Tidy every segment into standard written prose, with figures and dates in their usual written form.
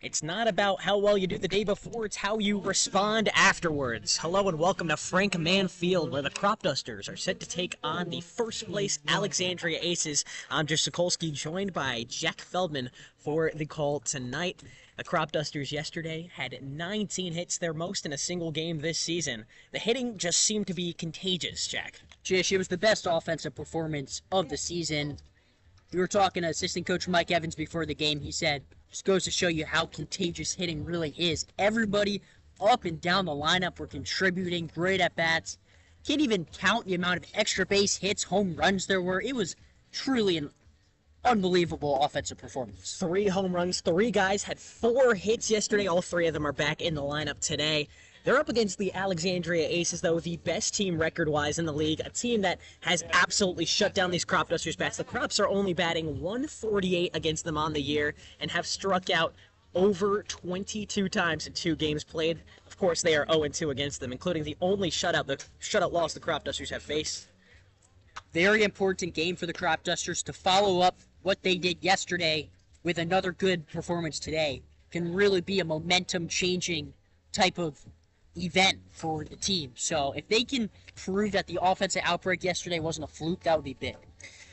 It's not about how well you do the day before, it's how you respond afterwards. Hello and welcome to Frank Mann Field, where the Cropdusters are set to take on the first place Alexandria Aces. I'm Jish Sokolsky, joined by Jack Feldman for the call tonight. The Cropdusters yesterday had 19 hits, their most in a single game this season. The hitting just seemed to be contagious, Jack. Jish, it was the best offensive performance of the season. We were talking to assistant coach Mike Evans before the game. He said, just goes to show you how contagious hitting really is. Everybody up and down the lineup were contributing, great at-bats. Can't even count the amount of extra base hits, home runs there were. It was truly an unbelievable offensive performance. 3 home runs, 3 guys had 4 hits yesterday. All 3 of them are back in the lineup today. They're up against the Alexandria Aces, though, the best team record-wise in the league, a team that has absolutely shut down these Cropdusters bats. The Crops are only batting 148 against them on the year and have struck out over 22 times in 2 games played. Of course, they are 0-2 against them, including the only shutout loss the Cropdusters have faced. Very important game for the Cropdusters to follow up what they did yesterday with another good performance today. Can really be a momentum-changing type of event for the team. So if they can prove that the offensive outbreak yesterday wasn't a fluke, that would be big.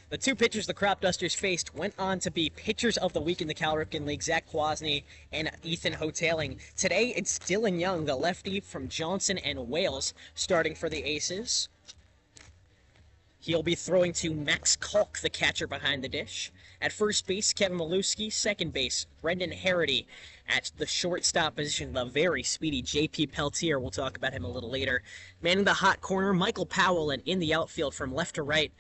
The 2 pitchers the Cropdusters faced went on to be pitchers of the week in the Cal Ripken League, Zach Kwasny and Ethan Hoteling. Today, it's Dylan Young, the lefty from Johnson and Wales, starting for the Aces. He'll be throwing to Max Kalk, the catcher behind the dish. At first base, Kevin Maluski. Second base, Brendan Harity. At the shortstop position, the very speedy J.P. Peltier. We'll talk about him a little later. Manning the hot corner, Michael Powell, and in the outfield from left to right,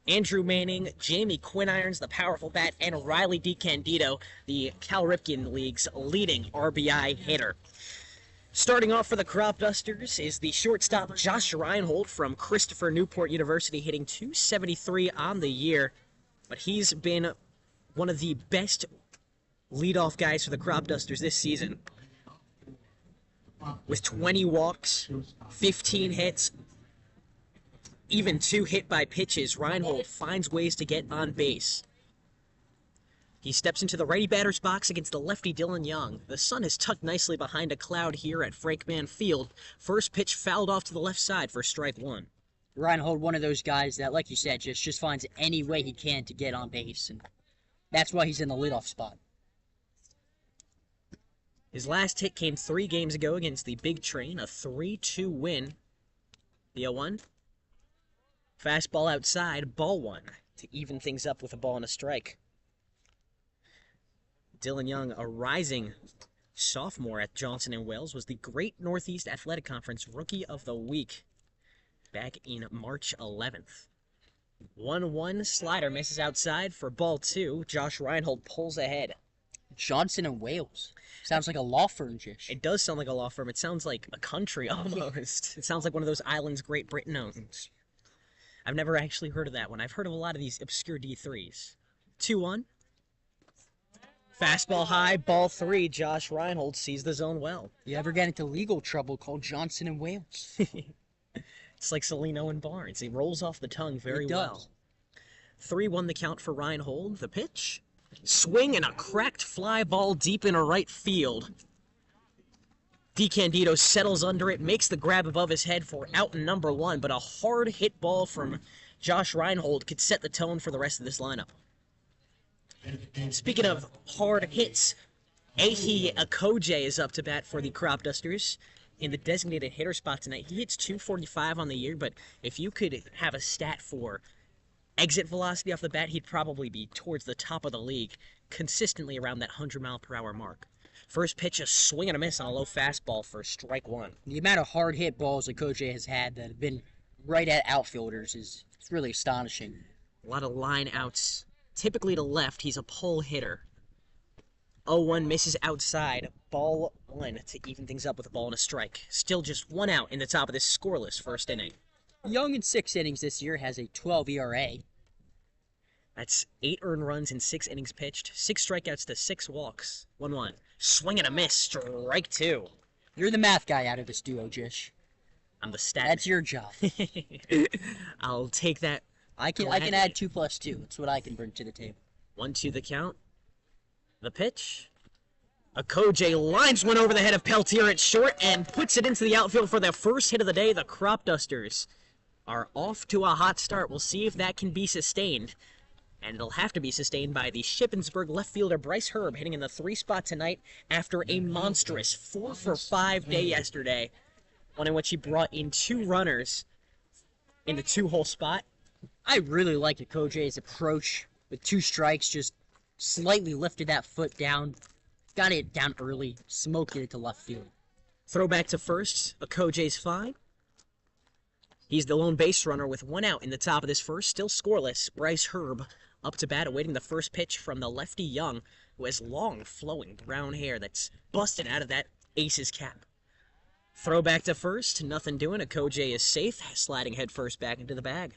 Andrew Manning, Jamie Quinirons, the powerful bat, and Riley DeCandido, the Cal Ripken League's leading RBI hitter. Starting off for the Cropdusters is the shortstop Josh Reinhold from Christopher Newport University, hitting .273 on the year. But he's been one of the best leadoff guys for the Cropdusters this season. With 20 walks, 15 hits, even 2 hit by pitches, Reinhold finds ways to get on base. He steps into the righty batter's box against the lefty Dylan Young. The sun is tucked nicely behind a cloud here at Frank Mann Field. First pitch fouled off to the left side for strike 1. Reinhold, one of those guys that, like you said, just finds any way he can to get on base, and that's why he's in the leadoff spot. His last hit came 3 games ago against the Big Train, a 3-2 win. The 0-1. Fastball outside, ball 1, to even things up with a ball and a strike. Dylan Young, a rising sophomore at Johnson and Wales, was the Great Northeast Athletic Conference Rookie of the Week back in March 11th. 1-1 slider misses outside for ball 2. Josh Reinhold pulls ahead. Johnson and Wales. Sounds like a law firm, Jish. It does sound like a law firm. It sounds like a country almost. It sounds like one of those islands Great Britain owns. I've never actually heard of that one. I've heard of a lot of these obscure D3s. 2-1. Fastball high, ball 3. Josh Reinhold sees the zone well. You ever get into legal trouble called Johnson and Wales? It's like Celino and Barnes. He rolls off the tongue very well. 3-1 the count for Reinhold. The pitch. Swing and a cracked fly ball deep into right field. DeCandido settles under it, makes the grab above his head for out number 1, but a hard hit ball from Josh Reinhold could set the tone for the rest of this lineup. Speaking of hard hits, Ehi Akoje is up to bat for the Cropdusters in the designated hitter spot tonight. He hits .245 on the year, but if you could have a stat for exit velocity off the bat, he'd probably be towards the top of the league, consistently around that 100-mile-per-hour mark. First pitch, a swing and a miss on a low fastball for strike 1. The amount of hard hit balls Akoje has had that have been right at outfielders is really astonishing. A lot of line outs. Typically to left, he's a pull hitter. 0-1 misses outside. Ball 1 to even things up with a ball and a strike. Still just 1 out in the top of this scoreless first inning. Young in 6 innings this year has a 12 ERA. That's 8 earned runs in 6 innings pitched, 6 strikeouts to 6 walks. 1-1. Swing and a miss, strike 2. You're the math guy out of this duo, Jish. I'm the stat. That's your job. I'll take that. I can add 2 plus 2. That's what I can bring to the table. 1-2 the count. The pitch. Okoje lines one over the head of Peltier at short and puts it into the outfield for their first hit of the day. The Cropdusters are off to a hot start. We'll see if that can be sustained. And it'll have to be sustained by the Shippensburg left fielder Bryce Herb, hitting in the 3 spot tonight after a monstrous 4-for-5 day yesterday. One in which he brought in 2 runners in the 2-hole spot. I really like Okoje's approach with 2 strikes, just slightly lifted that foot down, got it down early, smoked it to left field. Throw back to first, Okoje's fine. He's the lone base runner with 1 out in the top of this first, still scoreless. Bryce Herb up to bat, awaiting the first pitch from the lefty Young, who has long, flowing brown hair that's busted out of that ace's cap. Throw back to first, nothing doing. Okoje is safe, sliding head first back into the bag.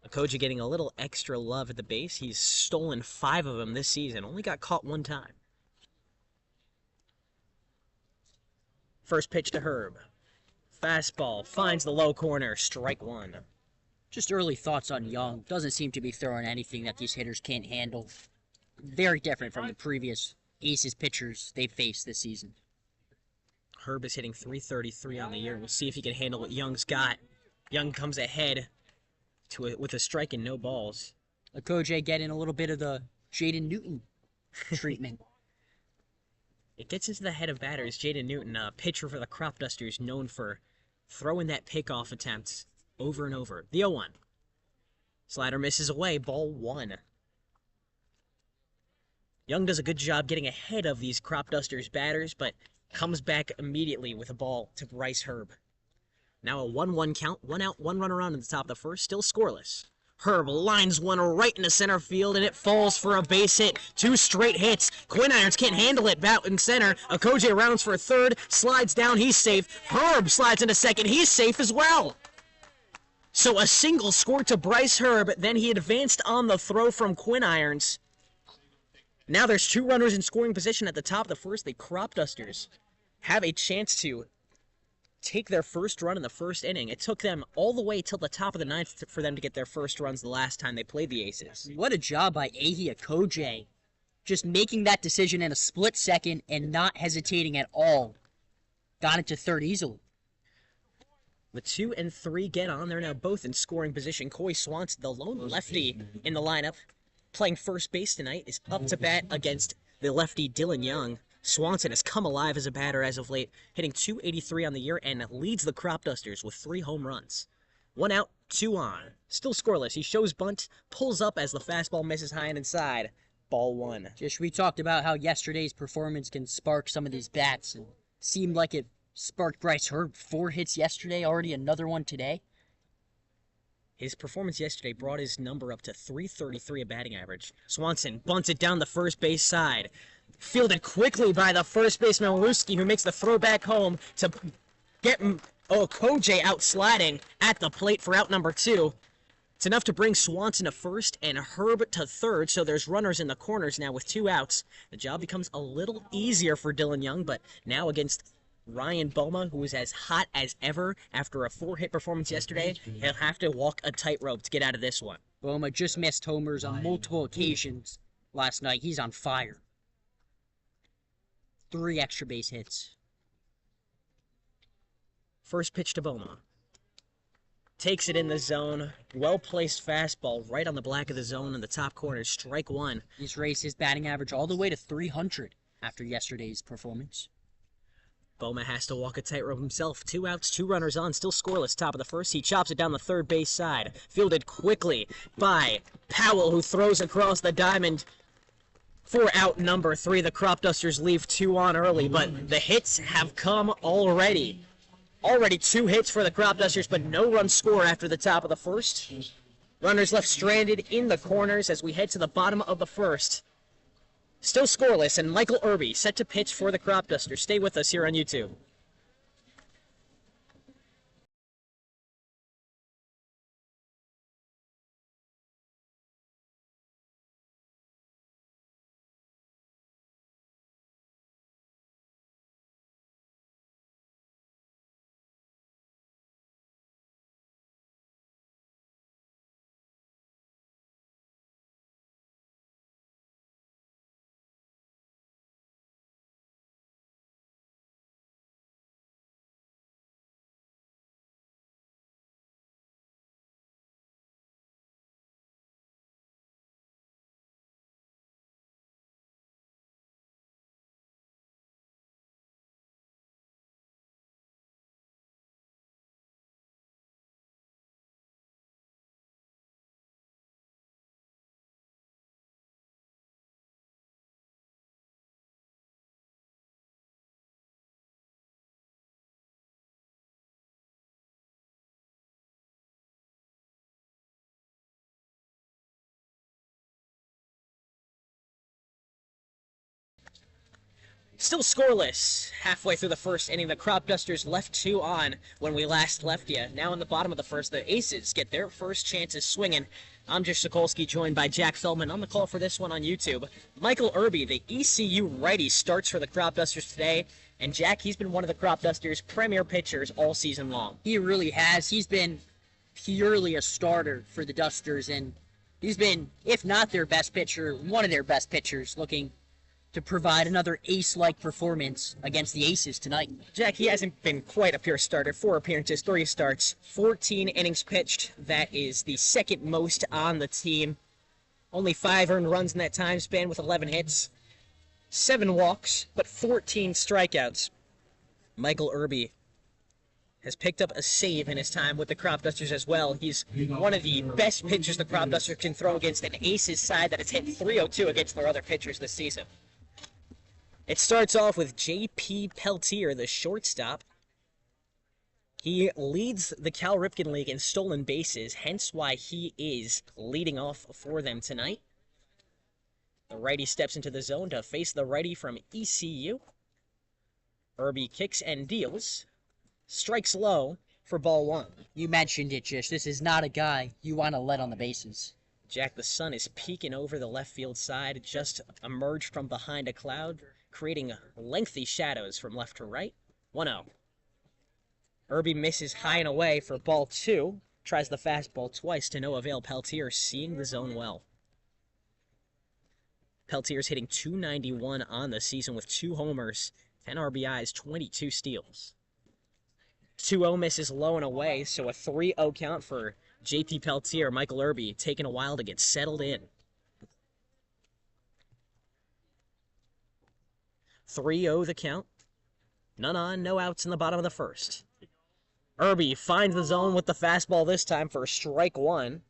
Okoje getting a little extra love at the base. He's stolen 5 of them this season, only got caught 1 time. First pitch to Herb. Fastball finds the low corner, strike 1. Just early thoughts on Young. Doesn't seem to be throwing anything that these hitters can't handle. Very different from the previous Aces pitchers they've faced this season. Herb is hitting .333 on the year. We'll see if he can handle what Young's got. Young comes ahead with a strike and no balls. Okoje getting a little bit of the Jaden Newton treatment. It gets into the head of batters. Jaden Newton, a pitcher for the Cropdusters, known for throwing that pickoff attempt over and over. The 0-1. Slider misses away, ball 1. Young does a good job getting ahead of these Cropdusters batters, but comes back immediately with a ball to Bryce Herb. Now a 1-1 count, 1 out, 1 runner on at the top of the first, still scoreless. Herb lines one right into center field, and it falls for a base hit. 2 straight hits. Quinn Irons can't handle it. Bat in center. Okoje rounds for a third, slides down, he's safe. Herb slides into second, he's safe as well. So a single scored to Bryce Herb, then he advanced on the throw from Quinn Irons. Now there's 2 runners in scoring position at the top of the first. The Cropdusters have a chance to take their first run in the first inning. It took them all the way till the top of the 9th for them to get their first runs the last time they played the Aces. What a job by Ehi Okoje. Just making that decision in a split second and not hesitating at all. Got it to third easily. The 2 and 3 get on. They're now both in scoring position. Coy Swanson, the lone lefty in the lineup, playing first base tonight, is up to bat against the lefty Dylan Young. Swanson has come alive as a batter as of late, hitting .283 on the year and leads the Cropdusters with 3 home runs. 1 out, 2 on. Still scoreless. He shows bunt, pulls up as the fastball misses high and inside. Ball 1. Jish, we talked about how yesterday's performance can spark some of these bats, and seemed like it sparked Bryce Herb. 4 hits yesterday, already another one today. His performance yesterday brought his number up to .333 a batting average. Swanson bunts it down the first base side. Fielded quickly by the first baseman Waluski, who makes the throw back home to get Okoje out sliding at the plate for out number 2. It's enough to bring Swanson to first and Herb to third, so there's runners in the corners now with 2 outs. The job becomes a little easier for Dylan Young, but now against Ryan Boma, who is as hot as ever after a 4-hit performance yesterday, he'll have to walk a tightrope to get out of this one. Boma just missed homers on multiple occasions last night. He's on fire. 3 extra base hits. First pitch to Boma. Takes it in the zone. Well-placed fastball right on the black of the zone in the top corner. Strike 1. He's raised his batting average all the way to .300 after yesterday's performance. Boma has to walk a tightrope himself. 2 outs, 2 runners on, still scoreless. Top of the first, he chops it down the third base side. Fielded quickly by Powell, who throws across the diamond for out number 3. The Cropdusters leave 2 on early, but the hits have come already. Already 2 hits for the Cropdusters, but no run score after the top of the first. Runners left stranded in the corners as we head to the bottom of the first. Still scoreless, and Michael Irby set to pitch for the Cropdusters. Stay with us here on YouTube. Still scoreless. Halfway through the first inning, the Cropdusters left 2 on when we last left you. Now in the bottom of the first, the Aces get their first chances swinging. I'm Jish Sokolsky, joined by Jack Feldman. On the call for this one on YouTube, Michael Irby, the ECU righty, starts for the Cropdusters today. And Jack, he's been one of the Cropdusters' premier pitchers all season long. He really has. He's been purely a starter for the Dusters, and he's been, if not their best pitcher, one of their best pitchers, looking to provide another ace-like performance against the Aces tonight. Jack, he hasn't been quite a pure starter. 4 appearances, 3 starts, 14 innings pitched. That is the second most on the team. Only 5 earned runs in that time span with 11 hits. 7 walks, but 14 strikeouts. Michael Irby has picked up a save in his time with the Cropdusters as well. He's one of the best pitchers the Cropdusters can throw against an Aces side that has hit .302 against their other pitchers this season. It starts off with J.P. Peltier, the shortstop. He leads the Cal Ripken League in stolen bases, hence why he is leading off for them tonight. The righty steps into the zone to face the righty from ECU. Irby kicks and deals. Strikes low for ball 1. You mentioned it, Jish. This is not a guy you want to let on the bases. Jack, the sun is peeking over the left field side. It just emerged from behind a cloud, creating lengthy shadows from left to right. 1-0. Irby misses high and away for ball 2. Tries the fastball twice to no avail. Peltier seeing the zone well. Peltier's hitting .291 on the season with 2 homers, 10 RBIs, 22 steals. 2-0 misses low and away, so a 3-0 count for J.P. Peltier. Michael Irby taking a while to get settled in. 3-0 the count. None on, no outs in the bottom of the first. Irby finds the zone with the fastball this time for strike 1.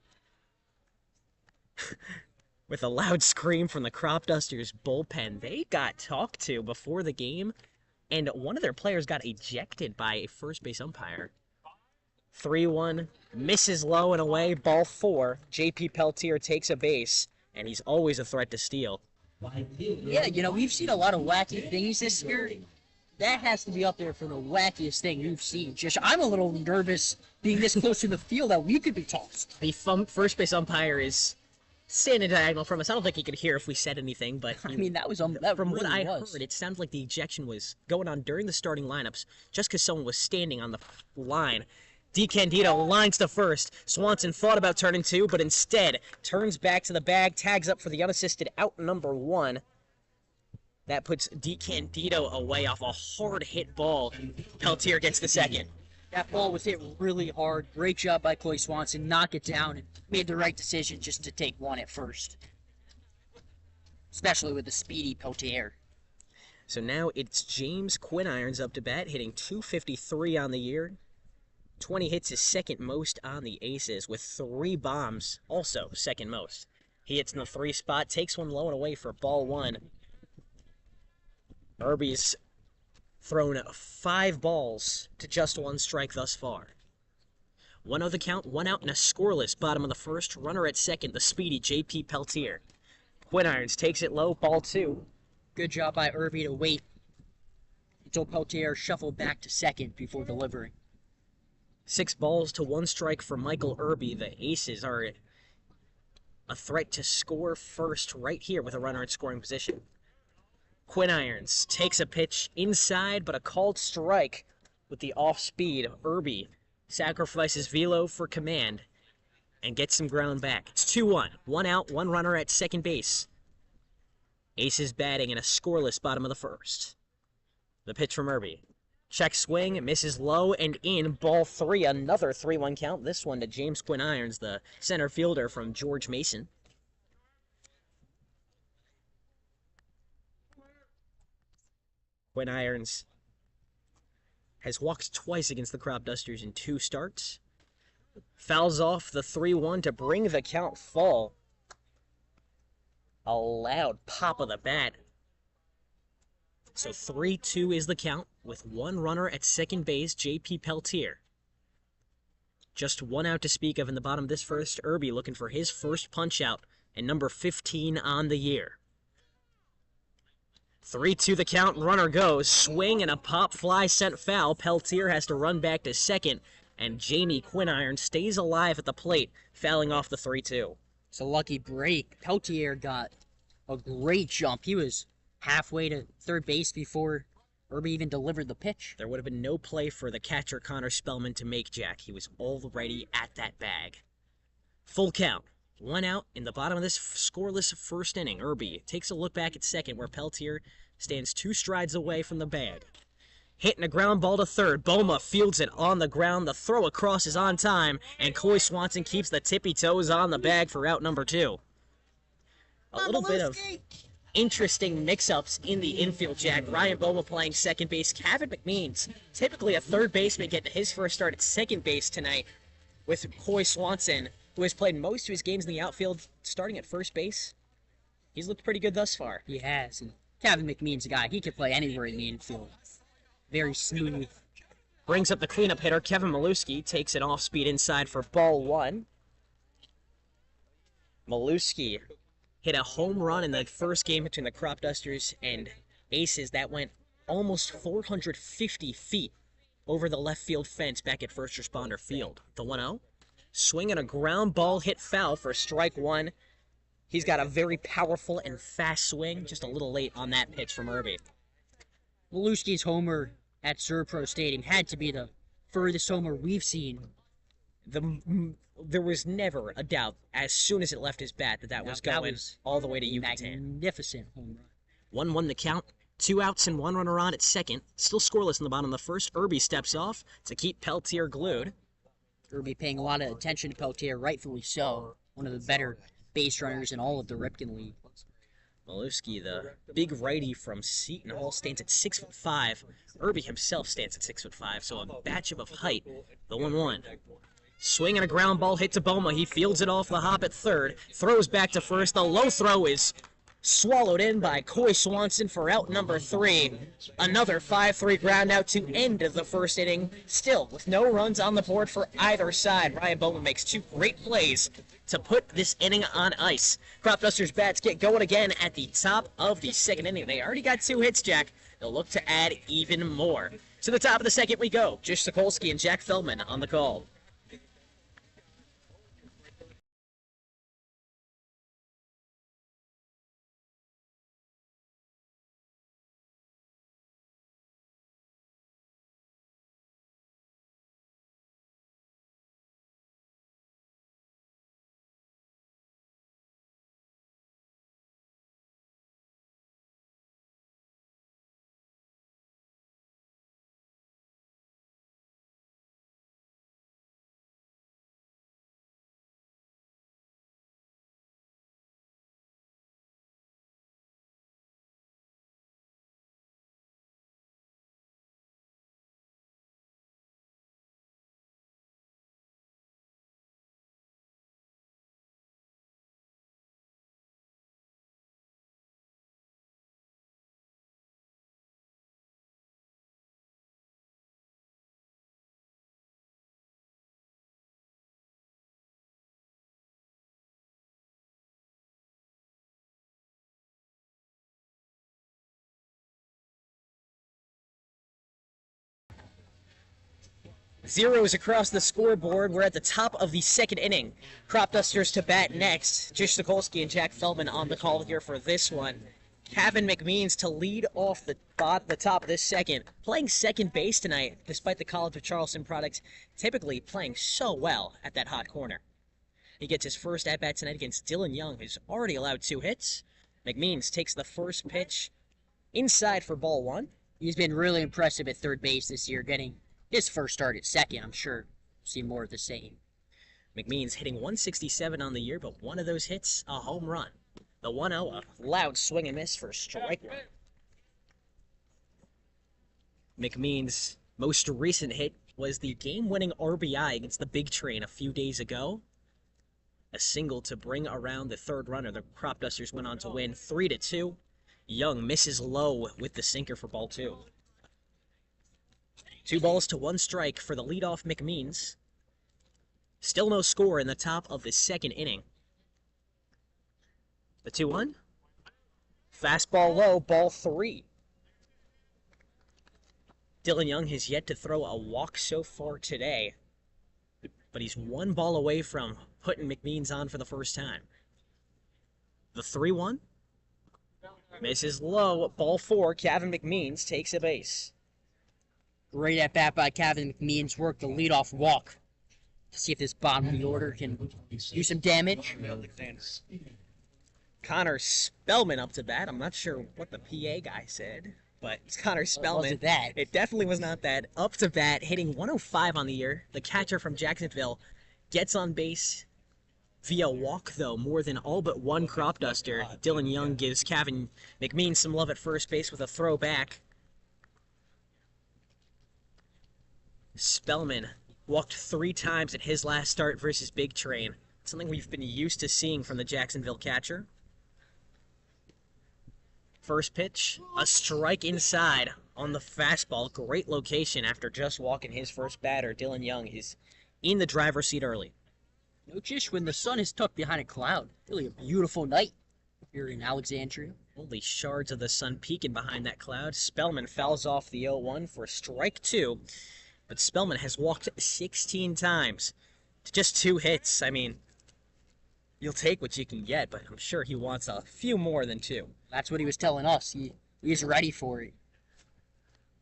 With a loud scream from the Cropdusters bullpen. They got talked to before the game, and one of their players got ejected by a first base umpire. 3-1, misses low and away, ball 4. J.P. Peltier takes a base, and he's always a threat to steal. Yeah, you know, we've seen a lot of wacky things this year. That has to be up there for the wackiest thing we've seen. Just, I'm a little nervous being this close to the field that we could be tossed. The first base umpire is standing diagonal from us. I don't think he could hear if we said anything, but I mean, that from really what I was. heard, it sounded like the ejection was going on during the starting lineups, just because someone was standing on the line. DeCandido lines to first. Swanson thought about turning 2, but instead turns back to the bag, tags up for the unassisted out number 1. That puts DeCandido away off a hard hit ball. Peltier gets the second. That ball was hit really hard. Great job by Coy Swanson. Knock it down and made the right decision just to take 1 at first. Especially with the speedy Peltier. So now it's James Quinirons up to bat, hitting .253 on the year. 20 hits is second most on the Aces, with 3 bombs, also second most. He hits in the 3 spot, takes one low and away for ball 1. Irby's thrown 5 balls to just 1 strike thus far. 1-0 the count, 1 out and a scoreless bottom of the first. Runner at second, the speedy J.P. Peltier. Quinirons takes it low, ball 2. Good job by Irby to wait until Peltier shuffled back to second before delivering. 6 balls to 1 strike for Michael Irby. The Aces are a threat to score first right here with a runner in scoring position. Quinirons takes a pitch inside, but a called strike with the off-speed. Irby sacrifices velo for command and gets some ground back. It's 2-1. 1 out, 1 runner at second base. Aces batting in a scoreless bottom of the first. The pitch from Irby. Check swing, misses low and in. Ball 3, another 3-1 count. This one to James Quinirons, the center fielder from George Mason. Quinirons has walked twice against the Cropdusters in 2 starts. Fouls off the 3-1 to bring the count full. A loud pop of the bat. So 3-2 is the count, with 1 runner at second base, J.P. Peltier. Just 1 out to speak of in the bottom of this first. Irby looking for his first punch-out, and number 15 on the year. 3-2 the count, runner goes. Swing and a pop fly sent foul. Peltier has to run back to second, and Jamie Quiniron stays alive at the plate, fouling off the 3-2. It's a lucky break. Peltier got a great jump. He was halfway to third base before Irby even delivered the pitch. There would have been no play for the catcher Connor Spellman to make, Jack. He was already at that bag. Full count. 1 out in the bottom of this scoreless first inning. Irby takes a look back at second, where Peltier stands 2 strides away from the bag. Hitting a ground ball to third. Boma fields it on the ground. The throw across is on time, and Coy Swanson keeps the tippy toes on the bag for out number 2. A little bit of interesting mix-ups in the infield, Jack. Ryan Boma playing second base. Kevin McMeans, typically a third baseman, getting his first start at second base tonight, with Coy Swanson, who has played most of his games in the outfield, starting at first base. He's looked pretty good thus far. He has. And Kevin McMean's a guy. He can play anywhere in the infield. Very smooth. Brings up the cleanup hitter. Kevin Maluski takes an off-speed inside for ball 1. Maluski hit a home run in the first game between the Cropdusters and Aces that went almost 450 feet over the left field fence back at First Responder Field. The 1-0. Swing and a ground ball hit foul for strike 1. He's got a very powerful and fast swing, just a little late on that pitch from Irby. Maluski's homer at Serpro Stadium had to be the furthest homer we've seen. There was never a doubt as soon as it left his bat that was going all the way to Yucatan. Magnificent home run. 1-1 the count. 2 outs and 1 runner on at second. Still scoreless in the bottom of the first. Irby steps off to keep Peltier glued. Irby paying a lot of attention to Peltier, rightfully so. One of the better base runners in all of the Ripken League. Maluski, the big righty from Seton Hall, stands at 6'5". Irby himself stands at 6'5", so a batch of height. The 1-1. Swing and a ground ball hit to Boma. He fields it off the hop at third. Throws back to first. The low throw is swallowed in by Coy Swanson for out number 3. Another 5-3 ground out to end the first inning. Still, with no runs on the board for either side, Ryan Bowman makes 2 great plays to put this inning on ice. Cropdusters bats get going again at the top of the second inning. They already got 2 hits, Jack. They'll look to add even more. To the top of the second we go. Jish Sokolsky and Jack Feldman on the call. Zeros across the scoreboard. We're at the top of the second inning. Cropdusters to bat next. Jish Sokolsky and Jack Feldman on the call here for this one. Kevin McMeans to lead off the top of this second. Playing second base tonight, despite the College of Charleston product typically playing so well at that hot corner. He gets his first at-bat tonight against Dylan Young, who's already allowed 2 hits. McMeans takes the first pitch inside for ball 1. He's been really impressive at third base this year, getting his first start at second. I'm sure we'll see more of the same. McMeans hitting 167 on the year, but one of those hits, a home run. The 1-0, a loud swing and miss for strike 1. McMeans' most recent hit was the game-winning RBI against the Big Train a few days ago. A single to bring around the third runner. The Cropdusters went on to win 3-2. Young misses low with the sinker for ball 2. 2 balls to 1 strike for the leadoff McMeans. Still no score in the top of the second inning. The 2-1. Fastball low, ball 3. Dylan Young has yet to throw a walk so far today, but he's one ball away from putting McMeans on for the first time. The 3-1 misses low, ball 4. Kevin McMeans takes a base. Great at bat by Kevin McMeans. Worked the leadoff walk to see if this bottom of the order can do some damage. Connor Spellman up to bat. I'm not sure what the PA guy said, but it's Connor Spellman. Wasn't that? It definitely was not that. Up to bat, hitting 105 on the year. The catcher from Jacksonville gets on base via walk, though, more than all but one crop duster. Dylan Young gives Kevin McMeans some love at first base with a throw back. Spellman walked 3 times at his last start versus Big Train. Something we've been used to seeing from the Jacksonville catcher. First pitch, a strike inside on the fastball. Great location after just walking his first batter. Dylan Young is in the driver's seat early. No Jish when the sun is tucked behind a cloud. Really a beautiful night here in Alexandria. Only shards of the sun peeking behind that cloud. Spellman fouls off the 0-1 for strike 2. But Spellman has walked 16 times to just 2 hits. I mean, you'll take what you can get, but I'm sure he wants a few more than 2. That's what he was telling us. He's ready for it.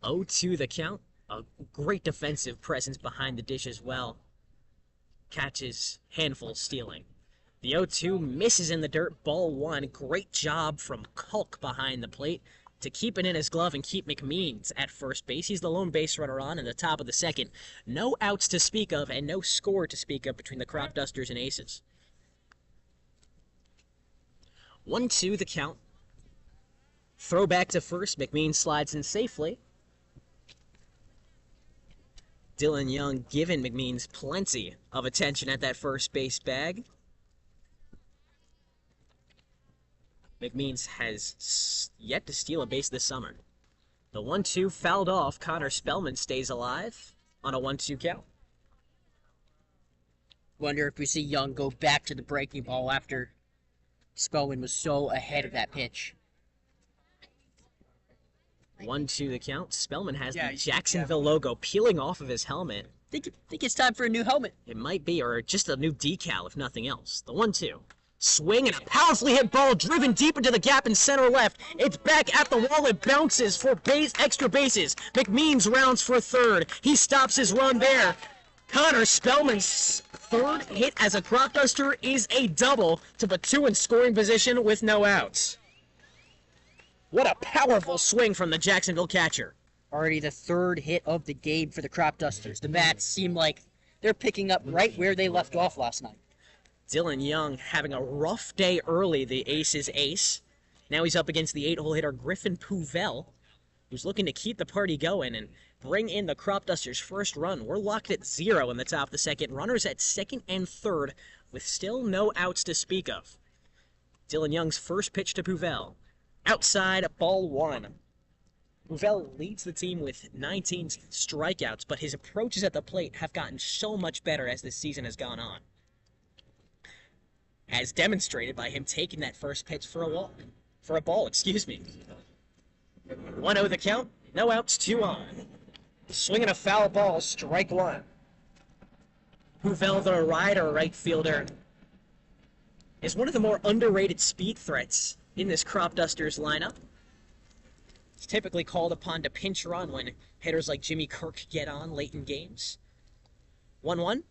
0-2 the count. A great defensive presence behind the dish as well. Catches, handful stealing. The 0-2 misses in the dirt, ball 1. Great job from Kulk behind the plate to keep it in his glove and keep McMeans at first base. He's the lone base runner on in the top of the second. No outs to speak of and no score to speak of between the Cropdusters and Aces. 1-2 the count. Throw back to first. McMeans slides in safely. Dylan Young giving McMeans plenty of attention at that first base bag. McMeans has yet to steal a base this summer. The 1-2 fouled off. Connor Spellman stays alive on a 1-2 count. Wonder if we see Young go back to the breaking ball after Spellman was so ahead of that pitch. 1-2 the count. Spellman has the Jacksonville logo peeling off of his helmet. Think it's time for a new helmet. It might be, or just a new decal if nothing else. The 1-2. Swing and a powerfully hit ball driven deep into the gap in center left. It's back at the wall. It bounces for extra bases. McMeans rounds for third. He stops his run there. Connor Spellman's third hit as a crop duster is a double to put 2 in scoring position with no outs. What a powerful swing from the Jacksonville catcher. Already the 3rd hit of the game for the Cropdusters. The bats seem like they're picking up right where they left off last night. Dylan Young having a rough day early, the Aces ace. Now he's up against the 8-hole hitter Griffin Pouvel, who's looking to keep the party going and bring in the Cropdusters' first run. We're locked at 0 in the top of the second. Runners at second and third with still no outs to speak of. Dylan Young's first pitch to Pouvel. Outside, ball 1. Pouvel leads the team with 19 strikeouts, but his approaches at the plate have gotten so much better as this season has gone on. As demonstrated by him taking that first pitch for a ball, excuse me. 1-0 the count, no outs, 2 on. Swinging a foul ball, strike 1. Pouvel, the rider right fielder, is one of the more underrated speed threats in this Cropdusters lineup. He's typically called upon to pinch run when hitters like Jimmy Kirk get on late in games. 1-1.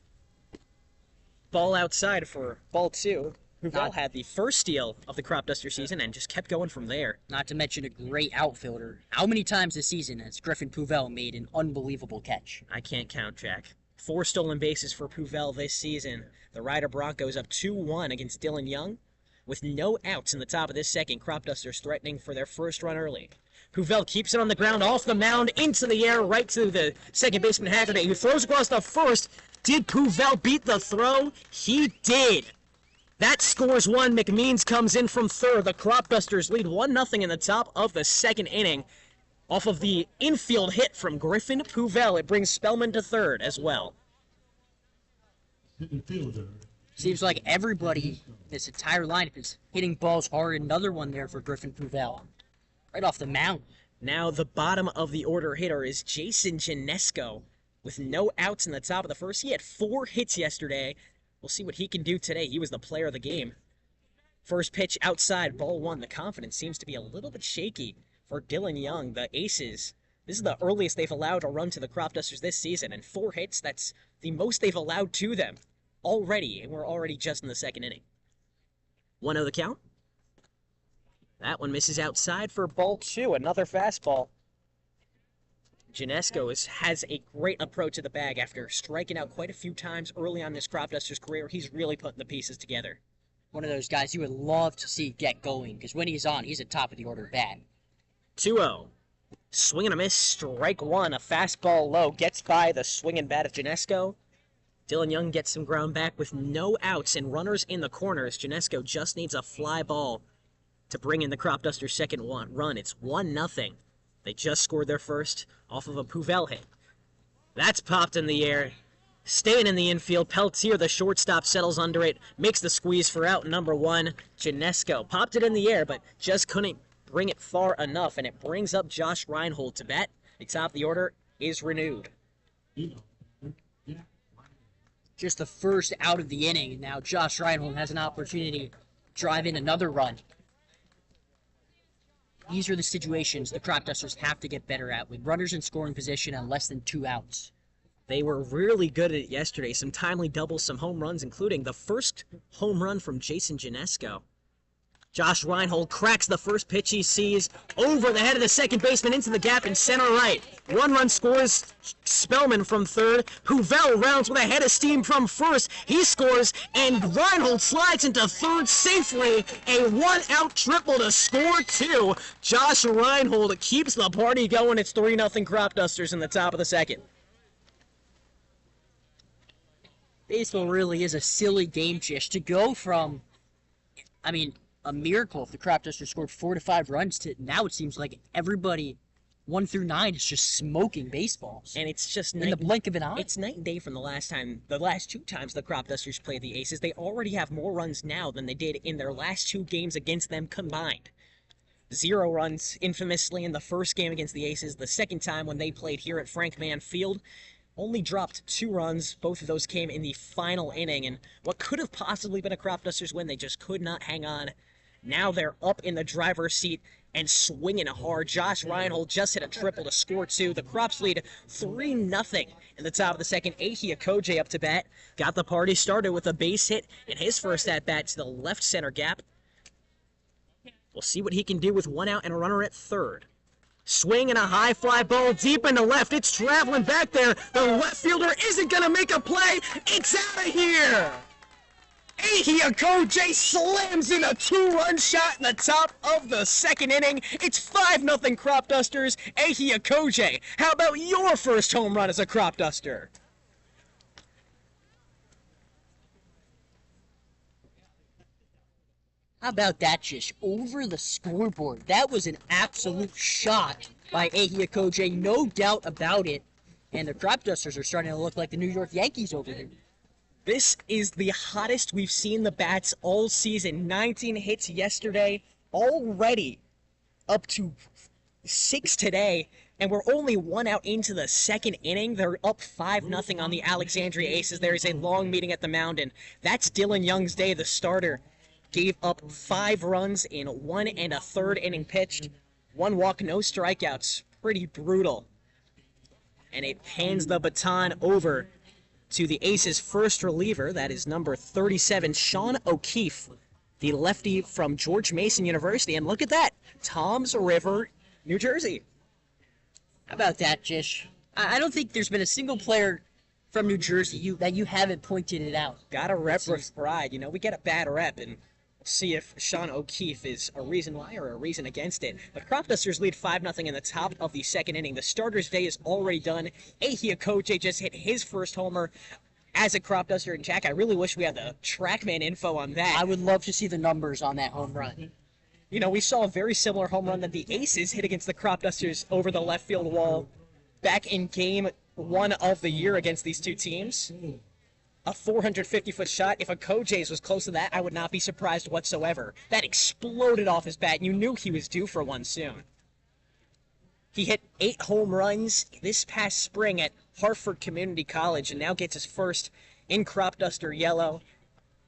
Ball outside for ball 2. Pouvel had the first steal of the Cropduster season and just kept going from there. Not to mention a great outfielder. How many times this season has Griffin Pouvel made an unbelievable catch? I can't count, Jack. 4 stolen bases for Pouvel this season. The Rider Broncos up 2-1 against Dylan Young. With no outs in the top of this second, Cropdusters threatening for their first run early. Pouvel keeps it on the ground, off the mound, into the air, right to the second baseman Haggerty, who throws across the first. Did Pouvel beat the throw? He did. That scores 1. McMeans comes in from third. The Cropdusters lead 1-0 in the top of the second inning. Off of the infield hit from Griffin Pouvel, it brings Spellman to third as well. Hitting fielder, Seems like everybody, this entire lineup, is hitting balls hard. Another one there for Griffin Puvel. Right off the mound. Now the bottom of the order hitter is Jason Janesco with no outs in the top of the first. He had 4 hits yesterday. We'll see what he can do today. He was the player of the game. First pitch outside, ball 1. The confidence seems to be a little bit shaky for Dylan Young. The Aces, this is the earliest they've allowed a run to the Cropdusters this season, and 4 hits, that's the most they've allowed to them already, and we're already just in the second inning. 1-0 the count. That one misses outside for ball 2, another fastball. Janesco has a great approach to the bag after striking out quite a few times early on in this Cropdusters career. He's really putting the pieces together. One of those guys you would love to see get going, because when he's on, he's a top of the order bat. 2-0. Swing and a miss, strike 1. A fastball low gets by the swing and bat of Janesco. Dylan Young gets some ground back with no outs and runners in the corners. Janesco just needs a fly ball to bring in the Cropdusters' second run. It's 1-0. They just scored their first off of a Puvel hit. That's popped in the air. Staying in the infield, Peltier, the shortstop, settles under it, makes the squeeze for out number 1. Janesco popped it in the air, but just couldn't bring it far enough, and it brings up Josh Reinhold to bat. The top of the order is renewed. Just the first out of the inning, and now Josh Reinhold has an opportunity to drive in another run. These are the situations the Cropdusters have to get better at, with runners in scoring position and less than 2 outs. They were really good at it yesterday. Some timely doubles, some home runs, including the first home run from Jason Janesco. Josh Reinhold cracks the first pitch he sees over the head of the second baseman into the gap in center right. 1 run scores, Spellman from third. Puvel rounds with a head of steam from first. He scores, and Reinhold slides into third safely. A 1-out triple to score 2. Josh Reinhold keeps the party going. It's 3-0 Cropdusters in the top of the second. Baseball really is a silly game, Jish. To go from, a miracle if the Cropdusters scored 4 to 5 runs to now it seems like everybody 1 through 9 is just smoking baseballs. And it's just in the blink of an eye. It's night and day from the last 2 times the Cropdusters played the Aces. They already have more runs now than they did in their last 2 games against them combined. 0 runs, infamously, in the first game against the Aces. The second time when they played here at Frank Mann Field, only dropped 2 runs. Both of those came in the final inning, and what could have possibly been a Cropdusters win, they just could not hang on. Now they're up in the driver's seat and swinging hard. Josh Reinhold just hit a triple to score 2. The Crops lead 3-0 in the top of the second. Ahia Koje up to bat. Got the party started with a base hit in his first at-bat to the left center gap. We'll see what he can do with 1 out and a runner at third. Swing and a high fly ball deep into left. It's traveling back there. The left fielder isn't going to make a play. It's out of here. Ahia Koje slams in a 2-run shot in the top of the second inning. It's 5-0 Cropdusters. Ahia Koje, how about your first home run as a Cropduster? How about that, Jish? Over the scoreboard. That was an absolute shot by Ahia Koje, no doubt about it. And the Cropdusters are starting to look like the New York Yankees over here. This is the hottest we've seen the bats all season. 19 hits yesterday, already up to 6 today, and we're only 1 out into the second inning. They're up 5-0 on the Alexandria Aces. There is a long meeting at the mound, and that's Dylan Young's day. The starter gave up 5 runs in 1 1/3 inning pitched. 1 walk, no strikeouts. Pretty brutal. And it hands the baton over to the Aces' first reliever. That is number 37, Sean O'Keefe, the lefty from George Mason University. And look at that, Toms River, New Jersey. How about that, Jish? I don't think there's been a single player from New Jersey that you haven't pointed it out. Got a rep with pride. You know, we get a bad rep, and see if Sean O'Keefe is a reason why or a reason against it. The Cropdusters lead 5-0 in the top of the second inning. The starter's day is already done. Ahia Koje just hit his first homer as a Cropduster. And Jack, I really wish we had the TrackMan info on that. I would love to see the numbers on that home run. You know, we saw a very similar home run that the Aces hit against the Cropdusters over the left field wall back in game 1 of the year against these 2 teams. a 450-foot shot. If a Kojay's was close to that, I would not be surprised whatsoever. That exploded off his bat. You knew he was due for one soon. He hit 8 home runs this past spring at Hartford Community College and now gets his first in Cropduster yellow.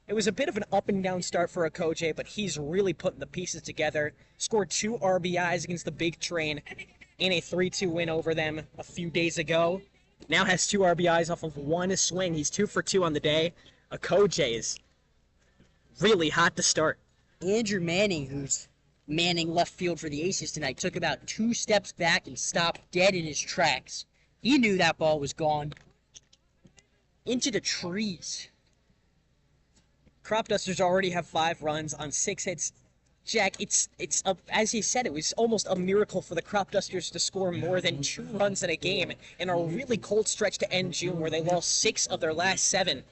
It was a bit of an up-and-down start for Okojay, but he's really putting the pieces together. Scored 2 RBIs against the Big Train in a 3-2 win over them a few days ago. Now has 2 RBIs off of 1 swing. He's 2 for 2 on the day. Okojay is really hot to start. Andrew Manning, who's manning left field for the Aces tonight, took about 2 steps back and stopped dead in his tracks. He knew that ball was gone. Into the trees. Cropdusters already have 5 runs on 6 hits. Jack, as he said, it was almost a miracle for the Cropdusters to score more than 2 runs in a game in a really cold stretch to end June where they lost 6 of their last 7.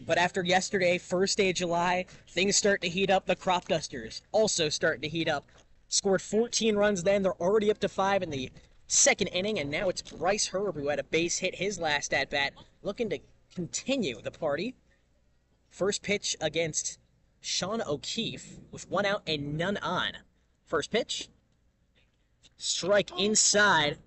But after yesterday, first day of July, things start to heat up. The Cropdusters also starting to heat up. Scored 14 runs then. They're already up to 5 in the second inning, and now it's Bryce Herb who had a base hit his last at-bat, looking to continue the party. First pitch against Sean O'Keefe with 1 out and none on. First pitch. Strike inside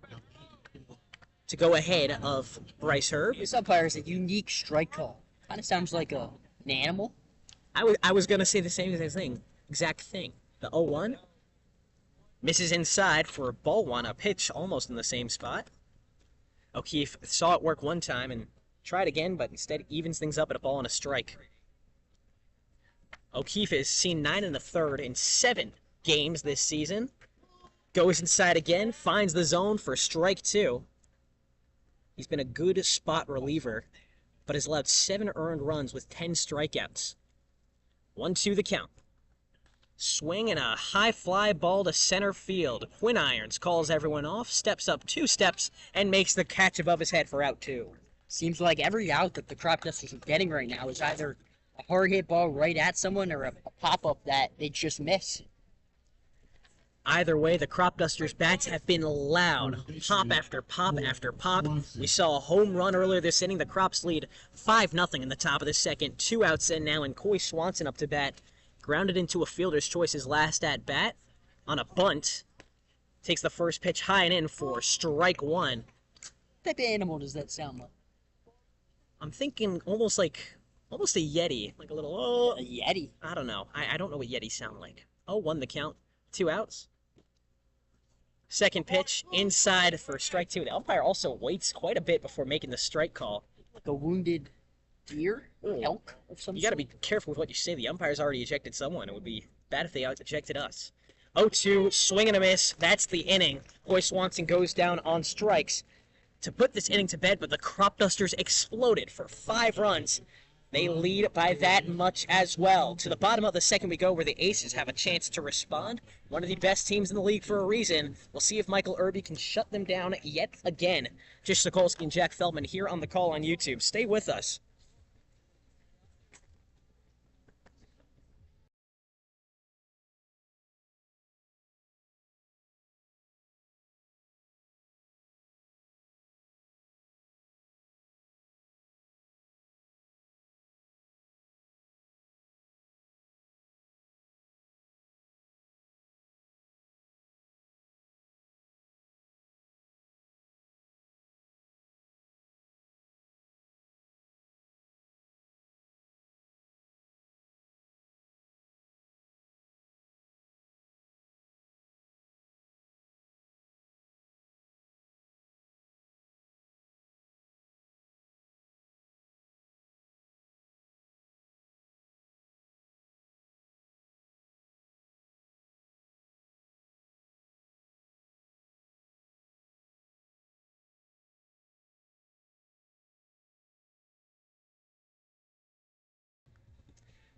to go ahead of Bryce Herb. This umpire is a unique strike call. Kind of sounds like an animal. I was going to say the same exact thing. The 0-1 misses inside for a ball 1, a pitch almost in the same spot. O'Keefe saw it work one time and tried again, but instead evens things up at a ball and a strike. O'Keefe has seen 9 1/3 in 7 games this season. Goes inside again, finds the zone for strike 2. He's been a good spot reliever, but has allowed 7 earned runs with 10 strikeouts. 1-2 the count. Swing and a high fly ball to center field. Quinn Irons calls everyone off, steps up 2 steps, and makes the catch above his head for out 2. Seems like every out that the Cropdusters are getting right now is either a hard hit ball right at someone or a pop-up that they just miss. Either way, the Cropdusters' bats have been loud. Pop after pop after pop. We saw a home run earlier this inning. The Crops lead 5-0 in the top of the second. 2 outs in now, and Coy Swanson up to bat. Grounded into a fielder's choice his last at-bat on a bunt. Takes the first pitch high and in for strike 1. What type of animal does that sound like? I'm thinking almost a Yeti. Like a little, A Yeti? I don't know. I don't know what Yetis sound like. 0-1 the count. 2 outs. Second pitch, inside for strike 2. The umpire also waits quite a bit before making the strike call. Like a wounded deer? Elk of some You got to sort? be careful with what you say. The umpire's already ejected someone. It would be bad if they ejected us. 0-2, swing and a miss. That's the inning. Coy Swanson goes down on strikes to put this inning to bed, but the Cropdusters exploded for 5 runs. They lead by that much as well. To the bottom of the second we go, where the Aces have a chance to respond. One of the best teams in the league for a reason. We'll see if Michael Irby can shut them down yet again. Jish, Sokolsky, and Jack Feldman here on The Call on YouTube. Stay with us.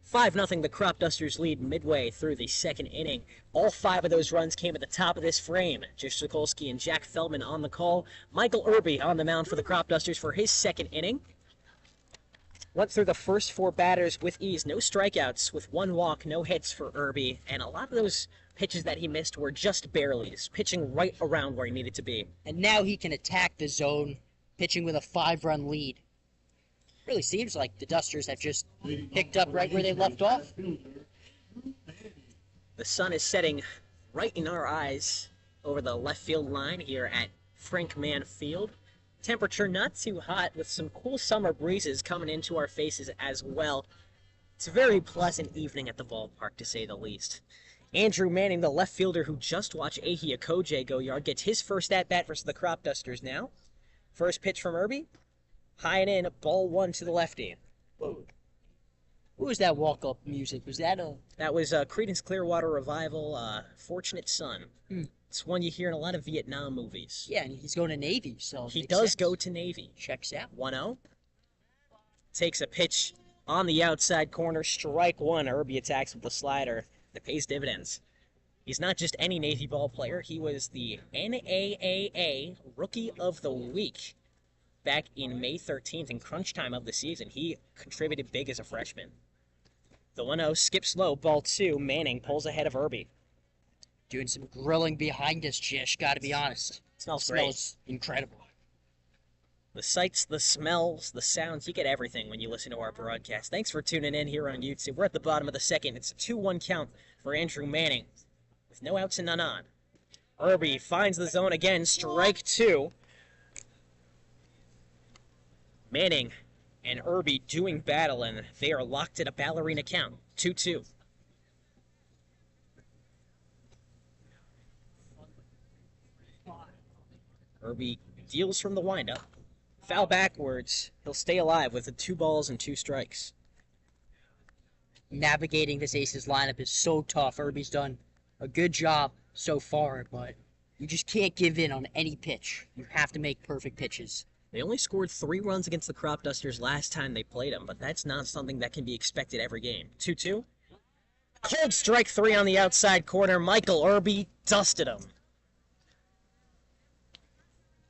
Five 0 the Cropdusters lead midway through the second inning. All 5 of those runs came at the top of this frame. Jish Sokolsky and Jack Feldman on the call. Michael Irby on the mound for the Cropdusters for his second inning. Went through the first 4 batters with ease. No strikeouts with 1 walk, no hits for Irby. And a lot of those pitches that he missed were just barelys, pitching right around where he needed to be. And now he can attack the zone, pitching with a 5-run lead. Really seems like the Dusters have just picked up right where they left off. The sun is setting right in our eyes over the left field line here at Frank Mann Field. Temperature not too hot with some cool summer breezes coming into our faces as well. It's a very pleasant evening at the ballpark, to say the least. Andrew Manning, the left fielder who just watched Ahi Akoje go yard, gets his first at-bat versus the Cropdusters now. First pitch from Irby. High and in, ball one to the lefty. Whoa. What was that walk-up music? Was that a... That was Creedence Clearwater Revival, Fortunate Son. It's one you hear in a lot of Vietnam movies. Yeah, and he's going to Navy, so... He does go to Navy. Checks out. 1-0. Takes a pitch on the outside corner. Strike one. Irby attacks with the slider. That pays dividends. He's not just any Navy ball player. He was the NAAA Rookie of the Week back in May 13th in crunch time of the season. He contributed big as a freshman. The 1-0 skips low, ball two. Manning pulls ahead of Irby. Doing some grilling behind us, Jish, gotta be honest. Smells It great. smells incredible. The sights, the smells, the sounds, you get everything when you listen to our broadcast. Thanks for tuning in here on YouTube. We're at the bottom of the second. It's a 2-1 count for Andrew Manning with no outs and none on. Irby finds the zone again, strike two. Manning and Irby doing battle, and they are locked at a ballerina count, 2-2. Irby deals from the windup. Foul backwards. He'll stay alive with the 2 balls and 2 strikes. Navigating this Aces lineup is so tough. Irby's done a good job so far, but you just can't give in on any pitch. You have to make perfect pitches. They only scored 3 runs against the Cropdusters last time they played them, but that's not something that can be expected every game. 2-2. Cold strike 3 on the outside corner. Michael Irby dusted him.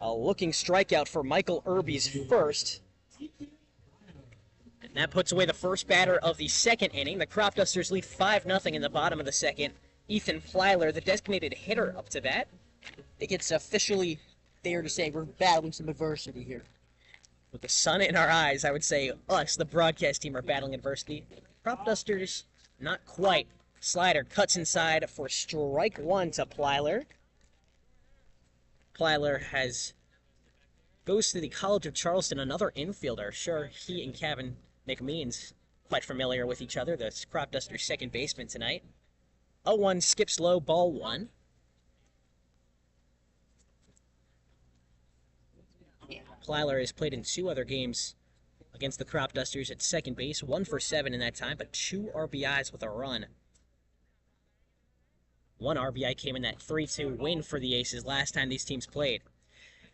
A looking strikeout for Michael Irby's first. And that puts away the first batter of the second inning. The Cropdusters lead 5-0 in the bottom of the second. Ethan Plyler, the designated hitter, up to bat. I think it's officially fair to say we're battling some adversity here. With the sun in our eyes, I would say us, the broadcast team, are battling adversity. Cropdusters, not quite. Slider cuts inside for strike one to Plyler. Plyler goes to the College of Charleston, another infielder. Sure, he and Kevin McMeans quite familiar with each other. The Cropdusters' second baseman tonight. 0-1 skips low, ball one. Plyler has played in 2 other games against the Cropdusters at second base. 1 for 7 in that time, but 2 RBIs with a run. 1 RBI came in that 3-2 win for the Aces last time these teams played.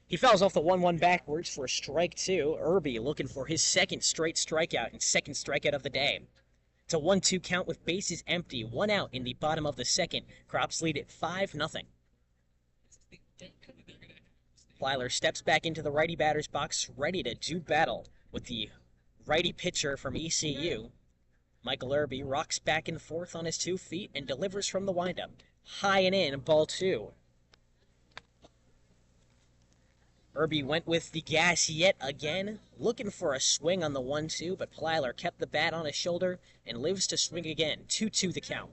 He fouls off the 1-1 backwards for strike 2. Irby looking for his second straight strikeout and second strikeout of the day. It's a 1-2 count with bases empty. 1 out in the bottom of the second. Crops lead at 5-0. Plyler steps back into the righty batter's box, ready to do battle with the righty pitcher from ECU. Michael Irby rocks back and forth on his 2 feet and delivers from the windup. High and in, ball 2. Irby went with the gas yet again, looking for a swing on the 1-2, but Plyler kept the bat on his shoulder and lives to swing again. 2-2 the count.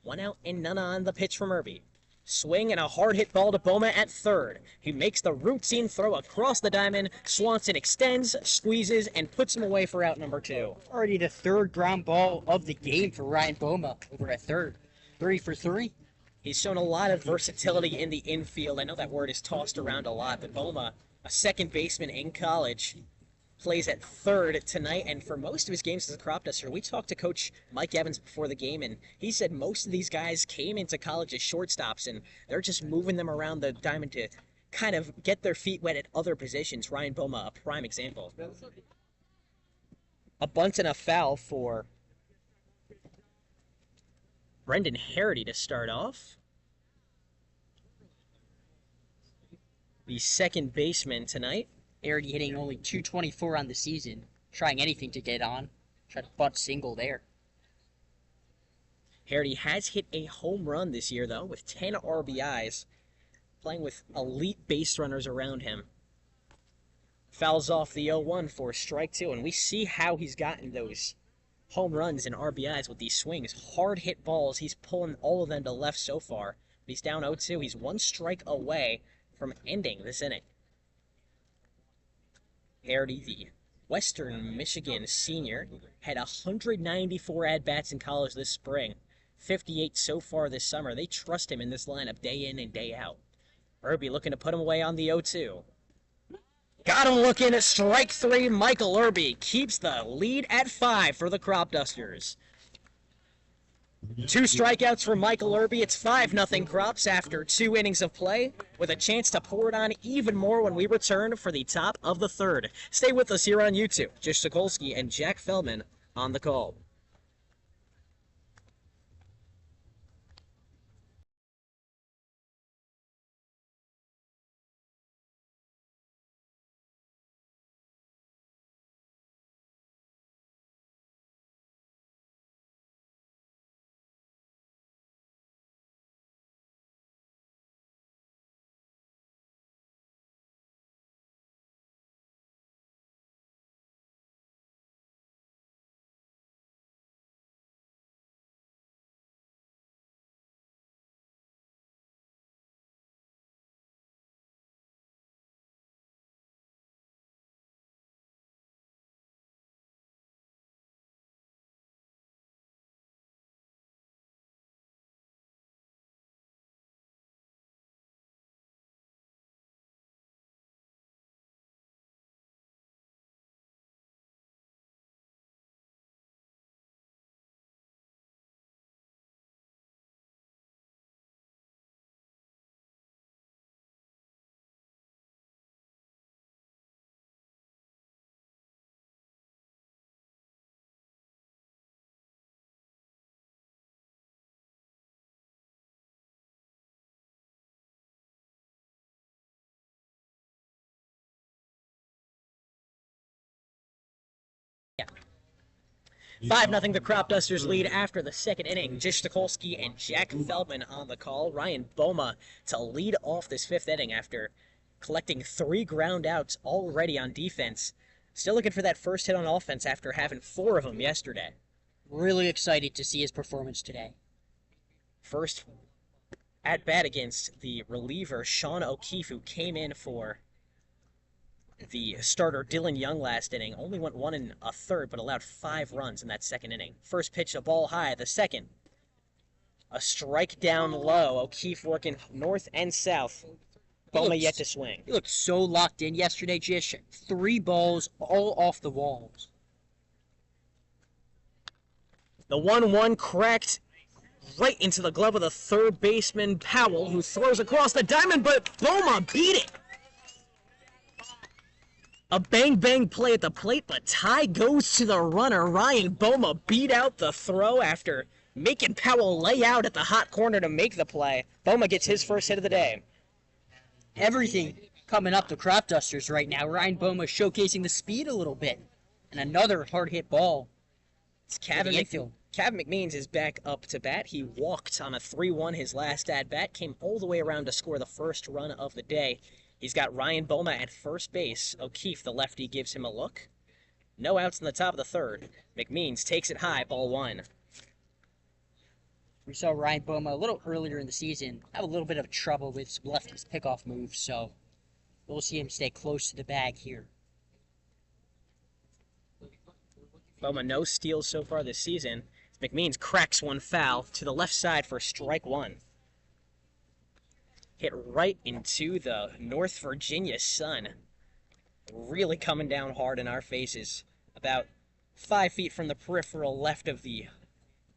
1 out and none on the pitch from Irby. Swing and a hard hit ball to Boma at third. He makes the routine throw across the diamond. Swanson extends, squeezes, and puts him away for out number 2. Already the 3rd ground ball of the game for Ryan Boma over at third. 3 for 3. He's shown a lot of versatility in the infield. I know that word is tossed around a lot, but Boma, a second baseman in college, plays at third tonight, and for most of his games as a Cropduster, we talked to Coach Mike Evans before the game, and he said most of these guys came into college as shortstops, and they're just moving them around the diamond to kind of get their feet wet at other positions. Ryan Boma, a prime example. A bunt and a foul for Brendan Harity to start off. The second baseman tonight. Harity hitting only .224 on the season. Trying anything to get on. Tried a bunt single there. Harity has hit a home run this year, though, with 10 RBIs. Playing with elite base runners around him. Fouls off the 0-1 for strike two, and we see how he's gotten those home runs and RBIs with these swings. Hard hit balls. He's pulling all of them to left so far. But he's down 0-2. He's one strike away from ending this inning. Hardy, the Western Michigan senior, had 194 at-bats in college this spring. 58 so far this summer. They trust him in this lineup day in and day out. Irby looking to put him away on the 0-2. Got him looking at strike three. Michael Irby keeps the lead at 5 for the Cropdusters. 2 strikeouts for Michael Irby. It's 5-0 Crops after 2 innings of play, with a chance to pour it on even more when we return for the top of the third. Stay with us here on YouTube. Jish, Sokolsky, and Jack Feldman on the call. Yeah. 5-0 the Cropdusters lead after the second inning. Jish, Sokolsky, and Jack Feldman on the call. Ryan Boma to lead off this 5th inning after collecting 3 ground outs already on defense. Still looking for that first hit on offense after having 4 of them yesterday. Really excited to see his performance today. First at-bat against the reliever, Sean O'Keefe, who came in for the starter, Dylan Young, last inning. Only went 1 1/3, but allowed 5 runs in that second inning. First pitch, a ball high. The second, a strike down low. O'Keefe working north and south. Boma yet to swing. He looked so locked in yesterday, Jish. 3 balls all off the walls. The 1-1 cracked right into the glove of the third baseman, Powell, who throws across the diamond, but Boma beat it. A bang-bang play at the plate, but tie goes to the runner. Ryan Boma beat out the throw after making Powell lay out at the hot corner to make the play. Boma gets his first hit of the day. Everything coming up the Cropdusters right now. Ryan Boma showcasing the speed a little bit. And another hard-hit ball. It's Kevin McMeans is back up to bat. He walked on a 3-1 his last at-bat, came all the way around to score the first run of the day. He's got Ryan Boma at first base. O'Keefe, the lefty, gives him a look. No outs in the top of the third. McMeans takes it high, ball 1. We saw Ryan Boma a little earlier in the season have a little bit of trouble with some leftist pickoff moves, so we'll see him stay close to the bag here. Boma no steals so far this season. McMeans cracks one foul to the left side for strike 1. Hit right into the North Virginia sun. Really coming down hard in our faces. About 5 feet from the peripheral left of the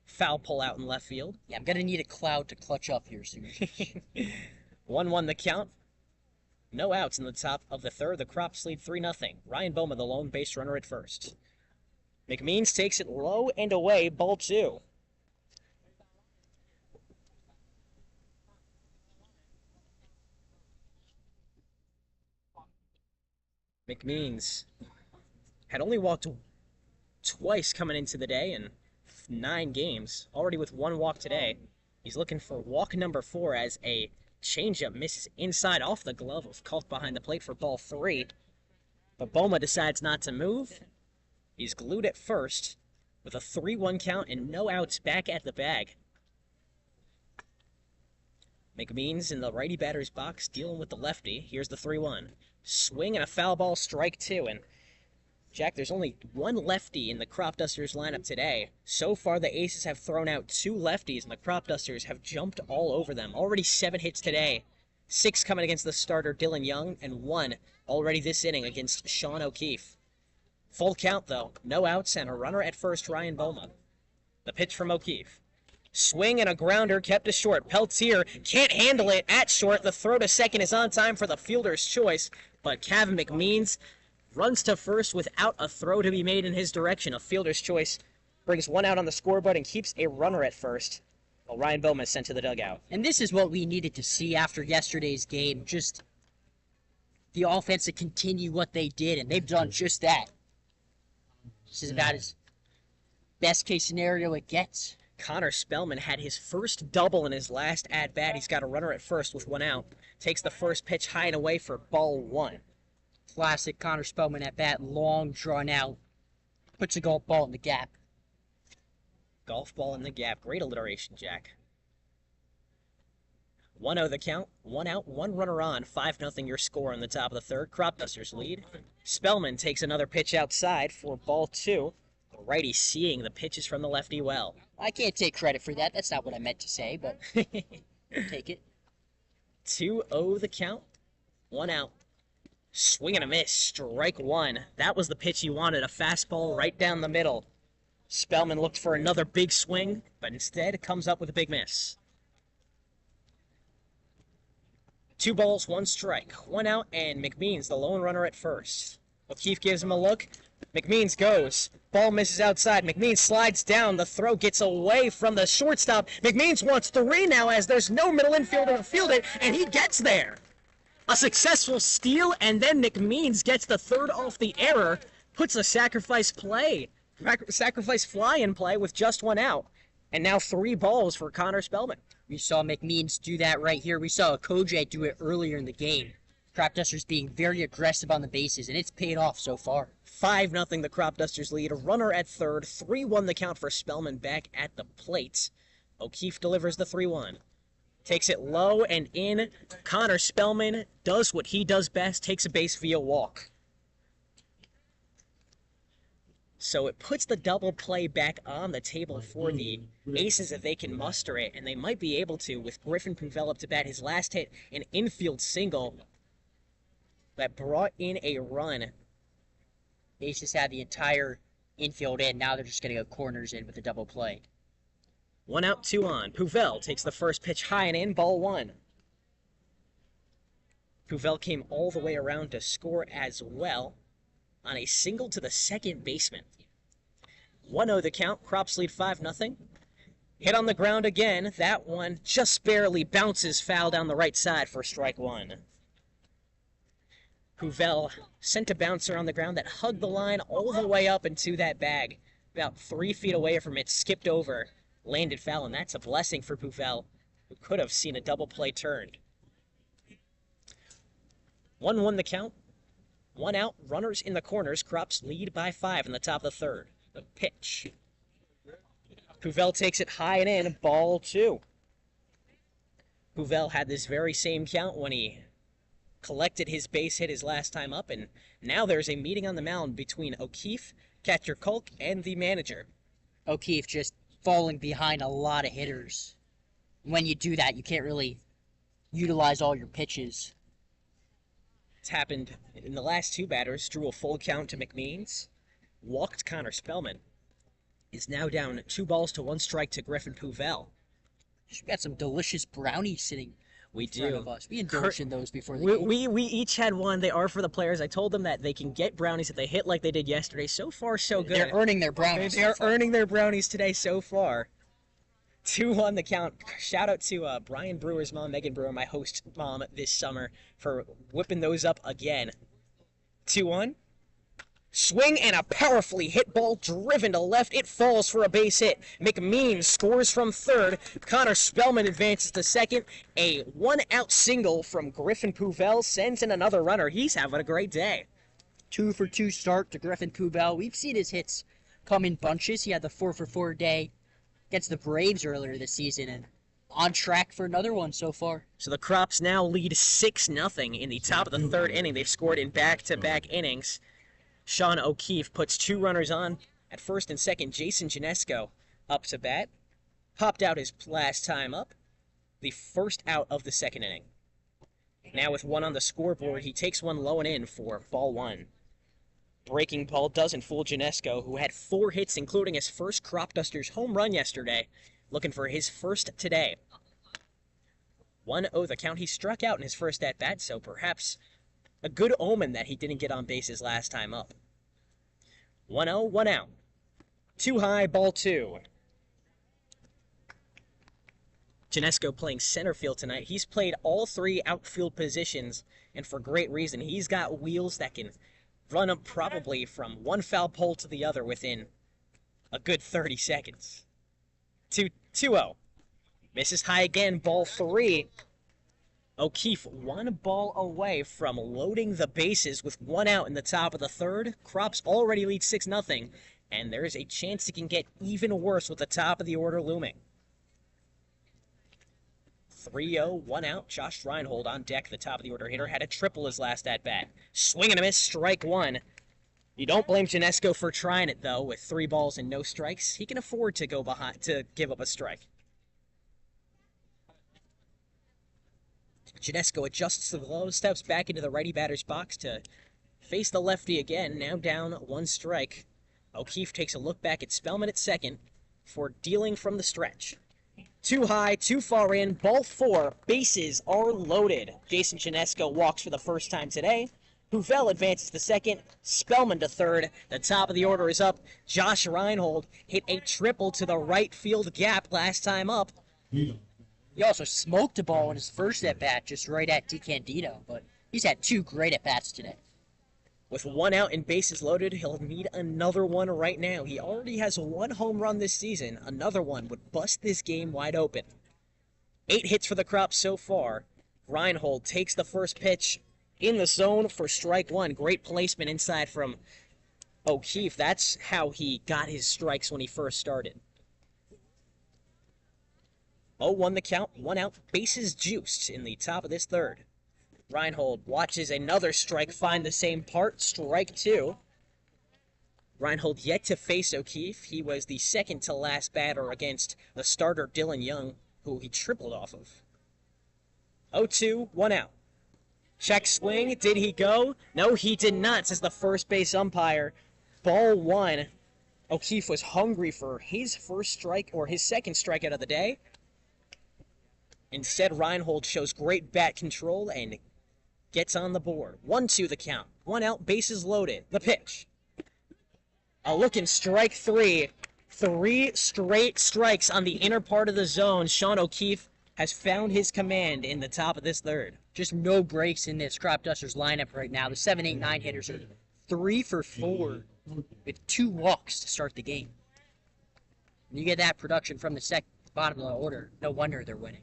foul pull out in left field. Yeah, I'm going to need a cloud to clutch up here soon. 1-1 the count. No outs in the top of the third. The Crops lead 3-0. Ryan Boma, the lone base runner at first. McMeans takes it low and away, ball 2. McMeans had only walked twice coming into the day in 9 games, already with 1 walk today. He's looking for walk number 4 as a changeup misses inside off the glove of Kalk behind the plate for ball 3. But Boma decides not to move. He's glued at first with a 3-1 count and no outs back at the bag. McMeans in the righty batter's box dealing with the lefty. Here's the 3-1. Swing and a foul ball, strike 2. And Jack, there's only one lefty in the Cropdusters lineup today. So far, the Aces have thrown out 2 lefties, and the Cropdusters have jumped all over them. Already 7 hits today. 6 coming against the starter, Dylan Young, and 1 already this inning against Sean O'Keefe. Full count, though. No outs and a runner at first, Ryan Boma. The pitch from O'Keefe. Swing and a grounder kept to short. Peltier can't handle it at short. The throw to second is on time for the fielder's choice, but Kevin McMeans runs to first without a throw to be made in his direction. A fielder's choice brings 1 out on the scoreboard and keeps a runner at first, while Ryan Bowman is sent to the dugout. And this is what we needed to see after yesterday's game. Just the offense to continue what they did, and they've done just that. This is about as best case scenario it gets. Connor Spellman had his first double in his last at-bat. He's got a runner at first with 1 out. Takes the first pitch high and away for ball 1. Classic Connor Spellman at bat, long, drawn out. Puts a golf ball in the gap. Golf ball in the gap. Great alliteration, Jack. 1-0 the count. 1 out, 1 runner on. 5-0 your score in the top of the third. Cropdusters lead. Spellman takes another pitch outside for ball 2. The righty seeing the pitches from the lefty well. I can't take credit for that. That's not what I meant to say, but take it. 2-0 the count. 1 out. Swing and a miss. Strike 1. That was the pitch he wanted. A fastball right down the middle. Spellman looked for another big swing, but instead comes up with a big miss. 2 balls, 1 strike. 1 out, and McMeans, the lone runner at first. O'Keefe gives him a look. McMeans goes. Ball misses outside. McMeans slides down. The throw gets away from the shortstop. McMeans wants 3 now as there's no middle infielder to field it, and he gets there. A successful steal, and then McMeans gets the third off the error, puts a sacrifice fly in play with just 1 out. And now 3 balls for Connor Spellman. We saw McMeans do that right here. We saw Kojay do it earlier in the game. Cropdusters being very aggressive on the bases, and it's paid off so far. 5-0 the Cropdusters lead. A runner at third. 3-1 the count for Spellman back at the plate. O'Keefe delivers the 3-1. Takes it low and in. Connor Spellman does what he does best. Takes a base via walk. So it puts the double play back on the table for the Aces if they can muster it, and they might be able to with Griffin Puvel up to bat. His last hit, an infield single that brought in a run. Aces had the entire infield in. Now they're just going to go corners in with the double play. 1 out, 2 on. Puvel takes the first pitch high and in, ball 1. Puvel came all the way around to score as well on a single to the second baseman. 1-0 the count. Crops lead 5-0. Hit on the ground again. That one just barely bounces foul down the right side for strike 1. Puvel sent a bouncer on the ground that hugged the line all the way up into that bag. About 3 feet away from it, skipped over, landed foul, and that's a blessing for Puvel, who could have seen a double play turned. 1-1 the count. 1 out, runners in the corners. Crops lead by 5 in the top of the third. The pitch. Puvel takes it high and in, ball 2. Puvel had this very same count when he collected his base hit his last time up, and now there's a meeting on the mound between O'Keefe, catcher Kulk, and the manager. O'Keefe just falling behind a lot of hitters. When you do that, you can't really utilize all your pitches. It's happened in the last 2 batters. Drew a full count to McMeans. Walked Connor Spellman. Is now down 2 balls to 1 strike to Griffin Puvel. We've got some delicious brownies sitting We in front do. of us. We indulged in those before the game. We each had one. They are for the players. I told them that they can get brownies if they hit like they did yesterday. So far, so good. They're earning their brownies. They are earning their brownies today so far. 2-1 the count. Shout out to Brian Brewer's mom, Megan Brewer, my host mom this summer, for whipping those up again. 2-1. Swing and a powerfully hit ball driven to left. It falls for a base hit. McMeans scores from third. Connor Spellman advances to second. A 1-out single from Griffin Puvel sends in another runner. He's having a great day. 2-for-2 start to Griffin Kubel. We've seen his hits come in bunches. He had the 4-for-4 day against the Braves earlier this season, and on track for another one so far. So the Crops now lead 6-0 in the top of the third inning. They've scored in back-to-back innings. Sean O'Keefe puts 2 runners on at first and second. Jason Janesco up to bat. Popped out his last time up. The first out of the second inning. Now with 1 on the scoreboard, he takes 1 low and in for ball 1. Breaking ball doesn't fool Janesco, who had 4 hits, including his first Cropdusters home run yesterday. Looking for his first today. 1-0 the count. He struck out in his first at-bat, so perhaps a good omen that he didn't get on bases last time up. 1-0, 1 out. 2 high, ball 2. Janesco playing center field tonight. He's played all 3 outfield positions, and for great reason. He's got wheels that can run up probably from one foul pole to the other within a good 30 seconds. 2-0. Misses high again, ball 3. O'Keefe 1 ball away from loading the bases with 1 out in the top of the third. Crops already lead 6-0, and there's a chance it can get even worse with the top of the order looming. 3-0, 1 out. Josh Reinhold on deck, the top of the order hitter, had a triple his last at-bat. Swing and a miss, strike 1. You don't blame Janesco for trying it, though. With 3 balls and no strikes, he can afford to go behind to give up a strike. Janesco adjusts to the low, steps back into the righty batter's box to face the lefty again, now down 1 strike. O'Keefe takes a look back at Spellman at second for dealing from the stretch. 2 high, 2 far in, ball 4, bases are loaded. Jason Janesco walks for the first time today. Huvel advances to second, Spellman to third. The top of the order is up. Josh Reinhold hit a triple to the right field gap last time up. He also smoked a ball in his first at-bat just right at DeCandido, but he's had 2 great at-bats today. With 1 out and bases loaded, he'll need another one right now. He already has 1 home run this season. Another one would bust this game wide open. 8 hits for the Crops so far. Reinhold takes the first pitch in the zone for strike 1. Great placement inside from O'Keefe. That's how he got his strikes when he first started. 0-1 the count, 1 out, bases juiced in the top of this third. Reinhold watches another strike find the same part, strike 2. Reinhold yet to face O'Keefe. He was the second to last batter against the starter Dylan Young, who he tripled off of. 0-2, 1 out. Check swing, did he go? No, he did not, says the first base umpire. Ball 1. O'Keefe was hungry for his first strike, or his second strikeout of the day. Instead, Reinhold shows great bat control and gets on the board. 1-2 the count. 1 out, bases loaded. The pitch. A look in strike 3. 3 straight strikes on the inner part of the zone. Sean O'Keefe has found his command in the top of this third. Just no breaks in this Cropdusters lineup right now. The 7, 8, 9 hitters are 3 for 4 with 2 walks to start the game. When you get that production from the bottom of the order, no wonder they're winning.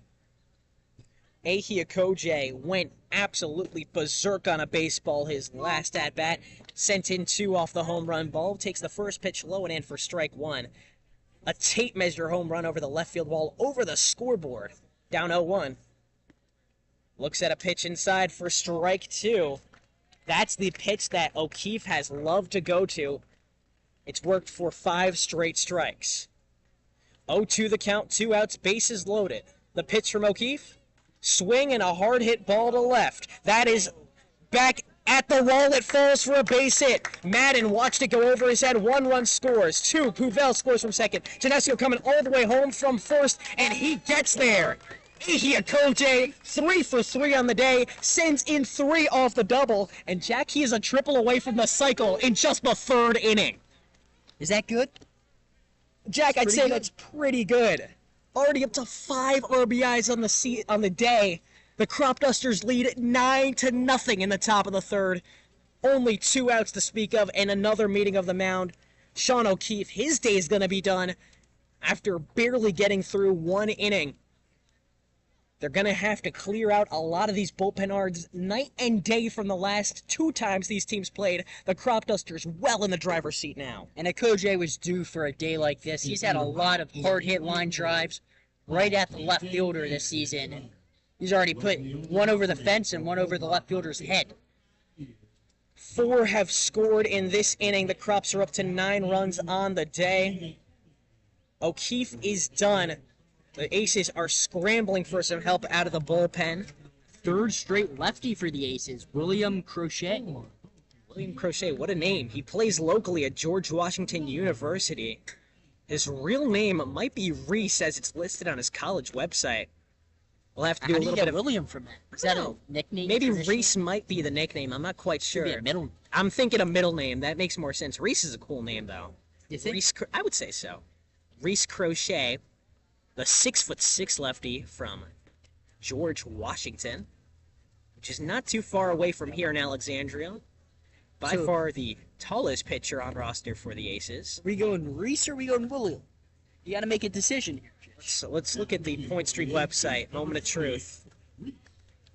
Ahia Koje went absolutely berserk on a baseball his last at-bat. Sent in 2 off the home run ball. Takes the first pitch low and in for strike 1. A tape measure home run over the left field wall, over the scoreboard. Down 0-1. Looks at a pitch inside for strike 2. That's the pitch that O'Keefe has loved to go to. It's worked for 5 straight strikes. 0-2 the count, 2 outs, bases loaded. The pitch from O'Keefe. Swing and a hard hit ball to left. That is back at the wall. It falls for a base hit. Madden watched it go over his head. 1 run scores. 2. Puvel scores from second. Janesco coming all the way home from first, and he gets there. Ahia Koje, 3 for 3 on the day, sends in 3 off the double, and Jack, he is a triple away from the cycle in just the 3rd inning. Is that good? Jack, I'd say that's pretty good. Already up to 5 RBIs on the day. The Cropdusters lead 9-0 in the top of the third. Only 2 outs to speak of and another meeting of the mound. Sean O'Keefe, his day is going to be done after barely getting through 1 inning. They're going to have to clear out a lot of these bullpen arms night and day from the last 2 times these teams played. The Cropdusters well in the driver's seat now. And Okoje was due for a day like this. He's had a lot of hard-hit line drives right at the left fielder this season. And he's already put one over the fence and one over the left fielder's head. 4 have scored in this inning. The Crops are up to 9 runs on the day. O'Keefe is done. The Aces are scrambling for some help out of the bullpen. 3rd straight lefty for the Aces, William Crochet. William Crochet, what a name. He plays locally at George Washington University. His real name might be Reese, as it's listed on his college website. We'll have to do a little bit of William from that. Is that a nickname? Maybe Reese might be the nickname. I'm not quite sure. Could be a middle. I'm thinking a middle name. That makes more sense. Reese is a cool name, though. You think? Reese, I would say so. Reese Crochet, the 6'6" lefty from George Washington, which is not too far away from here in Alexandria. By far the tallest pitcher on roster for the Aces. Are we going Reese or are we going William? You got to make a decision here. So let's look at the Point Street website. Moment of truth.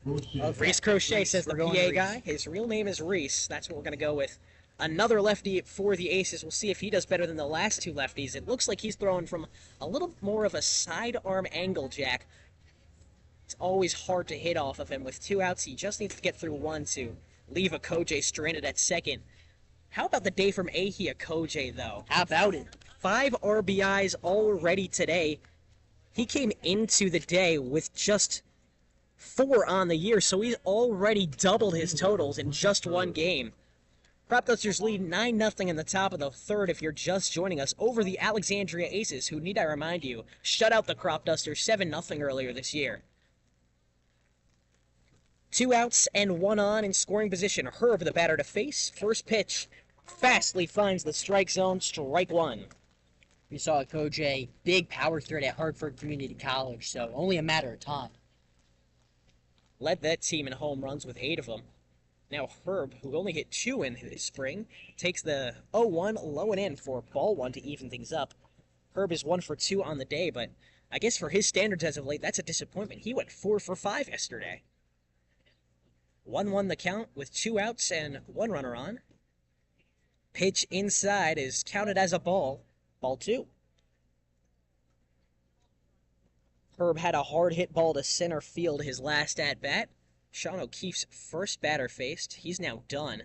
Reese Crochet says the PA guy. His real name is Reese. That's what we're going to go with. Another lefty for the Aces. We'll see if he does better than the last 2 lefties. It looks like he's throwing from a little more of a sidearm angle, Jack. It's always hard to hit off of him. With 2 outs, he just needs to get through 1 to leave Okoje stranded at second. How about the day from Ehi Okoje, though? How about it? 5 RBIs already today. He came into the day with just 4 on the year, so he's already doubled his totals in just 1 game. Cropdusters lead 9-0 in the top of the 3rd if you're just joining us over the Alexandria Aces, who, need I remind you, shut out the Cropdusters 7-0 earlier this year. 2 outs and 1 on in scoring position. Herb, the batter to face. First pitch fastly finds the strike zone. Strike 1. We saw Okoje, big power threat at Hartford Community College, so only a matter of time. Led that team in home runs with 8 of them. Now Herb, who only hit 2 in this spring, takes the 0-1 low and in for ball 1 to even things up. Herb is 1 for 2 on the day, but I guess for his standards as of late, that's a disappointment. He went 4 for 5 yesterday. 1-1 the count with 2 outs and 1 runner on. Pitch inside is counted as a ball. Ball 2. Herb had a hard hit ball to center field his last at-bat. Sean O'Keefe's first batter faced. He's now done.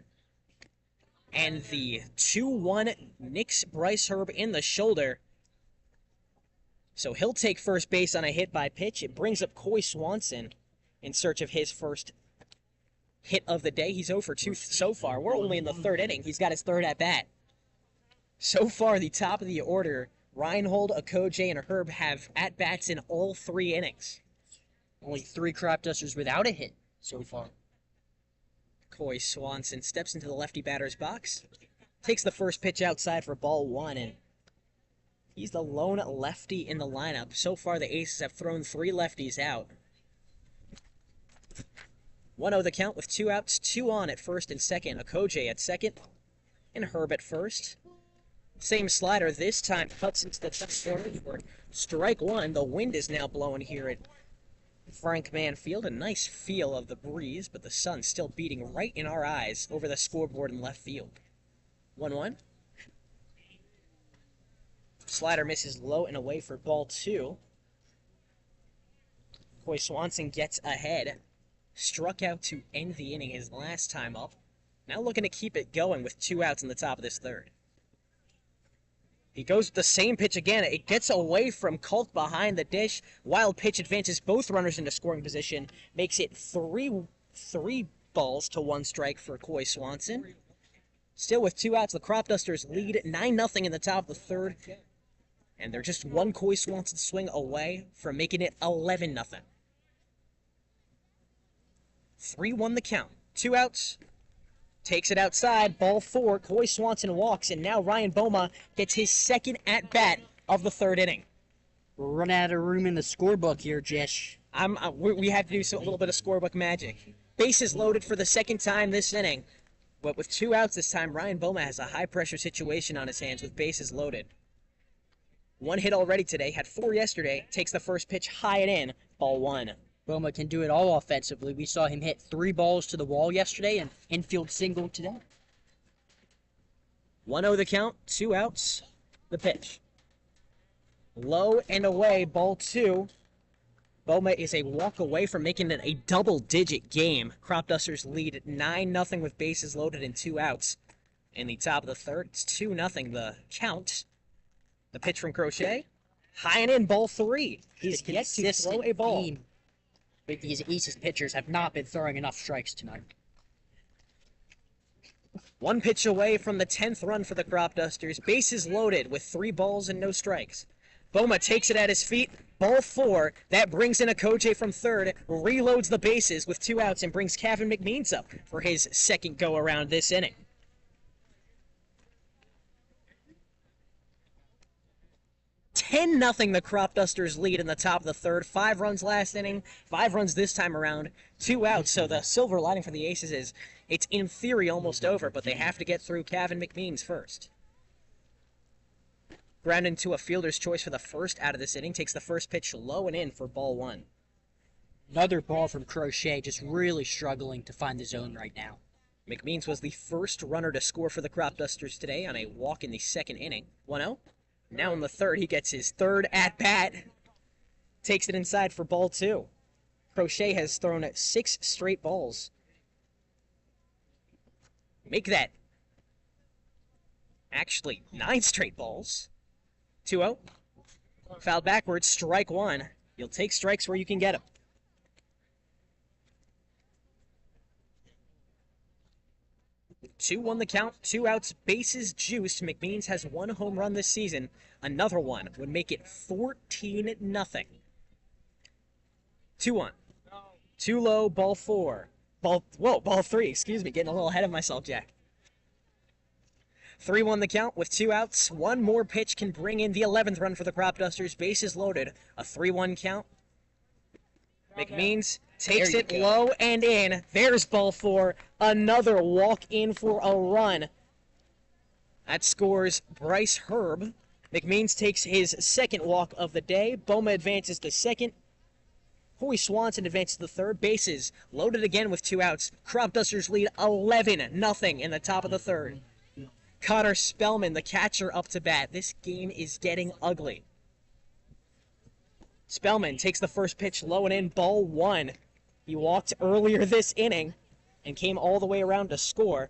And the 2-1 nicks Bryce Herb in the shoulder. So he'll take first base on a hit by pitch. It brings up Coy Swanson in search of his first hit of the day. He's 0 for 2 so far. We're only in the 3rd inning. He's got his 3rd at-bat. So far, the top of the order, Reinhold, Okoje, and Herb have at-bats in all 3 innings. Only 3 Cropdusters without a hit so far. Coy Swanson steps into the lefty batter's box, takes the first pitch outside for ball 1, and he's the lone lefty in the lineup. So far, the Aces have thrown 3 lefties out. 1-0 the count with 2 outs, 2 on at first and second. Okoje at second, and Herb at first. Same slider this time, cuts into the top corner for strike 1. The wind is now blowing here at Frank Mann Field. A nice feel of the breeze, but the sun still beating right in our eyes over the scoreboard in left field. 1-1. Slider misses low and away for ball 2. Coy Swanson gets ahead. Struck out to end the inning his last time up. Now looking to keep it going with 2 outs in the top of this 3rd. He goes with the same pitch again. It gets away from Culp behind the dish. Wild pitch advances both runners into scoring position. Makes it 3 balls to 1 strike for Coy Swanson. Still with 2 outs, the Cropdusters lead 9-0 in the top of the 3rd. And they're just 1 Coy Swanson swing away from making it 11-0. 3-1 the count. 2 outs. Takes it outside, ball 4, Coy Swanson walks, and now Ryan Boma gets his 2nd at-bat of the 3rd inning. We're running out of room in the scorebook here, Jish. We have to do a little bit of scorebook magic. Bases loaded for the 2nd time this inning, but with 2 outs this time, Ryan Boma has a high-pressure situation on his hands with bases loaded. 1 hit already today, had 4 yesterday, takes the first pitch high and in, ball 1. Boma can do it all offensively. We saw him hit 3 balls to the wall yesterday and infield single today. 1-0 the count, 2 outs. The pitch. Low and away, ball 2. Boma is a walk away from making it a double-digit game. Cropdusters lead 9-0 with bases loaded and 2 outs. In the top of the third, it's 2-0 the count. The pitch from Crochet. High and in, ball 3. He's yet to throw a ball. But these Aces pitchers have not been throwing enough strikes tonight. 1 pitch away from the 10th run for the Cropdusters. Bases loaded with 3 balls and no strikes. Boma takes it at his feet. Ball 4. That brings in a Koje from third. Reloads the bases with 2 outs and brings Kevin McMeans up for his second go-around this inning. 10-0 the Cropdusters lead in the top of the third. 5 runs last inning, 5 runs this time around, 2 outs. So the silver lining for the Aces is it's in theory almost over, but they have to get through Kevin McMeans first. Ground into a fielder's choice for the first out of this inning. Takes the first pitch low and in for ball 1. Another ball from Crochet, just really struggling to find the zone right now. McMeans was the first runner to score for the Cropdusters today on a walk in the second inning. 1-0. Now in the third, he gets his third at-bat. Takes it inside for ball 2. Crochet has thrown 6 straight balls. Make that actually 9 straight balls. 2-0. Fouled backwards, strike 1. You'll take strikes where you can get them. 2-1 the count, 2 outs, bases juiced. McMeans has 1 home run this season. Another one would make it 14-0. 2-1. Too low, ball 4. Ball 3, excuse me, getting a little ahead of myself, Jack. 3-1 the count with 2 outs. 1 more pitch can bring in the 11th run for the Cropdusters. Bases loaded. A 3-1 count. McMeans takes it low and in. There's ball 4. Another walk in for a run. That scores Bryce Herb. McMeans takes his second walk of the day. Boma advances to second. Hoy Swanson advances to third. Bases loaded again with 2 outs. Cropdusters lead 11-0 in the top of the third. Connor Spellman, the catcher, up to bat. This game is getting ugly. Spellman takes the first pitch low and in, ball 1. He walked earlier this inning and came all the way around to score.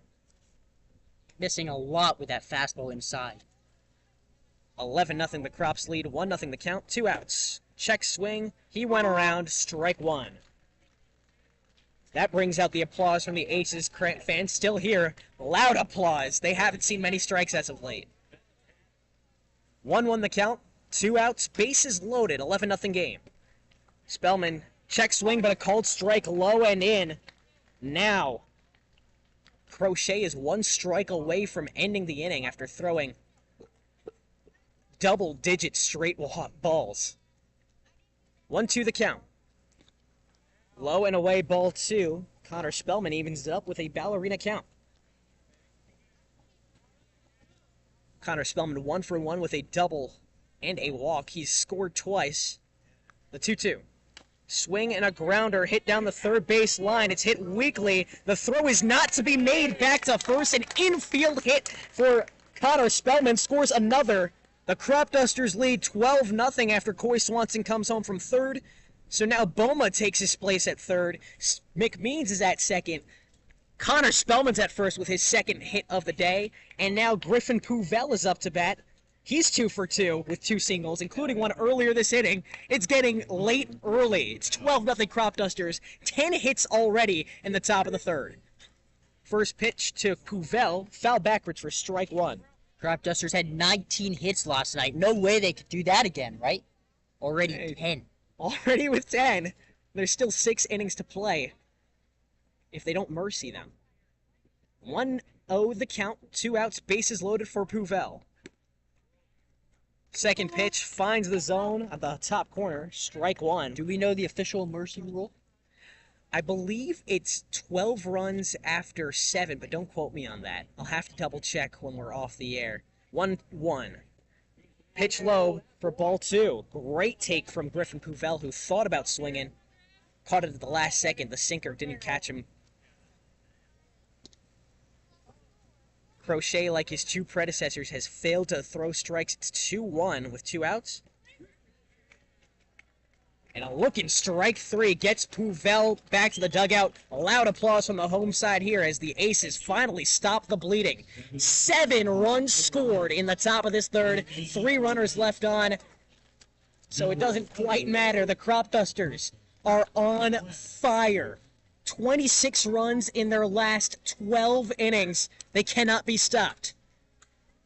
Missing a lot with that fastball inside. 11-0 the Crops lead, 1-0 the count, 2 outs. Check swing, he went around, strike 1. That brings out the applause from the Aces fans still here. Loud applause. They haven't seen many strikes as of late. 1-1 the count, 2 outs, bases loaded, 11-0 game. Spellman, check swing, but a called strike low and in. Now, Crochet is 1 strike away from ending the inning after throwing double-digit straight balls. 1-2 the count. Low and away, ball 2. Connor Spellman evens it up with a ballerina count. Connor Spellman 1 for 1 with a double and a walk. He's scored twice. The 2-2. Swing and a grounder hit down the third base line. It's hit weakly. The throw is not to be made. Back to first. An infield hit for Connor Spellman. Scores another. The Cropdusters lead 12-0 after Coy Swanson comes home from third. So now Boma takes his place at third. McMeans is at second. Connor Spellman's at first with his second hit of the day. And now Griffin Pouvel is up to bat. He's 2 for 2 with 2 singles, including one earlier this inning. It's getting late early. It's 12-0 Cropdusters. 10 hits already in the top of the third. First pitch to Pouvel. Foul backwards for strike 1. Cropdusters had 19 hits last night. No way they could do that again, right? Already 10. Already with 10. There's still 6 innings to play if they don't mercy them. 1-0 the count, 2 outs, bases loaded for Pouvel. Second pitch finds the zone at the top corner, strike 1. Do we know the official mercy rule? I believe it's 12 runs after 7, but don't quote me on that. I'll have to double check when we're off the air. 1-1. Pitch low for ball 2. Great take from Griffin Pouvel, who thought about swinging. Caught it at the last second. The sinker didn't catch him. Crochet, like his two predecessors, has failed to throw strikes. It's 2-1 with 2 outs. And a looking strike 3 gets Puvel back to the dugout. A loud applause from the home side here as the Aces finally stop the bleeding. 7 runs scored in the top of this third. 3 runners left on. So it doesn't quite matter. The Cropdusters are on fire. 26 runs in their last 12 innings. They cannot be stopped.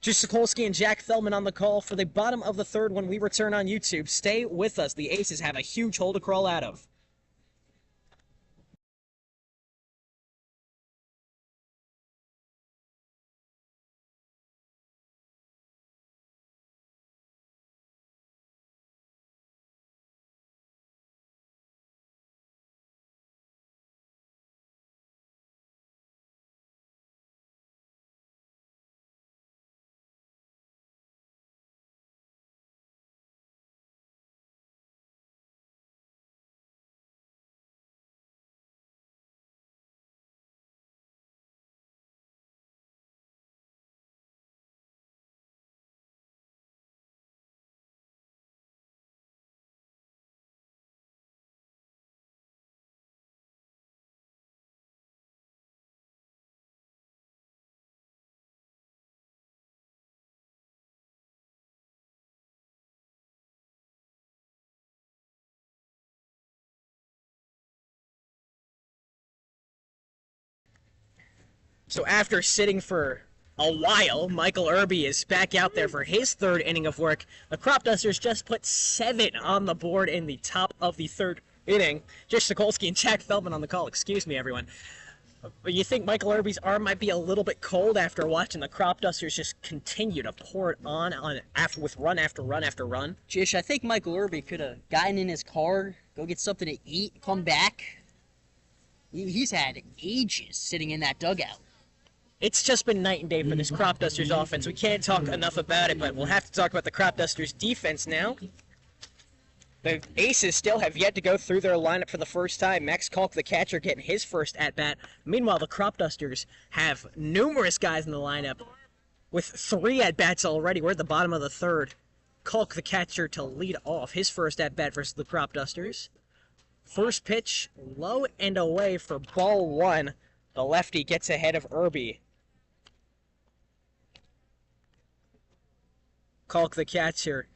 Jish, Sokolsky, and Jack Feldman on the call for the bottom of the third when we return on YouTube. Stay with us. The Aces have a huge hole to crawl out of. So after sitting for a while, Michael Irby is back out there for his third inning of work. The Cropdusters just put 7 on the board in the top of the third inning. Jish, Sokolsky, and Jack Feldman on the call. Excuse me, everyone. But you think Michael Irby's arm might be a little bit cold after watching the Cropdusters just continue to pour it on after with run after run after run? Jish, I think Michael Irby could have gotten in his car, go get something to eat, come back. He's had ages sitting in that dugout. It's just been night and day for this Cropdusters offense. We can't talk enough about it, but we'll have to talk about the Cropdusters defense now. The Aces still have yet to go through their lineup for the first time. Max Kalk, the catcher, getting his first at-bat. Meanwhile, the Cropdusters have numerous guys in the lineup with 3 at-bats already. We're at the bottom of the third. Kalk, the catcher, to lead off his first at-bat versus the Cropdusters. First pitch, low and away for ball 1. The lefty gets ahead of Irby. Kalk, the catcher,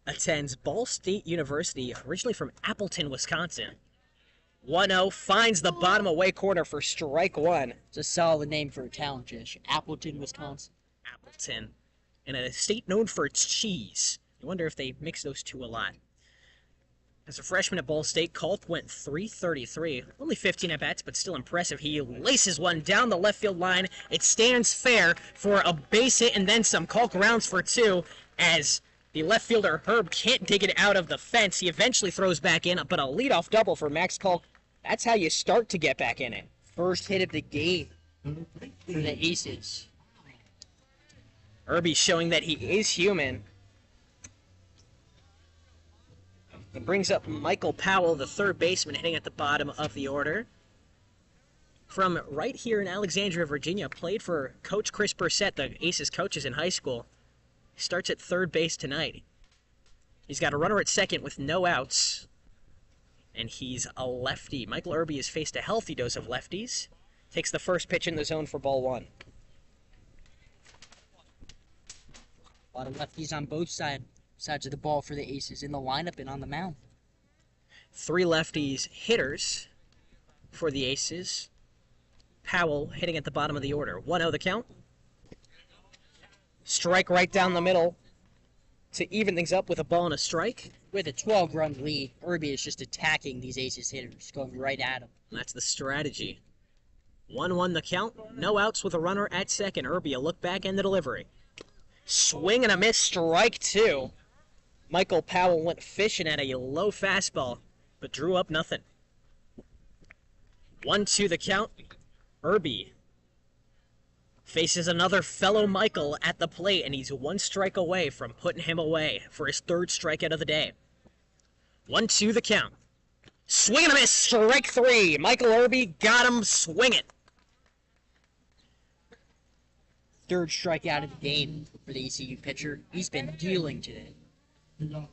attends Ball State University, originally from Appleton, Wisconsin. 1-0, finds the bottom away corner for strike 1. It's a solid name for a town, Jish. Appleton, Wisconsin. Appleton. And a state known for its cheese. I wonder if they mix those two a lot. As a freshman at Ball State, Kalk went .333. Only 15 at-bats, but still impressive. He laces one down the left field line. It stands fair for a base hit and then some. Kalk rounds for 2 as the left fielder, Herb, can't dig it out of the fence. He eventually throws back in, but a leadoff double for Max Kalk. That's how you start to get back in it. First hit of the game for the Aces. Irby showing that he is human. It brings up Michael Powell, the third baseman, hitting at the bottom of the order. From right here in Alexandria, Virginia, played for Coach Chris Brissett, the Aces coaches in high school. He starts at third base tonight. He's got a runner at second with no outs. And he's a lefty. Michael Irby has faced a healthy dose of lefties. Takes the first pitch in the zone for ball 1. A lot of lefties on both sides of the ball for the Aces in the lineup and on the mound. 3 lefties hitters for the Aces. Powell hitting at the bottom of the order. 1-0 the count. Strike right down the middle to even things up with a ball and a strike. With a 12-run lead, Irby is just attacking these Aces hitters, going right at them. That's the strategy. 1-1 the count. No outs with a runner at second. Irby, a look back and the delivery. Swing and a miss, strike 2. Michael Powell went fishing at a low fastball, but drew up nothing. 1-2 the count. Irby faces another fellow Michael at the plate, and he's 1 strike away from putting him away for his 3rd strikeout of the day. 1-2 the count. Swing and a miss, strike three. Michael Irby got him swinging. Third strikeout of the game for the ECU pitcher. He's been dealing today. The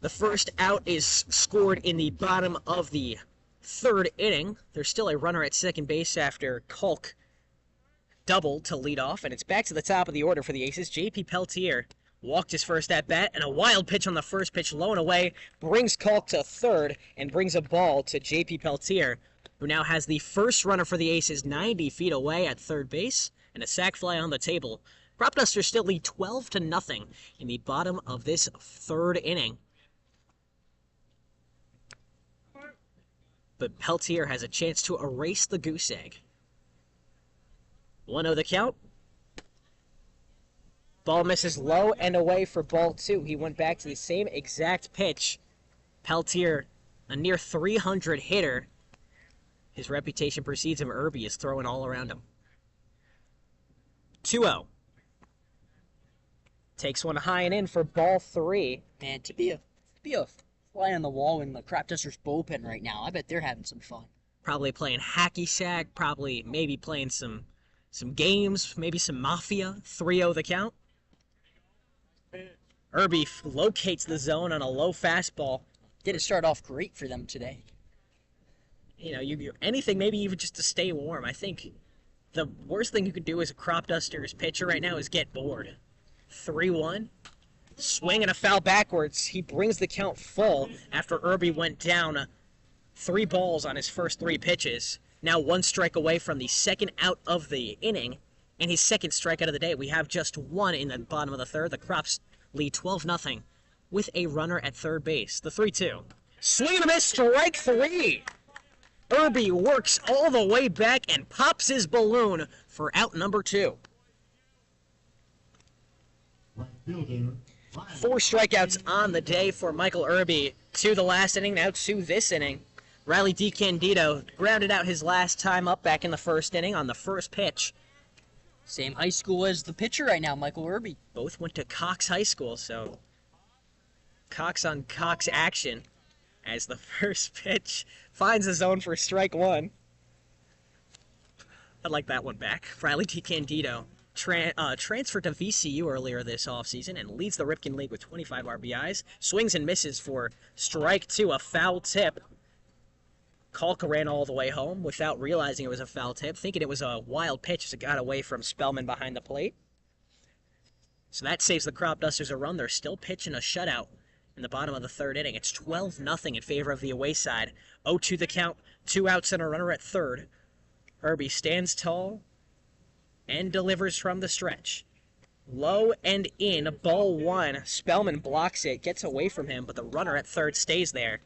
first out is scored in the bottom of the third inning. There's still a runner at second base after Kalk doubled to lead off, and it's back to the top of the order for the Aces. J.P. Peltier walked his first at-bat, and a wild pitch on the first pitch, low and away, brings Kalk to third and brings a ball to J.P. Peltier, who now has the first runner for the Aces 90 feet away at third base, and a sac fly on the table. Cropdusters still lead 12-0 in the bottom of this third inning. But Peltier has a chance to erase the goose egg. 1-0 the count. Ball misses low and away for ball two. He went back to the same exact pitch. Peltier, a near 300 hitter. His reputation precedes him. Irby is throwing all around him. 2-0. Takes one high and in for ball three. Man, to be a fly on the wall in the Cropdusters bullpen right now, I bet they're having some fun. Probably playing hacky sack, maybe playing some games, maybe some Mafia. 3-0 the count. Irby locates the zone on a low fastball. Didn't start off great for them today. You know, anything, maybe even just to stay warm. I think the worst thing you could do as a Cropdusters pitcher right now is get bored. 3-1. Swing and a foul backwards. He brings the count full after Irby went down 3 balls on his first 3 pitches. Now 1 strike away from the second out of the inning and his second strikeout of the day. We have just 1 in the bottom of the third. The Crops lead 12-0 with a runner at third base. The 3-2. Swing and a miss, strike 3. Irby works all the way back and pops his balloon for out number 2. 4 strikeouts on the day for Michael Irby. 2 the last inning, now 2 this inning. Riley DiCandido grounded out his last time up back in the first inning on the first pitch. Same high school as the pitcher right now, Michael Irby. Both went to Cox High School, so Cox on Cox action as the first pitch finds a zone for strike 1. I'd like that one back. Riley DiCandido transferred to VCU earlier this offseason and leads the Ripken League with 25 RBIs. Swings and misses for strike 2, a foul tip. Kalka ran all the way home without realizing it was a foul tip, thinking it was a wild pitch as it got away from Spellman behind the plate. So that saves the Cropdusters a run. They're still pitching a shutout in the bottom of the third inning. It's 12-0 in favor of the away side. 0-2 the count, 2 outs and a runner at third. Irby stands tall and delivers from the stretch. Low and in, ball 1. Spellman blocks it, gets away from him, but the runner at third stays there.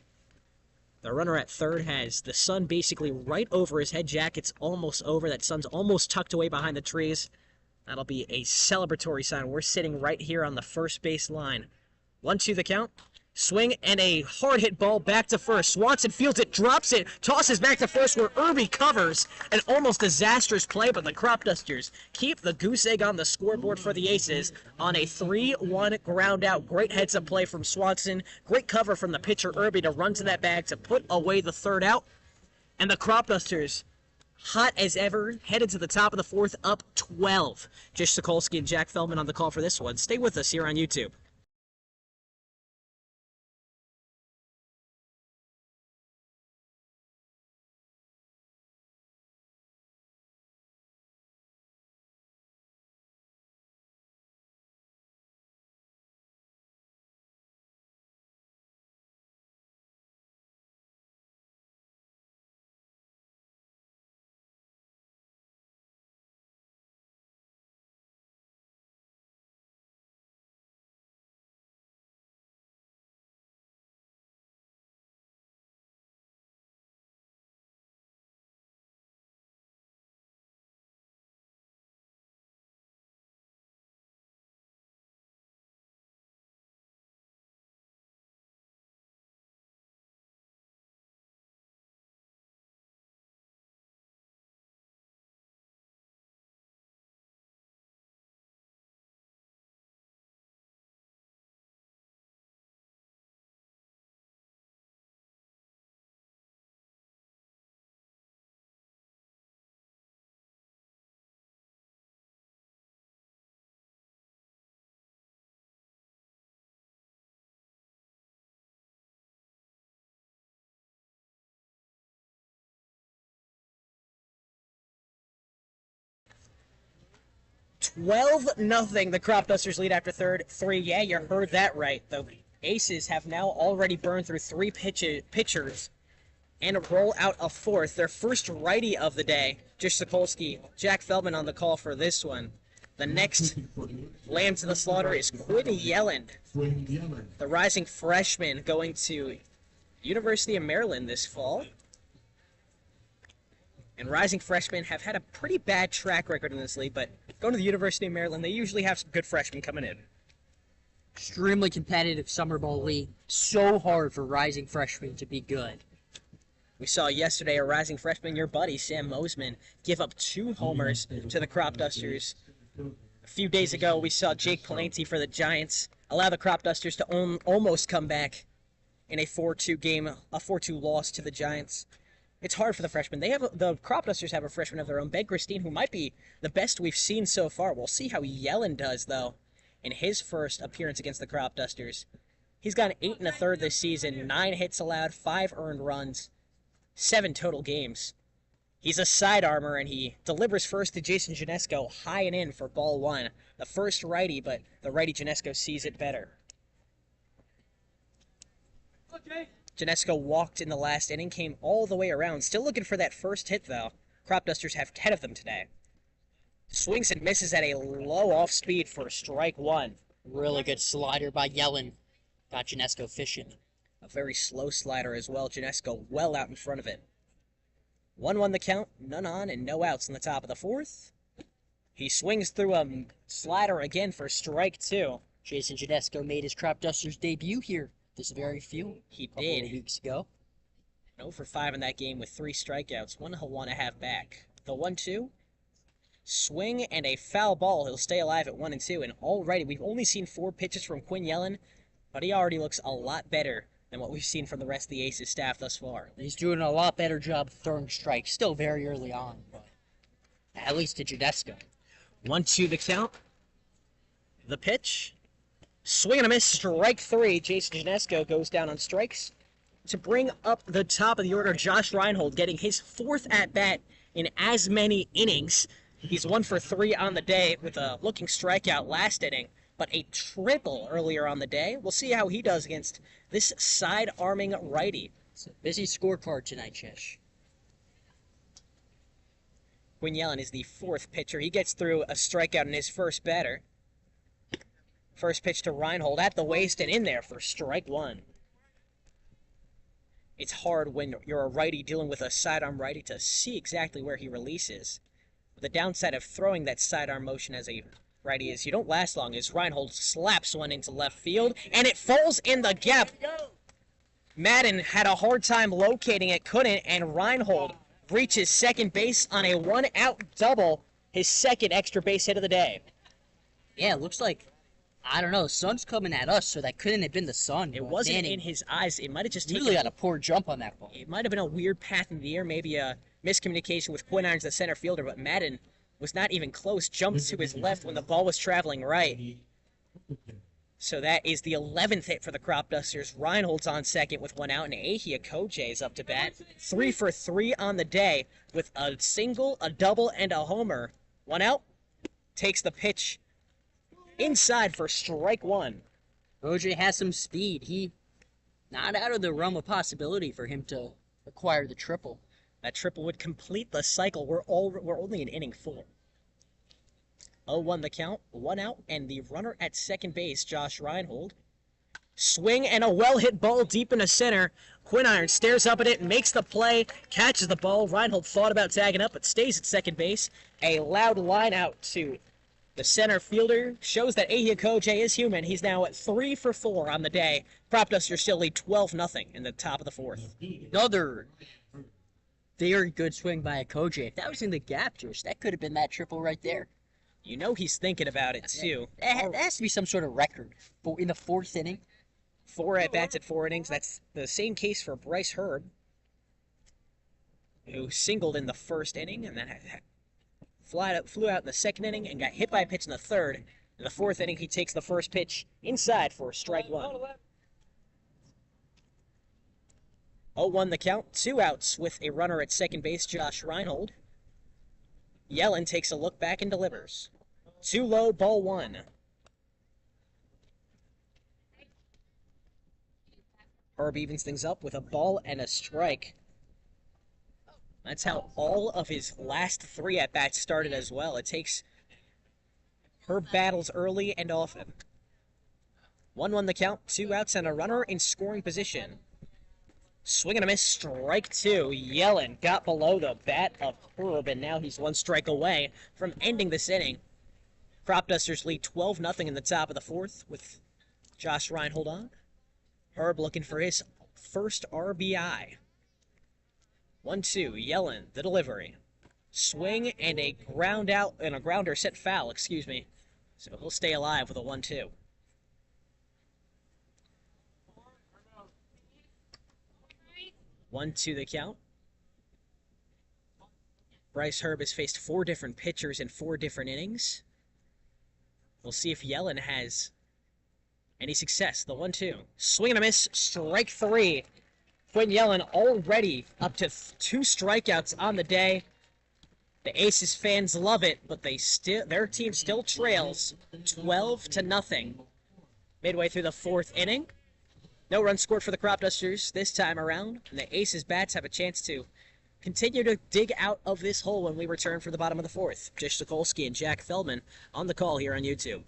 The runner at third has the sun basically right over his head. Jacket's almost over. That sun's almost tucked away behind the trees. That'll be a celebratory sign. We're sitting right here on the first base line. 1-2 the count. Swing and a hard hit ball back to first. Swanson fields it, drops it, tosses back to first where Irby covers. An almost disastrous play, but the Cropdusters keep the goose egg on the scoreboard for the Aces on a 3-1 ground out. Great heads up play from Swanson. Great cover from the pitcher Irby to run to that bag to put away the third out. And the Cropdusters, hot as ever, headed to the top of the fourth, up 12. Jish, Sokolsky, and Jack Feldman on the call for this one. Stay with us here on YouTube. 12-0. The Cropdusters lead after third. 3, yeah, you heard that right. The Aces have now already burned through 3 pitchers and roll out a fourth. Their first righty of the day, Jish Sokolsky. Jack Feldman on the call for this one. The next lamb to the slaughter is Quinn Yelland, the rising freshman going to University of Maryland this fall. And rising freshmen have had a pretty bad track record in this league, but going to the University of Maryland, they usually have some good freshmen coming in. Extremely competitive summer ball league. So hard for rising freshmen to be good. We saw yesterday a rising freshman, your buddy, Sam Mosman, give up 2 homers to the Cropdusters. A few days ago, we saw Jake Palante for the Giants allow the Cropdusters to almost come back in a 4-2 game, a 4-2 loss to the Giants. It's hard for the freshmen. The Cropdusters have a freshman of their own, Ben Christine, who might be the best we've seen so far. We'll see how Yellen does, though, in his first appearance against the Cropdusters. He's got 8 1/3 this season, 9 hits allowed, 5 earned runs, 7 total games. He's a side armor, and he delivers first to Jason Janesco, high and in for ball 1. The first righty, but the righty Janesco sees it better. Janesco walked in the last inning, came all the way around. Still looking for that first hit, though. Cropdusters have 10 of them today. Swings and misses at a low off-speed for strike 1. Really good slider by Yellen. Got Janesco fishing. A very slow slider as well. Janesco well out in front of it. 1-1 the count, none on and no outs in the top of the 4th. He swings through a slider again for strike 2. Jason Janesco made his Cropdusters debut here this very few. He couple did. Of weeks ago. 0 for 5 in that game with 3 strikeouts. 1 he'll want to have back. The 1-2. Swing and a foul ball. He'll stay alive at 1-2. And already, we've only seen 4 pitches from Quinn Yellen, but he already looks a lot better than what we've seen from the rest of the Aces staff thus far. He's doing a lot better job throwing strikes. Still very early on, but at least to Janesco. 1-2 the count. The pitch. Swing and a miss, strike 3. Jason Janesco goes down on strikes. To bring up the top of the order, Josh Reinhold getting his 4th at-bat in as many innings. He's 1 for 3 on the day with a looking strikeout last inning, but a triple earlier on the day. We'll see how he does against this side-arming righty. It's a busy scorecard tonight, Jish. Quinn Yellen is the 4th pitcher. He gets through a strikeout in his first batter. First pitch to Reinhold at the waist and in there for strike 1. It's hard when you're a righty dealing with a sidearm righty to see exactly where he releases. The downside of throwing that sidearm motion as a righty is you don't last long as Reinhold slaps one into left field and it falls in the gap. Madden had a hard time locating it, couldn't, and Reinhold reaches second base on a 1-out double, his 2nd extra base hit of the day. Yeah, it looks like, I don't know, the sun's coming at us, so that couldn't have been the sun. It wasn't in his eyes. It might have just taken... really got a poor jump on that ball. It might have been a weird path in the air, maybe a miscommunication with Quinn Irons, the center fielder, but Madden was not even close. Jumped to his left when the ball was traveling right. So that is the 11th hit for the Cropdusters. Reinhold's on second with 1 out, and Ahia Koje is up to bat. 3 for 3 on the day with a single, a double, and a homer. 1 out. Takes the pitch inside for strike 1. OJ has some speed. He not out of the realm of possibility for him to acquire the triple. That triple would complete the cycle. We're only in inning 4. 0-1 the count, 1 out, and the runner at second base, Josh Reinhold. Swing and a well-hit ball deep into center. Quinn Iron stares up at it, makes the play, catches the ball. Reinhold thought about tagging up, but stays at second base. A loud line out to the center fielder shows that Ahia Koje is human. He's now at 3 for 4 on the day. Cropdusters still lead 12-0 in the top of the 4th. Another very good swing by Koje. If that was in the gap, Jish, that could have been that triple right there. You know he's thinking about it, too. That has to be some sort of record in the 4th inning. 4 at-bats at 4 innings. That's the same case for Bryce Herb, who singled in the 1st inning and then flew out in the 2nd inning and got hit by a pitch in the 3rd. In the 4th inning, he takes the first pitch inside for strike 1. 0-1 the count, 2 outs with a runner at second base, Josh Reinhold. Yellen takes a look back and delivers. Too low, ball 1. Herb evens things up with a ball and a strike. That's how all of his last 3 at-bats started as well. It takes Herb battles early and often. 1-1 the count, 2 outs and a runner in scoring position. Swing and a miss, strike 2. Yellen got below the bat of Herb, and now he's 1 strike away from ending this inning. Cropdusters lead 12-0 in the top of the 4th with Josh Reinhold on. Herb looking for his first RBI. 1-2, Yellen, the delivery. Swing and a grounder set foul, excuse me. So he'll stay alive with a 1-2. One, two the count. Bryce Herb has faced 4 different pitchers in 4 different innings. We'll see if Yellen has any success. The 1-2. Swing and a miss. Strike 3. Quinn Yellen already up to 2 strikeouts on the day. The Aces fans love it, but their team still trails 12-0. Midway through the 4th inning. No runs scored for the Cropdusters this time around, and the Aces bats have a chance to continue to dig out of this hole when we return for the bottom of the 4th. Jish, Sokolsky, and Jack Feldman on the call here on YouTube.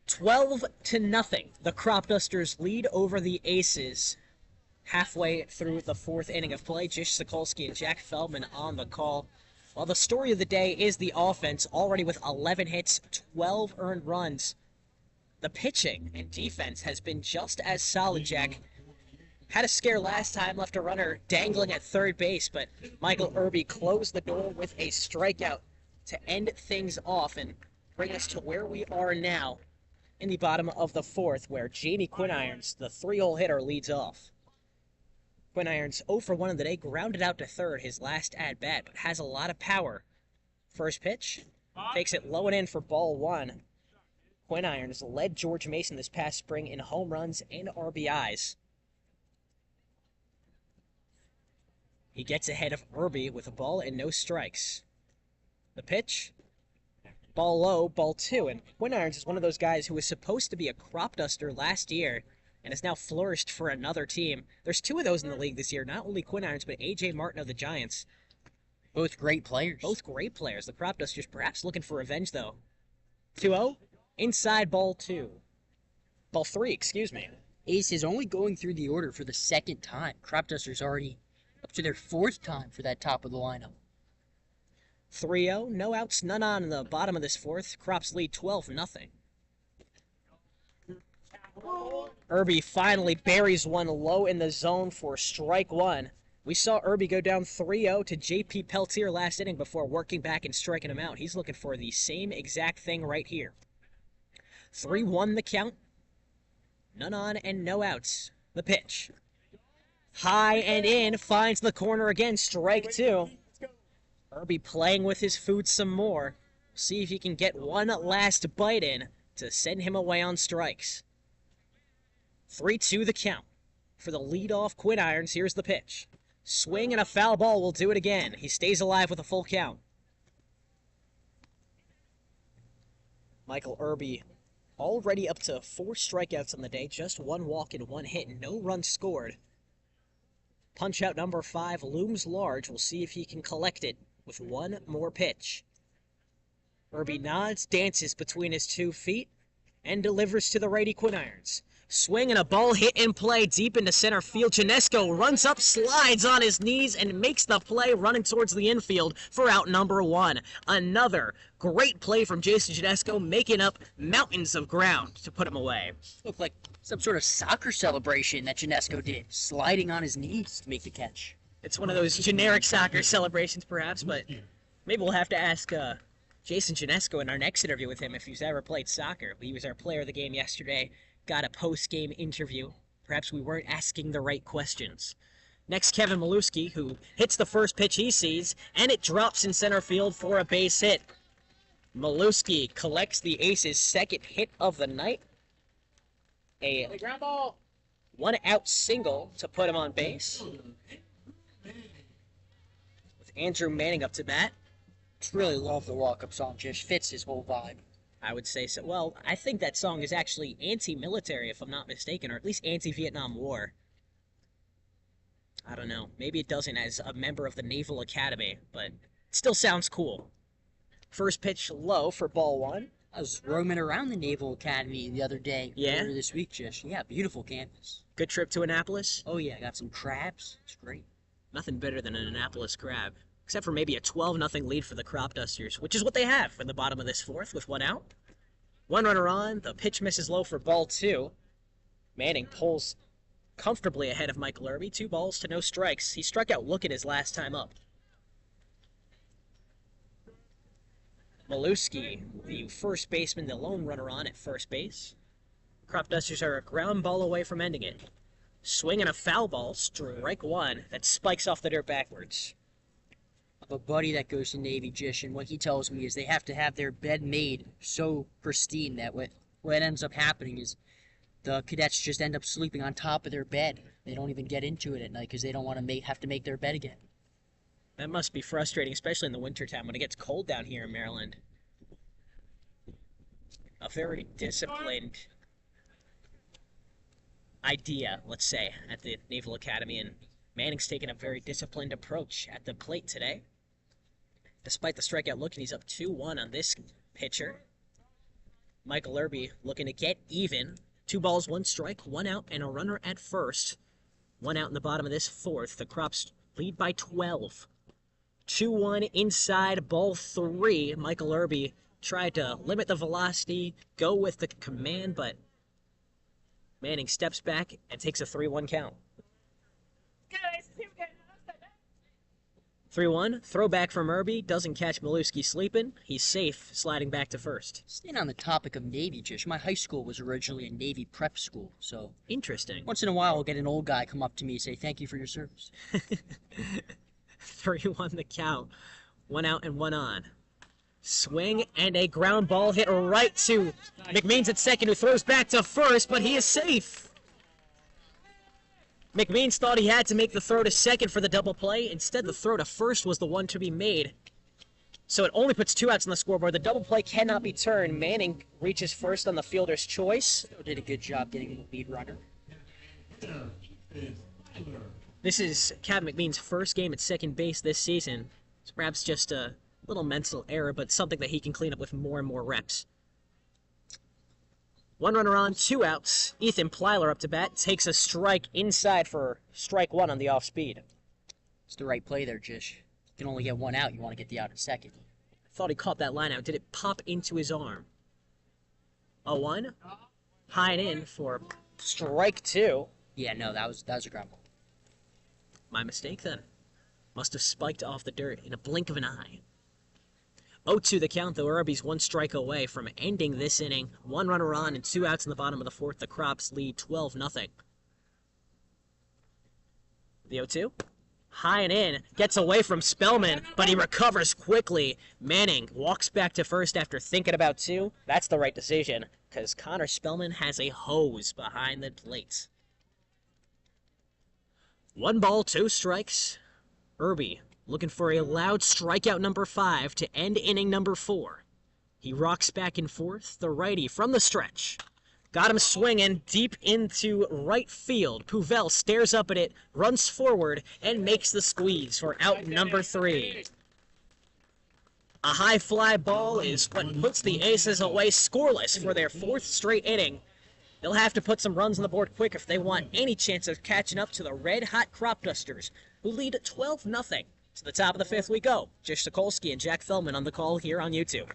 Twelve to nothing. The Cropdusters lead over the Aces halfway through the 4th inning of play. Jish, Sokolsky, and Jack Feldman on the call. Well, the story of the day is the offense, already with 11 hits, 12 earned runs. The pitching and defense has been just as solid, Jack. Had a scare last time, left a runner dangling at third base, but Michael Irby closed the door with a strikeout to end things off and bring us to where we are now in the bottom of the 4th, where Jamie Quinirons, the 3-hole hitter, leads off. Quinirons 0 for 1 of the day, grounded out to third, his last at-bat, but has a lot of power. First pitch, takes it low and in for ball 1. Quinirons led George Mason this past spring in home runs and RBIs. He gets ahead of Irby with a ball and no strikes. The pitch, ball low, ball 2, and Quinirons is one of those guys who was supposed to be a Cropduster last year and has now flourished for another team. There's 2 of those in the league this year, not only Quinirons, but A.J. Martin of the Giants. Both great players. Both great players. The Cropdusters perhaps looking for revenge, though. 2-0, inside ball 2. Ball 3, excuse me. Ace is only going through the order for the 2nd time. Cropdusters already up to their 4th time for that top of the lineup. 3-0, no outs, none on in the bottom of this 4th. Crops lead 12-0. Irby finally buries one low in the zone for strike 1. We saw Irby go down 3-0 to J.P. Peltier last inning before working back and striking him out. He's looking for the same exact thing right here. 3-1 the count. None on and no outs. The pitch. High and in, finds the corner again, strike 2. Irby playing with his food some more. See if he can get one last bite in to send him away on strikes. 3-2 the count. For the leadoff Quinirons, here's the pitch. Swing and a foul ball will do it again. He stays alive with a full count. Michael Irby already up to 4 strikeouts on the day, just 1 walk and 1 hit, no runs scored. Punch-out number 5 looms large. We'll see if he can collect it with one more pitch. Irby nods, dances between his 2 feet, and delivers to the righty Quinirons. Swing and a ball hit in play deep into center field. Janesko runs up, slides on his knees, and makes the play running towards the infield for out number 1. Another great play from Jason Janesko, making up mountains of ground to put him away. Looked like some sort of soccer celebration that Janesko did, sliding on his knees to make the catch. It's one of those generic soccer celebrations, perhaps, but maybe we'll have to ask Jason Janesko in our next interview with him if he's ever played soccer. He was our player of the game yesterday. Got a post-game interview. Perhaps we weren't asking the right questions. Next, Kevin Milewski, who hits the first pitch he sees, and it drops in center field for a base hit. Milewski collects the Aces' second hit of the night. A ground ball. 1-out single to put him on base. With Andrew Manning up to bat. Just really love the walk-up song, Jish. Fits his whole vibe. I would say so. Well, I think that song is actually anti-military, if I'm not mistaken, or at least anti-Vietnam War. I don't know. Maybe it doesn't as a member of the Naval Academy, but it still sounds cool. First pitch low for ball 1. I was roaming around the Naval Academy the other day. Yeah? Earlier this week, Jish. Yeah, beautiful campus. Good trip to Annapolis? Oh, yeah, got some crabs. It's great. Nothing better than an Annapolis crab. Except for maybe a 12-0 lead for the Cropdusters, which is what they have in the bottom of this 4th with 1 out. 1 runner on, the pitch misses low for ball 2. Manning pulls comfortably ahead of Michael Irby, 2 balls to no strikes. He struck out looking his last time up. Milewski, the first baseman, the lone runner on at first base. Cropdusters are a ground ball away from ending it. Swing and a foul ball, strike 1, that spikes off the dirt backwards. A buddy that goes to Navy, Jish, and what he tells me is they have to have their bed made so pristine that what ends up happening is the cadets just end up sleeping on top of their bed. They don't even get into it at night because they don't want to have to make their bed again. That must be frustrating, especially in the wintertime when it gets cold down here in Maryland. A very disciplined idea, let's say, at the Naval Academy, and Manning's taken a very disciplined approach at the plate today. Despite the strikeout looking, he's up 2-1 on this pitcher. Michael Irby looking to get even. 2 balls, 1 strike, 1 out, and a runner at first. 1 out in the bottom of this 4th. The Crops lead by 12. 2-1 inside, ball 3. Michael Irby tried to limit the velocity, go with the command, but Manning steps back and takes a 3-1 count. 3-1, throwback from Irby, doesn't catch Milewski sleeping. He's safe, sliding back to first. Staying on the topic of Navy, Jish, my high school was originally a Navy prep school, so... Interesting. Once in a while, I'll get an old guy come up to me and say, thank you for your service. 3-1 the count. 1 out and 1 on. Swing and a ground ball hit right to McMeans at second, who throws back to first, but he is safe. McMeans thought he had to make the throw to second for the double play. Instead, the throw to first was the one to be made. So it only puts 2 outs on the scoreboard. The double play cannot be turned. Manning reaches first on the fielder's choice. Did a good job getting the lead runner. This is Kevin McMeans' first game at second base this season. It's perhaps just a little mental error, but something that he can clean up with more and more reps. 1 runner on, 2 outs. Ethan Plyler up to bat, takes a strike inside for strike 1 on the off-speed. It's the right play there, Jish. You can only get 1 out. You want to get the out in second. I thought he caught that line out. Did it pop into his arm? 0-1. High and in for strike 2. Yeah, no, that was a ground ball. My mistake then. Must have spiked off the dirt in a blink of an eye. 0-2 the count, though. Irby's 1 strike away from ending this inning. 1 runner on and 2 outs in the bottom of the 4th. The Crops lead 12-0. The 0-2. High and in. Gets away from Spellman, but he recovers quickly. Manning walks back to first after thinking about 2. That's the right decision, because Connor Spellman has a hose behind the plate. 1 ball, 2 strikes. Irby looking for a loud strikeout number 5 to end inning number 4. He rocks back and forth, the righty from the stretch. Got him swinging deep into right field. Puvel stares up at it, runs forward, and makes the squeeze for out number 3. A high fly ball is what puts the Aces away scoreless for their 4th straight inning. They'll have to put some runs on the board quick if they want any chance of catching up to the red-hot Cropdusters, who lead 12-0. To the top of the 5th we go. Jish, Sokolsky, and Jack Feldman on the call here on YouTube.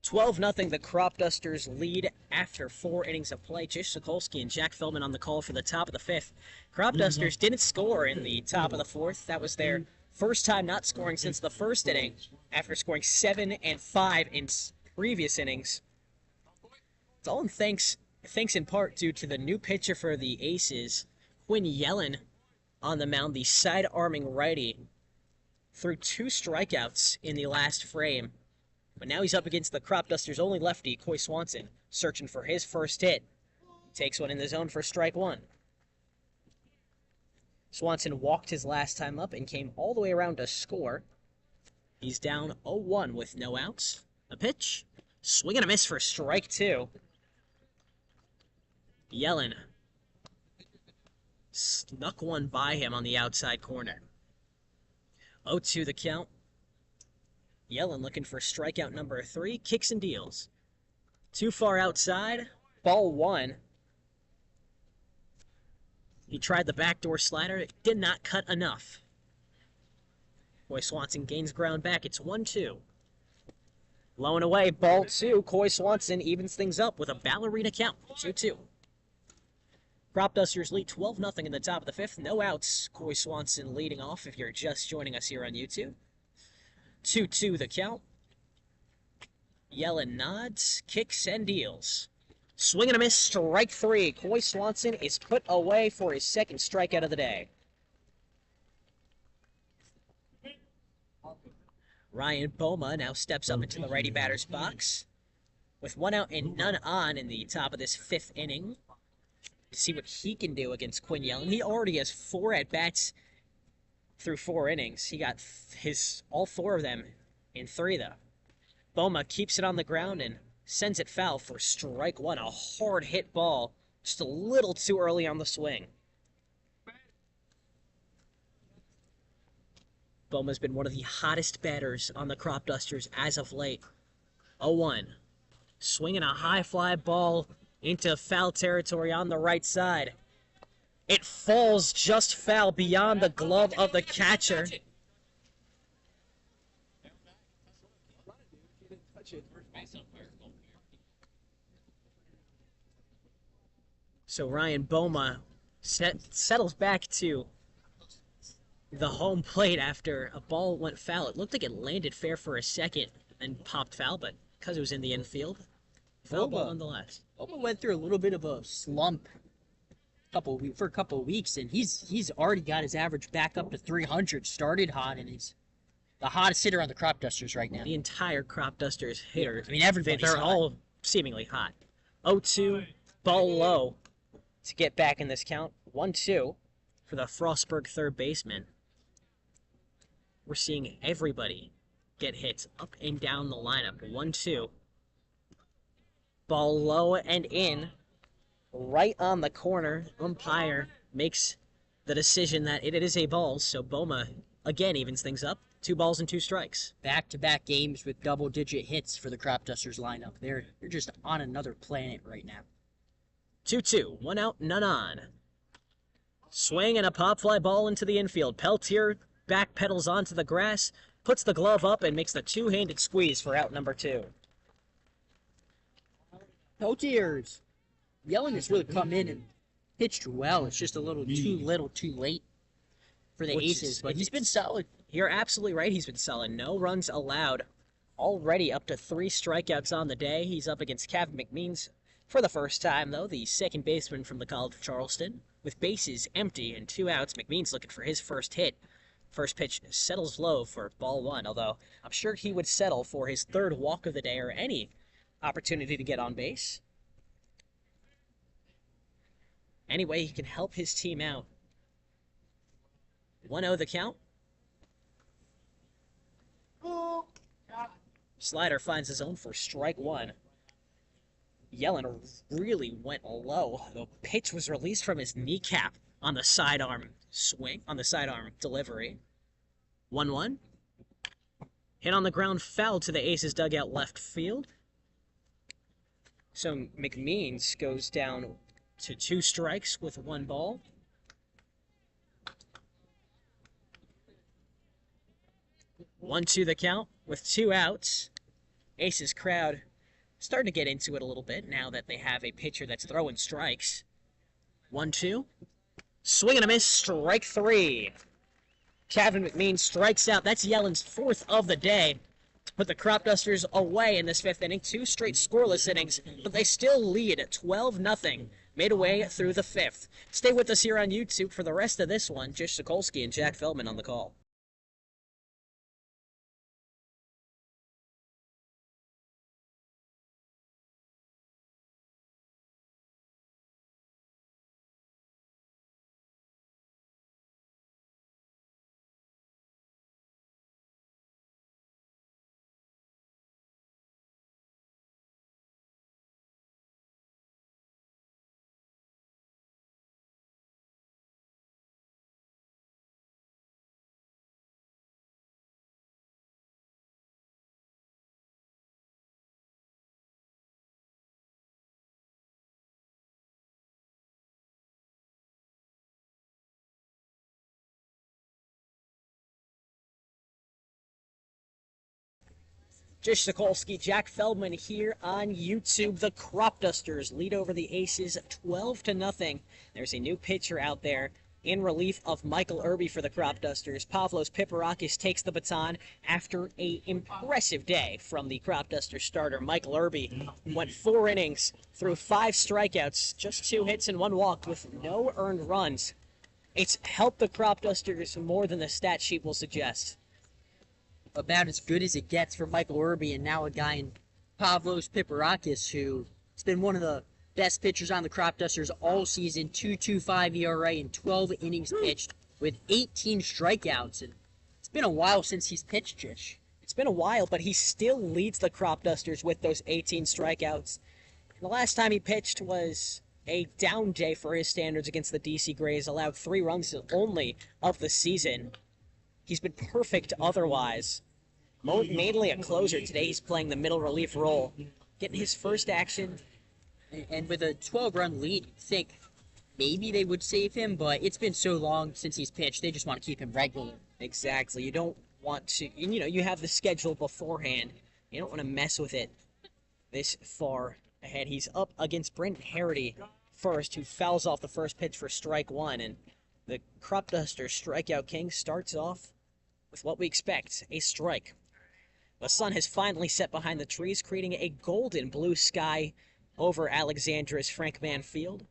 12-0, the Cropdusters lead after 4 innings of play. Jish, Sokolsky, and Jack Feldman on the call for the top of the 5th. Cropdusters didn't score in the top of the 4th. That was their first time not scoring since the 1st inning, after scoring 7 and 5 in previous innings. It's all in thanks in part due to the new pitcher for the Aces, Quinn Yellen, on the mound, the side-arming righty. Threw 2 strikeouts in the last frame. But now he's up against the Cropdusters' only lefty, Coy Swanson, searching for his first hit. Takes one in the zone for strike 1. Swanson walked his last time up and came all the way around to score. He's down 0-1 with no outs. A pitch. Swing and a miss for strike 2. Yellen snuck one by him on the outside corner. 0-2 the count. Yellen looking for strikeout number 3, kicks and deals. Too far outside, ball 1. He tried the backdoor slider, it did not cut enough. Coy Swanson gains ground back, it's 1-2. Low and away, ball 2, Coy Swanson evens things up with a ballerina count, 2-2. Cropdusters lead 12-0 in the top of the 5th, no outs, Coy Swanson leading off if you're just joining us here on YouTube. 2-2 the count. Yellen nods, kicks, and deals. Swing and a miss, strike 3. Coy Swanson is put away for his 2nd strikeout of the day. Ryan Boma now steps up into the righty batter's box. With 1 out and none on in the top of this 5th inning. To see what he can do against Quinn Yellen. He already has 4 at-bats through 4 innings. He got all 4 of them in 3, though. Boma keeps it on the ground and sends it foul for strike 1. A hard hit ball, just a little too early on the swing. Boma's been one of the hottest batters on the Cropdusters as of late. 0-1. Swinging a high fly ball into foul territory on the right side. It falls just foul beyond the glove of the catcher. So Ryan Boma settles back to the home plate after a ball went foul. It looked like it landed fair for a second and popped foul, but because it was in the infield, foul ball nonetheless. Boma went through a little bit of a slump for a couple of weeks, and he's already got his average back up to 300. Started hot, and he's the hottest hitter on the Cropdusters right now. The entire Cropdusters hitter. I mean, everybody's they're hot. all seemingly hot. 0-2, ball low to get back in this count. 1-2 for the Frostburg third baseman. We're seeing everybody get hits up and down the lineup. 1-2. Ball low and in. Right on the corner. Umpire makes the decision that it is a ball, so Boma again evens things up. 2 balls and 2 strikes. Back-to-back games with double-digit hits for the Cropdusters lineup. They're just on another planet right now. 2-2, 1 out, none on. Swing and a pop fly ball into the infield. Peltier backpedals onto the grass, puts the glove up, and makes the two-handed squeeze for out number 2. Peltier's Yellen has really come in and pitched well. It's just a little too late for the Aces, but he's been solid. You're absolutely right. He's been solid. No runs allowed. Already up to 3 strikeouts on the day. He's up against Kevin McMeans for the first time, though, the second baseman from the College of Charleston. With bases empty and 2 outs, McMeans looking for his first hit. First pitch settles low for ball 1, although I'm sure he would settle for his 3rd walk of the day or any opportunity to get on base. Anyway, he can help his team out. 1-0 the count. Slider finds his own for strike 1. Yellen really went low. The pitch was released from his kneecap on the sidearm swing, on the sidearm delivery. 1-1. Hit on the ground, foul to the Aces dugout left field. So McMeans goes down to 2 strikes with 1 ball. One, 2 the count with 2 outs. Aces crowd starting to get into it a little bit now that they have a pitcher that's throwing strikes. 1-2. Swing and a miss, strike 3. Kevin McMeans strikes out. That's Yellen's 4th of the day to put the Cropdusters away in this 5th inning. 2 straight scoreless innings, but they still lead at 12-0 midway through the 5th. Stay with us here on YouTube for the rest of this one. Jish, Sokolsky, and Jack Feldman on the call. Jish Sokolsky, Jack Feldman here on YouTube. The Cropdusters lead over the Aces 12-0. There's a new pitcher out there in relief of Michael Irby for the Cropdusters. Pavlos Piparakis takes the baton after an impressive day from the Cropdusters starter. Michael Irby went 4 innings, threw 5 strikeouts, just 2 hits and 1 walk with no earned runs. It's helped the Cropdusters more than the stat sheet will suggest. About as good as it gets for Michael Irby, and now a guy in Pavlos Piparakis, who has been one of the best pitchers on the Cropdusters all season. 2.25 ERA in 12 innings pitched with 18 strikeouts. And it's been a while since he's pitched, Jish. It's been a while, but he still leads the Cropdusters with those 18 strikeouts. And the last time he pitched was a down day for his standards against the DC Grays, allowed 3 runs only of the season. He's been perfect otherwise. Mainly a closer. Today he's playing the middle relief role. Getting his first action. And with a 12-run lead, you'd think maybe they would save him, but it's been so long since he's pitched, they just want to keep him regular. Exactly. You don't want to, you have the schedule beforehand. You don't want to mess with it this far ahead. He's up against Brent Harity first, who fouls off the first pitch for strike 1, and the Cropdusters strikeout king starts off with what we expect, a strike. The sun has finally set behind the trees, creating a golden blue sky over Alexandria's Frank Mann Field.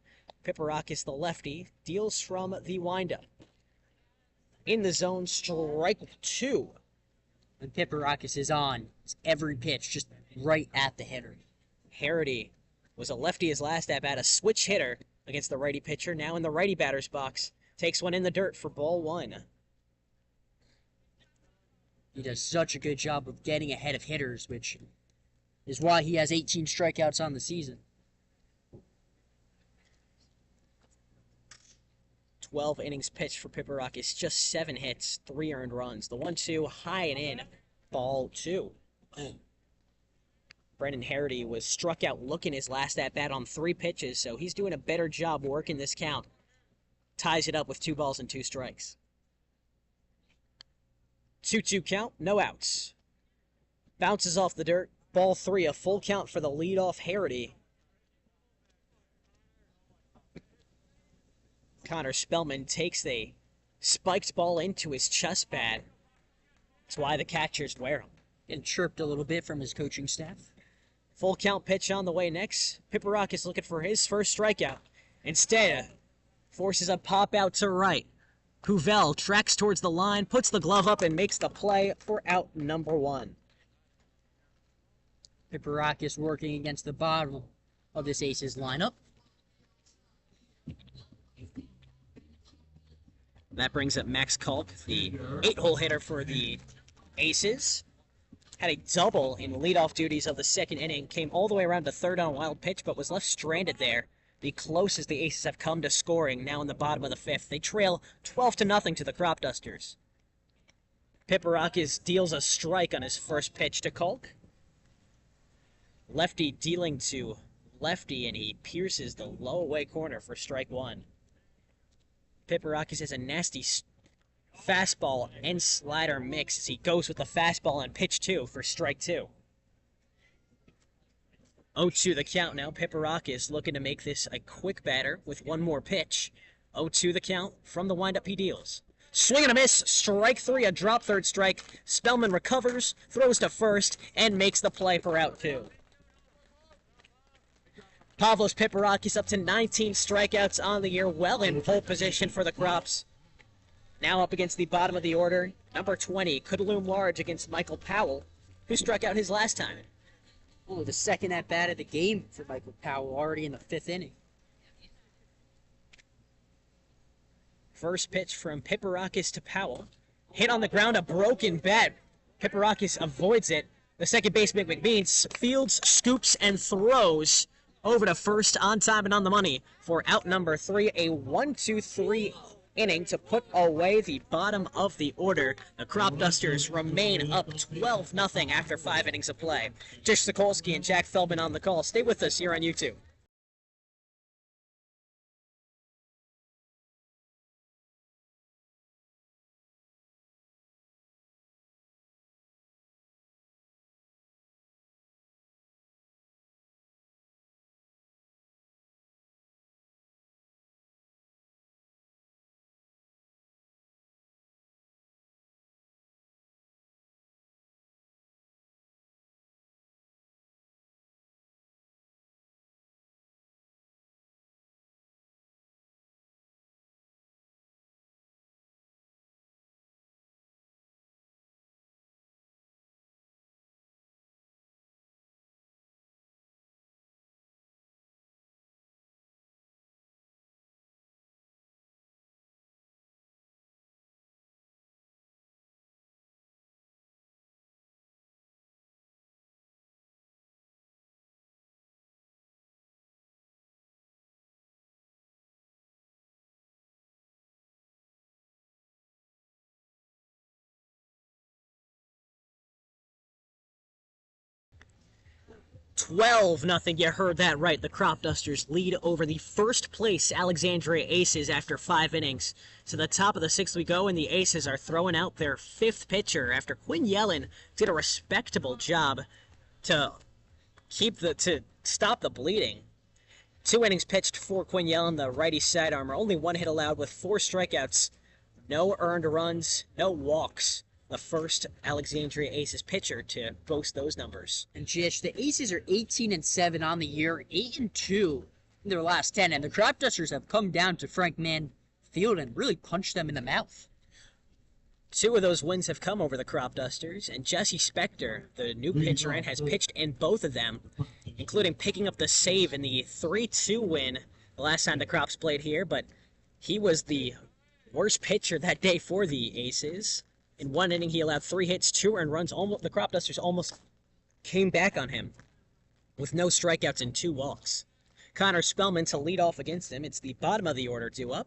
Piparakis, the lefty, deals from the windup. In the zone, strike 2. When Piparakis is on, it's every pitch just right at the hitter. Harity was a lefty his last at-bat, a switch hitter against the righty pitcher, now in the righty batter's box. Takes one in the dirt for ball 1. He does such a good job of getting ahead of hitters, which is why he has 18 strikeouts on the season. 12 innings pitched for Pipperakis, just 7 hits, 3 earned runs. The 1-2, high and in, ball 2. Brendan Harity was struck out looking his last at-bat on 3 pitches, so he's doing a better job working this count. Ties it up with 2 balls and 2 strikes. 2-2 count, no outs. Bounces off the dirt, ball 3, a full count for the leadoff Harity. Connor Spellman takes the spiked ball into his chest pad. That's why the catchers wear them. And chirped a little bit from his coaching staff. Full count pitch on the way next. Pipperakis looking for his first strikeout. Instead, forces a pop out to right. Puvel tracks towards the line, puts the glove up, and makes the play for out number 1. Pipperakis working against the bottom of this Aces lineup. That brings up Max Kalk, the 8-hole hitter for the Aces. Had a double in leadoff duties of the 2nd inning, came all the way around to 3rd on a wild pitch, but was left stranded there. The closest the Aces have come to scoring now in the bottom of the 5th. They trail 12-0 to the Cropdusters. Pipperakis deals a strike on his first pitch to Kalk. Lefty dealing to lefty, and he pierces the low away corner for strike 1. Pipperakis has a nasty fastball and slider mix as he goes with the fastball on pitch 2 for strike 2. 0-2 the count now. Pipperakis looking to make this a quick batter with one more pitch. 0-2 the count. From the windup he deals. Swing and a miss. Strike 3, a drop third strike. Spellman recovers, throws to first, and makes the play for out 2. Pavlos Pipperakis up to 19 strikeouts on the year, well in pole position for the Crops. Now up against the bottom of the order, number 20 could loom large against Michael Powell, who struck out his last time. Oh, the second at-bat of the game for Michael Powell, already in the 5th inning. First pitch from Pipperakis to Powell. Hit on the ground, a broken bat. Pipperakis avoids it. The second baseman McBeans fields, scoops, and throws over to first on time and on the money for out number 3, a 1-2-3 inning to put away the bottom of the order. The Cropdusters remain up 12-0 after 5 innings of play. Jish, Sokolsky, and Jack Feldman on the call. Stay with us here on YouTube. "12-0, you heard that right. The Cropdusters lead over the first place Alexandria Aces after 5 innings. To the top of the 6th we go, and the Aces are throwing out their 5th pitcher after Quinn Yellen did a respectable job to stop the bleeding. 2 innings pitched for Quinn Yellen, the righty sidearmer. Only 1 hit allowed with 4 strikeouts. No earned runs, no walks. The first Alexandria Aces pitcher to boast those numbers. And Jish, the Aces are 18-7 on the year, 8-2 in their last 10, and the Cropdusters have come down to Frank Mann Field and really punched them in the mouth. 2 of those wins have come over the Cropdusters, and Jesse Spector, the new pitcher, has pitched in both of them, including picking up the save in the 3-2 win the last time the Crops played here, but he was the worst pitcher that day for the Aces. In 1 inning, he allowed 3 hits, 2 earned runs. The Cropdusters almost came back on him with no strikeouts and 2 walks. Connor Spellman to lead off against him. It's the bottom of the order due up.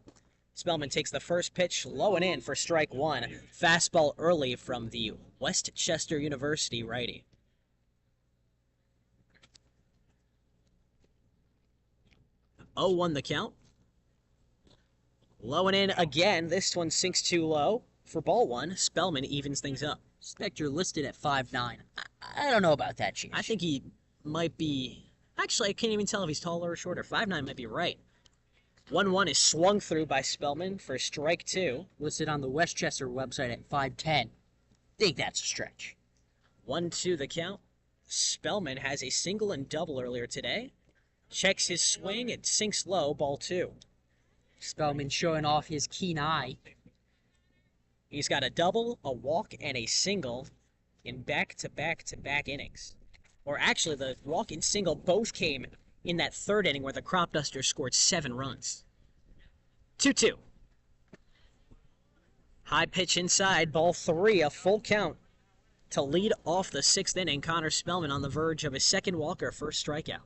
Spellman takes the first pitch, low and in for strike one. Fastball early from the Westchester University righty. Oh, 1 the count. Low and in again. This one sinks too low for ball one. Spellman evens things up. Spector listed at 5'9". I don't know about that, Jish. I think he might be... Actually, I can't even tell if he's taller or shorter. 5'9" might be right. 1-1 is swung through by Spellman for strike two. Listed on the Westchester website at 5'10". Think that's a stretch. 1-2 the count. Spellman has a single and double earlier today. Checks his swing. It sinks low. Ball two. Spellman showing off his keen eye. He's got a double, a walk, and a single in back-to-back-to-back innings. Or actually, the walk and single both came in that third inning where the Cropdusters scored 7 runs. 2-2. High pitch inside, ball three, a full count. To lead off the 6th inning, Connor Spellman on the verge of his second walker, first strikeout.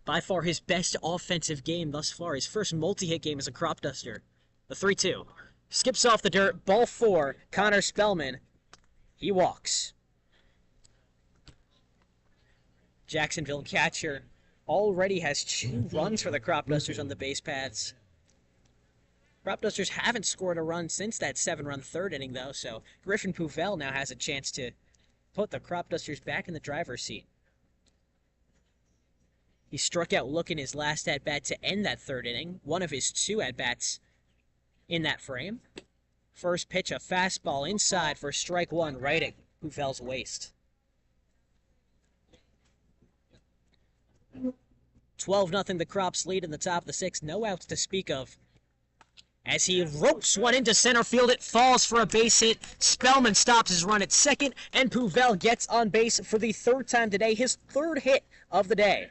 By far his best offensive game thus far, his first multi-hit game as a Cropduster. The 3-2. Skips off the dirt, ball four, Connor Spellman. He walks. Jacksonville catcher already has 2 runs for the Cropdusters on the base paths. Cropdusters haven't scored a run since that 7-run third inning, though, so Griffin Pouvel now has a chance to put the Cropdusters back in the driver's seat. He struck out looking his last at-bat to end that third inning, one of his 2 at-bats in that frame. First pitch, a fastball inside for strike one, right at Pouvel's waist. 12-0 the Crops lead in the top of the 6th. No outs to speak of. As he ropes one into center field, it falls for a base hit. Spellman stops his run at second, and Pouvel gets on base for the 3rd time today, his 3rd hit of the day.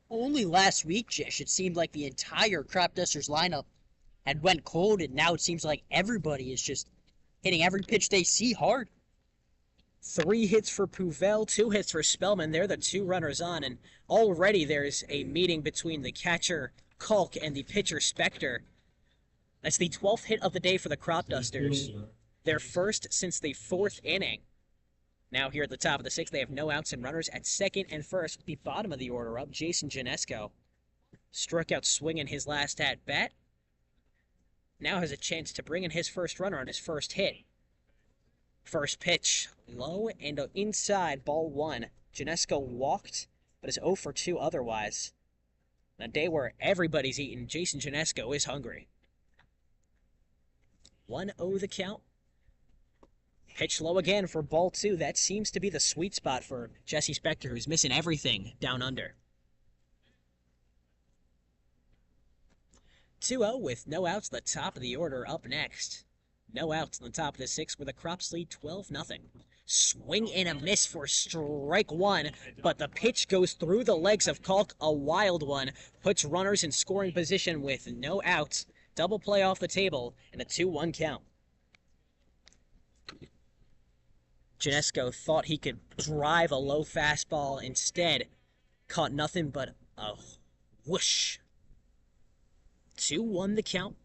Only last week, Jish, it seemed like the entire Cropdusters lineup had went cold, and now it seems like everybody is just hitting every pitch they see hard. 3 hits for Pouvel, 2 hits for Spellman. They're the 2 runners on, and already there's a meeting between the catcher, Kalk, and the pitcher, Spector. That's the 12th hit of the day for the Cropdusters. Their first since the 4th inning. Now here at the top of the 6th, they have no outs and runners at second and first. The bottom of the order up, Jason Janesco struck out swinging his last at-bat. Now has a chance to bring in his first runner on his first hit. First pitch, low and inside, ball one. Janesco walked, but is 0 for 2 otherwise. On a day where everybody's eating, Jason Janesco is hungry. 1-0 the count. Pitch low again for ball two. That seems to be the sweet spot for Jesse Spector, who's missing everything down under. 2-0 with no outs, the top of the order up next. No outs on the top of the 6th, where the Crops lead 12-0. Swing and a miss for strike one, but the pitch goes through the legs of Kalk, a wild one. Puts runners in scoring position with no outs. Double play off the table, and a 2-1 count. Janesco thought he could drive a low fastball. Instead, caught nothing but a whoosh. 2-1 the count.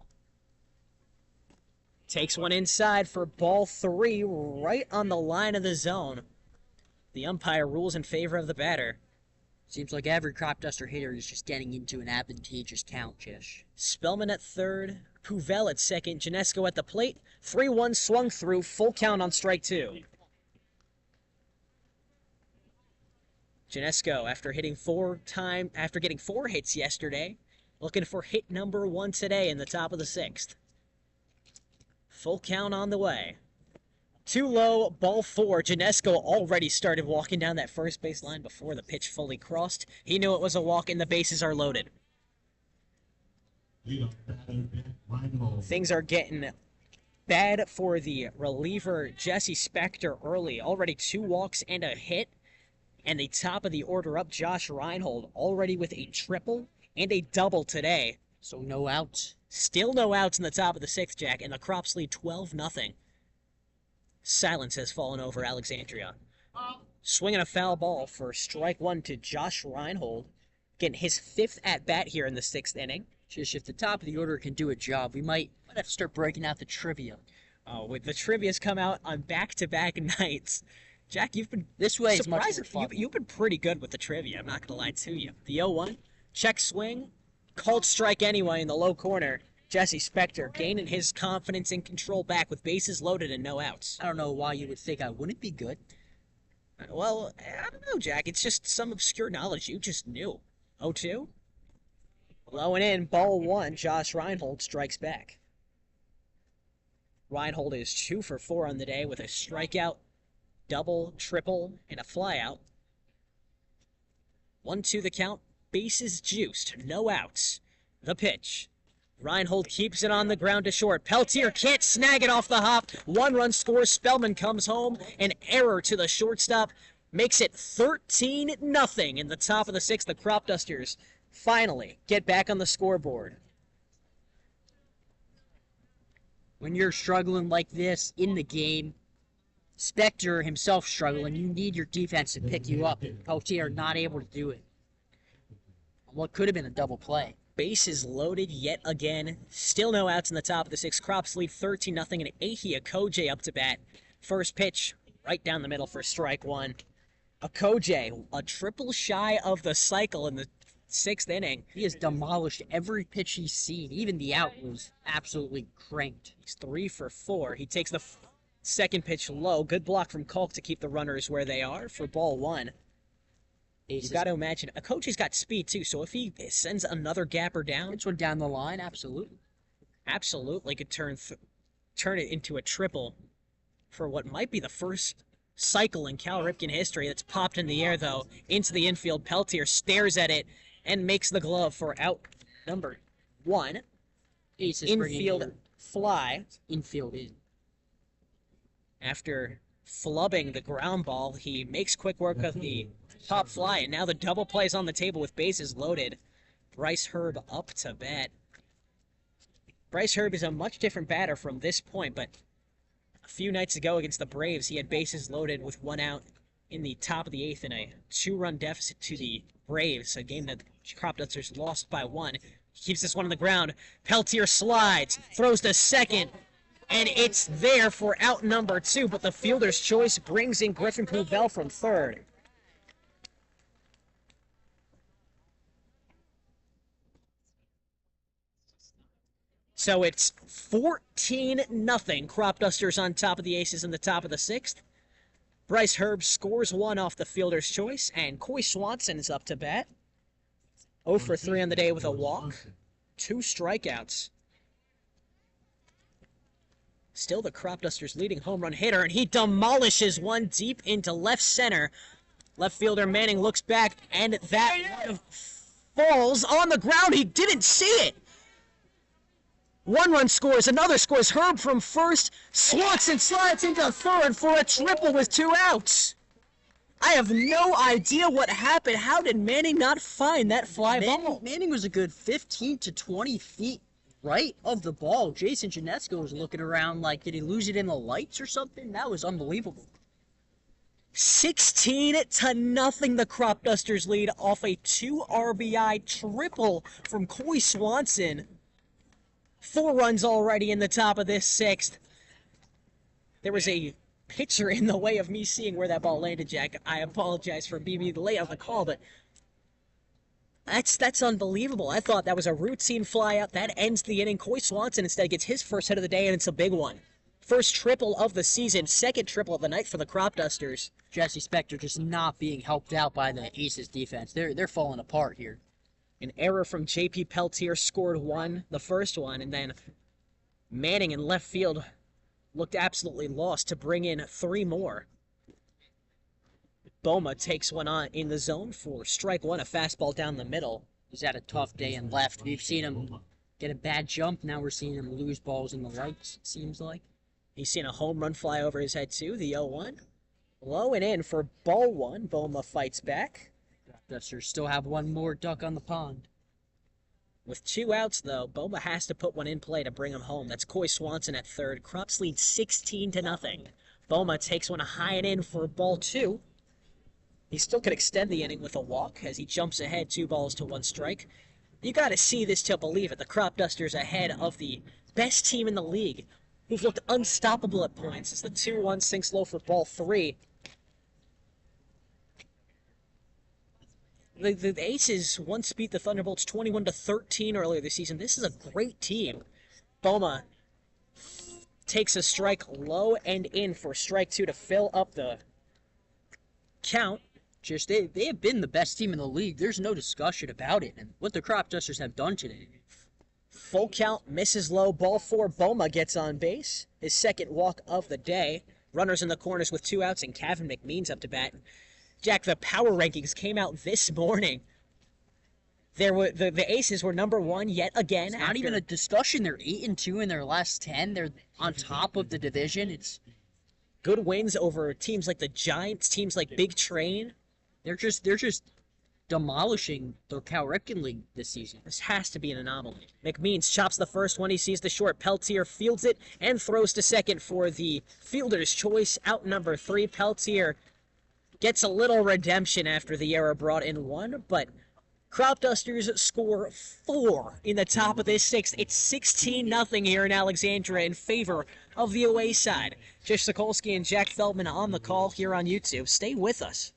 Takes one inside for ball three, right on the line of the zone. The umpire rules in favor of the batter. Seems like every Cropduster hitter is just getting into an advantageous count, Jish. Spellman at third, Pouvel at second, Janesco at the plate. 3-1 swung through, full count on strike two. Janesco, after getting 4 hits yesterday, looking for hit number 1 today in the top of the 6th. Full count on the way. Too low, ball 4. Janesco already started walking down that first base line before the pitch fully crossed. He knew it was a walk and the bases are loaded. Things are getting bad for the reliever Jesse Spector early. Already 2 walks and a hit. And the top of the order up, Josh Reinhold, already with a triple and a double today. So no outs. Still no outs in the top of the 6th, Jack, and the Crops lead 12-0. Silence has fallen over Alexandria. Swinging a foul ball for strike one to Josh Reinhold. getting his 5th at-bat here in the 6th inning. Just if the top of the order can do a job, we might have to start breaking out the trivia. Oh, with the trivia's come out on back-to-back nights. Jack, you've been This way is much more fun. You've been pretty good with the trivia, I'm not going to lie to you. The 0-1, check swing, called strike anyway in the low corner. Jesse Spector gaining his confidence and control back with bases loaded and no outs. I don't know why you would think I wouldn't be good. Well, I don't know, Jack. It's just some obscure knowledge you just knew. 0-2? Low and in, ball 1. Josh Reinhold strikes back. Reinhold is 2 for 4 on the day with a strikeout, double, triple, and a flyout. 1-2 the count. Bases juiced. No outs. The pitch. Reinhold keeps it on the ground to short. Peltier can't snag it off the hop. 1-run scores. Spellman comes home. An error to the shortstop makes it 13-0 in the top of the 6th. The Cropdusters finally get back on the scoreboard. When you're struggling like this in the game, Spector himself struggling, you need your defense to pick you up. Peltier not able to do it. What could have been a double play. Bases loaded yet again. Still no outs in the top of the 6th. Crops lead 13-0, and Ahi Akoje up to bat. First pitch, right down the middle for strike 1. Akoje, a triple shy of the cycle in the 6th inning. He has demolished every pitch he's seen. Even the out was absolutely cranked. He's 3 for 4. He takes the second pitch low. Good block from Kalk to keep the runners where they are for ball 1. You've got to imagine, Akoje's got speed too, so if he sends another gapper down... It's one down the line, absolutely. Absolutely could turn it into a triple for what might be the first cycle in Cal Ripken history that's popped in the air, though, into the infield. Peltier stares at it and makes the glove for out number 1. Infield fly. Infield in. After flubbing the ground ball, he makes quick work of the top fly, and now the double play's on the table with bases loaded. Bryce Herb up to bat. Bryce Herb is a much different batter from this point, but a few nights ago against the Braves, he had bases loaded with 1 out in the top of the 8th in a 2-run deficit to the Braves, a game that the Cropdusters lost by 1. He keeps this one on the ground. Peltier slides, throws to second, and it's there for out number 2, but the fielder's choice brings in Griffin Poubelle from third. So it's 14-0. Cropdusters on top of the Aces in the top of the 6th. Bryce Herb scores 1 off the fielder's choice, and Coy Swanson is up to bat. 0 for 3 on the day with a walk. 2 strikeouts. Still the Cropdusters' leading home run hitter, and he demolishes one deep into left center. Left fielder Manning looks back, and that one falls on the ground. He didn't see it. 1 run scores, another scores. Herb from first. Swanson slides into third for a triple with 2 outs. I have no idea what happened. How did Manning not find that fly ball? Manning was a good 15 to 20 feet right of the ball. Jason Janesco was looking around like, did he lose it in the lights or something? That was unbelievable. 16-0, the Cropdusters lead off a 2 RBI triple from Coy Swanson. 4 runs already in the top of this 6th. There was a pitcher in the way of me seeing where that ball landed, Jack. I apologize for being late on the call, but that's unbelievable. I thought that was a routine fly out. That ends the inning. Coy Swanson instead gets his first hit of the day, and it's a big one. First triple of the season, second triple of the night for the Cropdusters. Jesse Spector just not being helped out by the Aces defense. They're falling apart here. An error from J.P. Peltier scored 1, the first one, and then Manning in left field looked absolutely lost to bring in 3 more. Boma takes one on in the zone for strike 1, a fastball down the middle. He's had a tough day in left. We've seen him get a bad jump. Now we're seeing him lose balls in the lights, it seems like. He's seen a home run fly over his head, too, the 0-1. Low and in for ball 1. Boma fights back. Cropdusters still have 1 more duck on the pond. With 2 outs, though, Boma has to put one in play to bring him home. That's Coy Swanson at third. Crops lead 16-0. Boma takes one high and in for ball 2. He still could extend the inning with a walk as he jumps ahead 2 balls to 1 strike. You got to see this to believe it. The Cropdusters ahead of the best team in the league, who've looked unstoppable at points as the 2-1 sinks low for ball 3. The Aces once beat the Thunderbolts 21-13 earlier this season. This is a great team. Boma takes a strike low and in for strike 2 to fill up the count. Just they have been the best team in the league. There's no discussion about it. And what the Cropdusters have done today. Full count, misses low, ball 4. Boma gets on base. His second walk of the day. Runners in the corners with 2 outs, and Kevin McMean's up to bat. Jack, the power rankings came out this morning. There were the Aces were number 1 yet again. It's not even a discussion. They're 8-2 in their last 10. They're on top of the division. It's good wins over teams like the Giants, teams like Big Train. They're just demolishing the Cal Ripken League this season. This has to be an anomaly. McMeans chops the first one. He sees the short. Peltier fields it and throws to second for the fielder's choice. Out number 3. Peltier gets a little redemption after the error brought in 1, but Cropdusters score 4 in the top of this 6th. It's 16-0 here in Alexandria in favor of the away side. Jish, Sokolsky, and Jack Feldman on the call here on YouTube. Stay with us.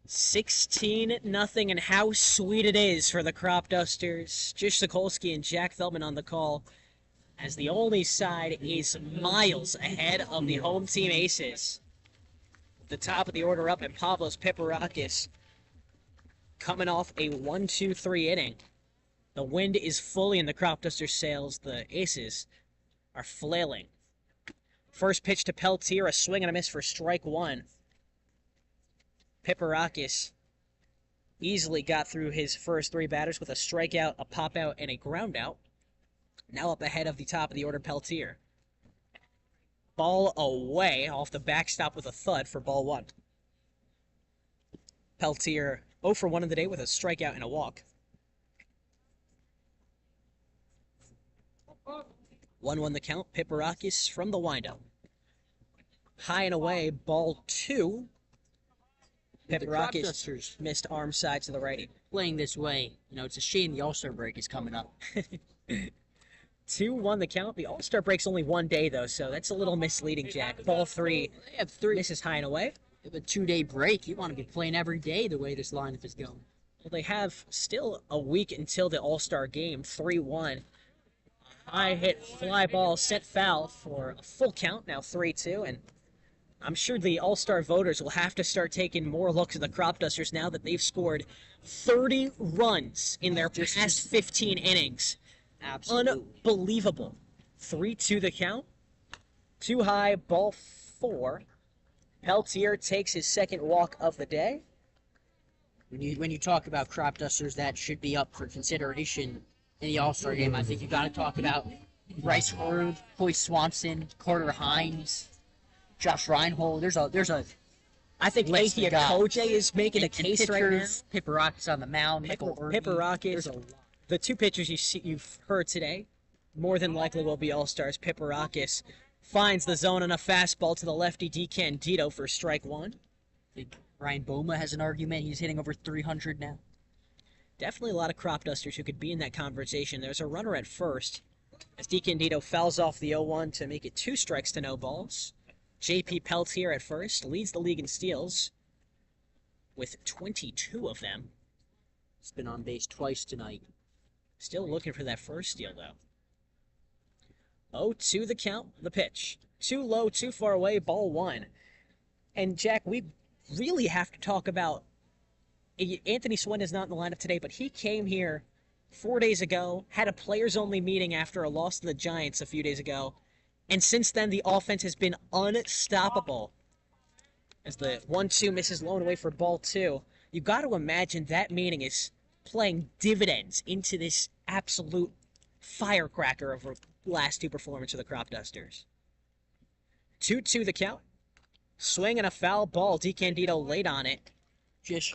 $16-0, and how sweet it is for the Cropdusters. Jish Sokolsky and Jack Feldman on the call, as the only side is miles ahead of the home team Aces. The top of the order up, and Pavlos Piparakis coming off a 1-2-3 inning. The wind is fully in the Cropdusters' sails. The Aces are flailing. First pitch to Peltier, a swing and a miss for strike 1. Piparakis easily got through his first 3 batters with a strikeout, a pop-out, and a ground-out. Now up ahead of the top of the order, Peltier. Ball away off the backstop with a thud for ball 1. Peltier 0 for 1 in the day with a strikeout and a walk. 1-1 the count. Piparakis from the windup. High and away, ball 2. Piparakis missed arm side to the righty. Playing this way, it's a shame the All-Star break is coming up. 2-1 the count. The All-Star break's only 1 day, though, so that's a little misleading, Jack. Ball 3. They have 3. Misses high and away. They have a 2-day break. You want to be playing every day the way this lineup is going. Well, they have still a week until the All-Star game. 3-1. High hit, fly ball, set foul for a full count. Now 3-2, and I'm sure the All-Star voters will have to start taking more looks at the Cropdusters now that they've scored 30 runs in their past 15 innings. Absolutely. Unbelievable. 3-2 the count. Too high, ball 4. Peltier takes his second walk of the day. When you talk about Cropdusters that should be up for consideration in the All-Star game, I think you got to talk about Bryce Horud, Hoy Swanson, Carter Hines, Josh Reinhold. There's a I think Leahy Koje is making a case right now. Piparakis on the mound. Piparakis. There's a lot. The two pitchers you've heard today more than likely will be all-stars. Piparakis finds the zone on a fastball to the lefty DeCandido for strike one. I think Ryan Boma has an argument. He's hitting over 300 now. Definitely a lot of Cropdusters who could be in that conversation. There's a runner at first as DeCandido fouls off the 0-1 to make it 2 strikes to no balls. J.P. Peltier at first leads the league in steals with 22 of them. He's been on base twice tonight. Still looking for that first steal, though. 0-2 the count, the pitch. Too low, too far away, ball 1. And, Jack, we really have to talk about Anthony Swen is not in the lineup today, but he came here 4 days ago, had a players-only meeting after a loss to the Giants a few days ago, and since then the offense has been unstoppable. As the 1-2 misses low and away for ball 2, you got to imagine that meeting is playing dividends into this absolute firecracker of last 2 performances of the Cropdusters. 2-2 the count. Swing and a foul ball. DeCandido late on it. Jish,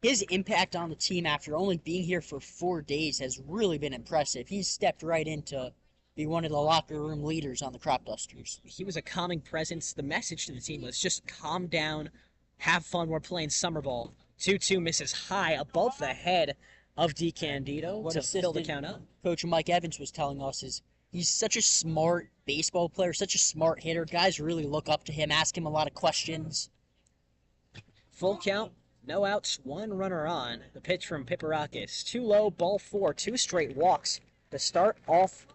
his impact on the team after only being here for 4 days has really been impressive. He's stepped right in to be one of the locker room leaders on the Cropdusters. He was a calming presence. The message to the team was just calm down, have fun, we're playing summer ball. 2-2 misses high above the head of DeCandido to fill the count up. Coach Mike Evans was telling us is he's such a smart baseball player, such a smart hitter. Guys really look up to him, ask him a lot of questions. Full count, no outs, 1 runner on. The pitch from Piparakis. Too low, ball 4, 2 straight walks to start off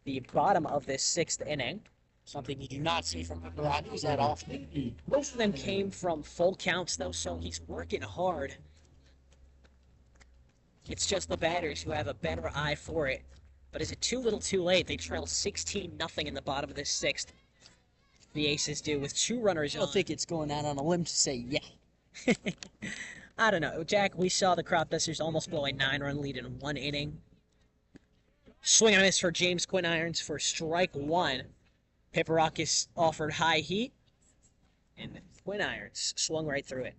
the bottom of this 6th inning. Something you do not see from Piparakis that often. Most of them came from full counts, though, so he's working hard. It's just the batters who have a better eye for it. But is it too little too late? They trail 16-0 in the bottom of this 6th. The Aces do with 2 runners I on. don't think it's going out on a limb to say yeah. I don't know. Jack, we saw the Cropdusters almost blow a 9-run lead in 1 inning. Swing and a miss for James Quinn Irons for strike 1. Piparakis offered high heat, and Quinn Irons swung right through it.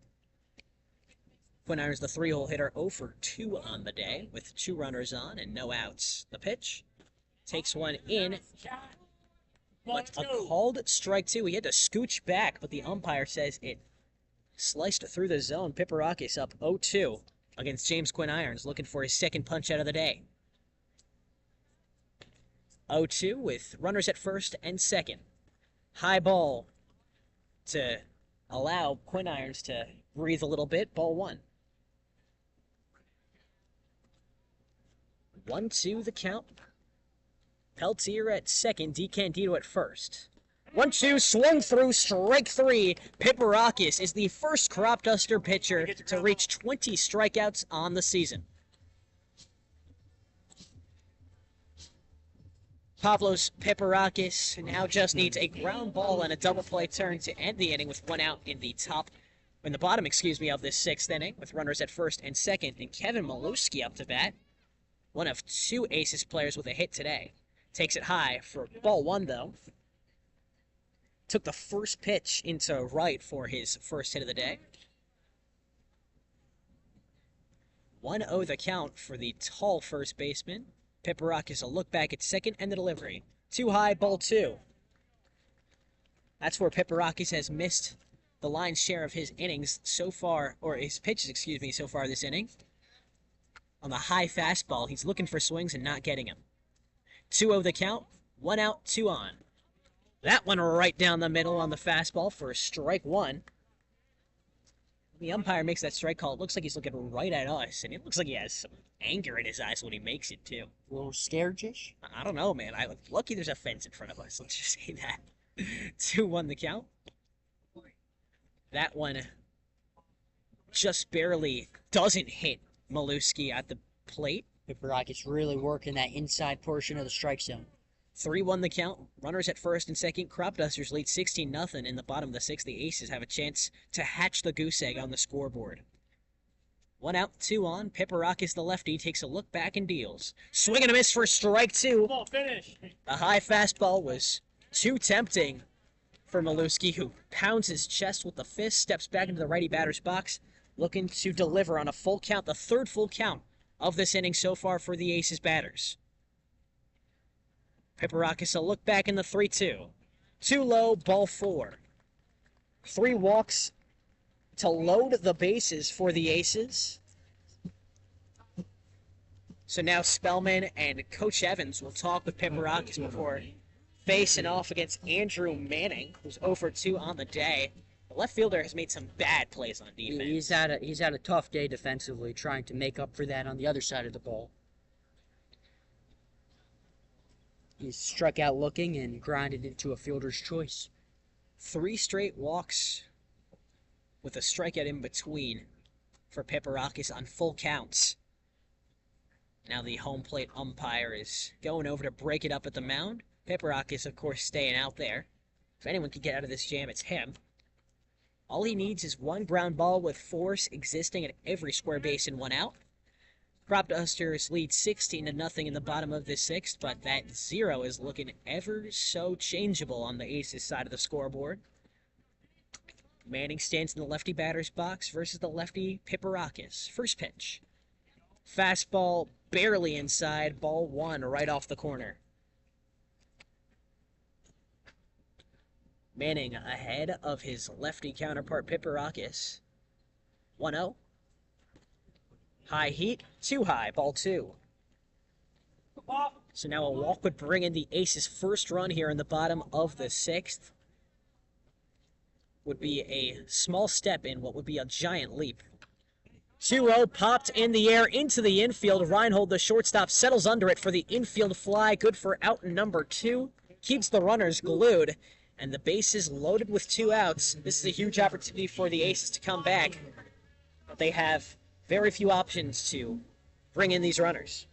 Quinn Irons, the 3-hole hitter, 0 for 2 on the day, with 2 runners on and no outs. The pitch takes one in, but a called strike 2. He had to scooch back, but the umpire says it sliced through the zone. Piparakis up 0-2 against James Quinn Irons, looking for his second punch out of the day. 0-2 with runners at first and second. High ball to allow Quinn Irons to breathe a little bit. Ball 1. 1-2 the count. Peltier at second, DeCandido at first. 1-2, swung through, strike 3. Piparakis is the first Cropduster pitcher to reach 20 strikeouts on the season. Pavlos Piparakis now just needs a ground ball and a double play turn to end the inning with 1 out in the bottom, of this 6th inning, with runners at first and second, and Kevin Maluski up to bat. One of 2 Aces players with a hit today. Takes it high for ball 1, though. Took the first pitch into right for his first hit of the day. 1-0 the count for the tall first baseman. Piparakis a look back at second and the delivery. Too high, ball 2. That's where Piparakis has missed the lion's share of his innings so far, or his pitches, so far this inning. On the high fastball, he's looking for swings and not getting them. 2-0 the count, 1 out, 2 on. That one right down the middle on the fastball for strike 1. The umpire makes that strike call. It looks like he's looking right at us, and it looks like he has some anger in his eyes when he makes it, too. A little scared, Jish? I don't know, man. I'm lucky there's a fence in front of us. Let's just say that. 2-1 the count. That one just barely doesn't hit Maluski at the plate. Piparakis really working that inside portion of the strike zone. 3-1 the count. Runners at first and second. Cropdusters lead 16-0 in the bottom of the 6th. The Aces have a chance to hatch the goose egg on the scoreboard. 1 out, 2 on. Piparakis, the lefty, takes a look back and deals. Swing and a miss for strike 2. Come on, finish. The high fastball was too tempting for Maluski, who pounds his chest with the fist, steps back into the righty batter's box, looking to deliver on a full count, the 3rd full count of this inning so far for the Aces batters. Piparakis a look back in the 3-2. Too low, ball 4. 3 walks to load the bases for the Aces. So now Spellman and Coach Evans will talk with Piparakis before facing off against Andrew Manning, who's 0-2 on the day. The left fielder has made some bad plays on defense. He's had a tough day defensively, trying to make up for that on the other side of the ball. He's struck out looking and grinded into a fielder's choice. 3 straight walks with a strikeout in between for Piparakis on full counts. Now the home plate umpire is going over to break it up at the mound. Piparakis, of course, staying out there. If anyone can get out of this jam, it's him. All he needs is 1 ground ball with force existing at every square base and 1 out. Cropdusters lead 16-0 in the bottom of the 6th, but that 0 is looking ever so changeable on the Aces side of the scoreboard. Manning stands in the lefty batter's box versus the lefty Piparakis. First pitch. Fastball barely inside, ball 1 right off the corner. Manning ahead of his lefty counterpart Piparakis. 1-0. High heat, too high, ball 2. So now a walk would bring in the Aces' first run here in the bottom of the 6th. Would be a small step in what would be a giant leap. 2-0 popped in the air into the infield. Reinhold, the shortstop, settles under it for the infield fly. Good for out number 2. Keeps the runners glued. And the bases loaded with 2 outs. This is a huge opportunity for the Aces to come back. But they have very few options to bring in these runners.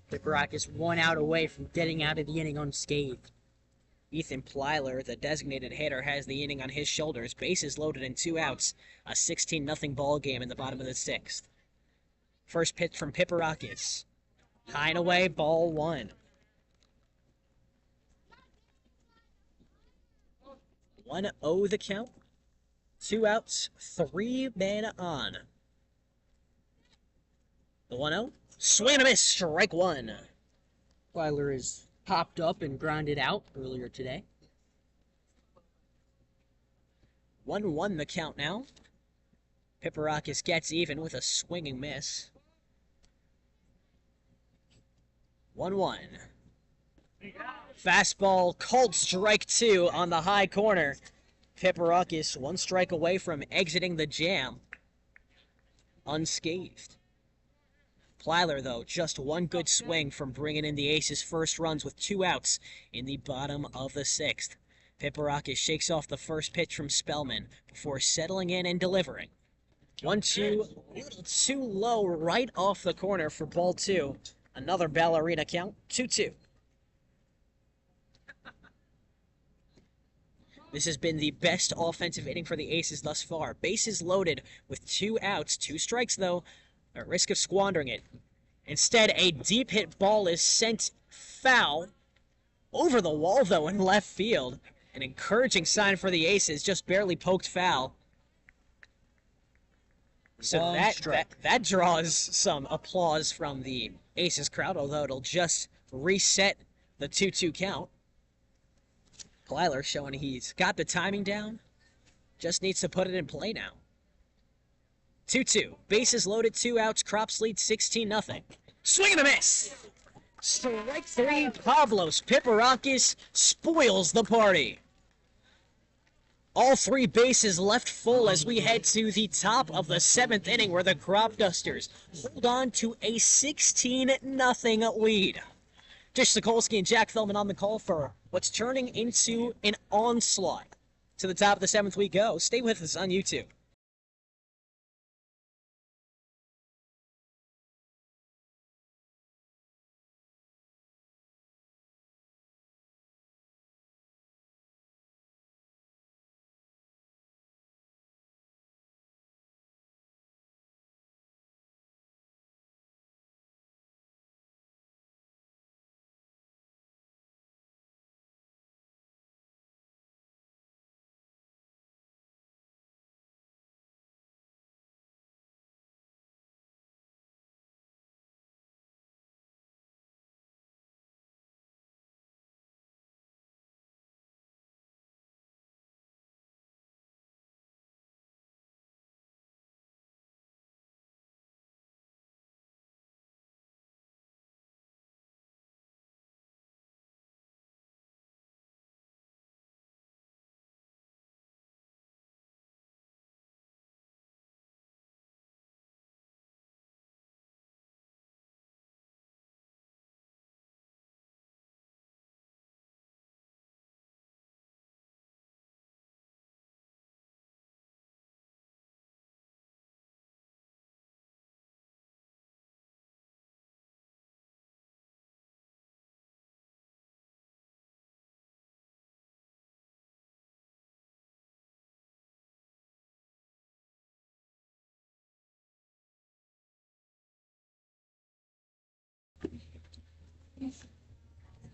Piparakis 1 out away from getting out of the inning unscathed. Ethan Plyler, the designated hitter, has the inning on his shoulders. Bases loaded and 2 outs. A 16-0 ball game in the bottom of the 6th. First pitch from Piparakis. High and away, ball 1. 1-0 the count. 2 outs, 3 men on. The 1-0. Swing and a miss, strike 1. Weiler is popped up and grounded out earlier today. 1-1 the count now. Piparakis gets even with a swinging miss. 1-1. Fastball called strike 2 on the high corner. Piparakis 1 strike away from exiting the jam unscathed. Plyler, though, just 1 good swing from bringing in the Aces' first runs with 2 outs in the bottom of the 6th. Piparakis shakes off the first pitch from Spellman before settling in and delivering. 1-2, a little too low right off the corner for ball 2. Another ballerina count, 2-2. This has been the best offensive inning for the Aces thus far. Bases loaded with 2 outs, 2 strikes, though, at risk of squandering it. Instead, a deep hit ball is sent foul over the wall, though, in left field. An encouraging sign for the Aces, just barely poked foul. So that draws some applause from the Aces crowd, although it'll just reset the 2-2 count. Plyler showing he's got the timing down, just needs to put it in play now. 2-2. Bases loaded, 2 outs. Crops lead 16-0. Swing and a miss. Strike 3. Pavlos Piparakis spoils the party. All 3 bases left full as we head to the top of the 7th inning, where the Cropdusters hold on to a 16-0 lead. Jish, Sokolsky, and Jack Feldman on the call for what's turning into an onslaught. To the top of the 7th we go. Stay with us on YouTube.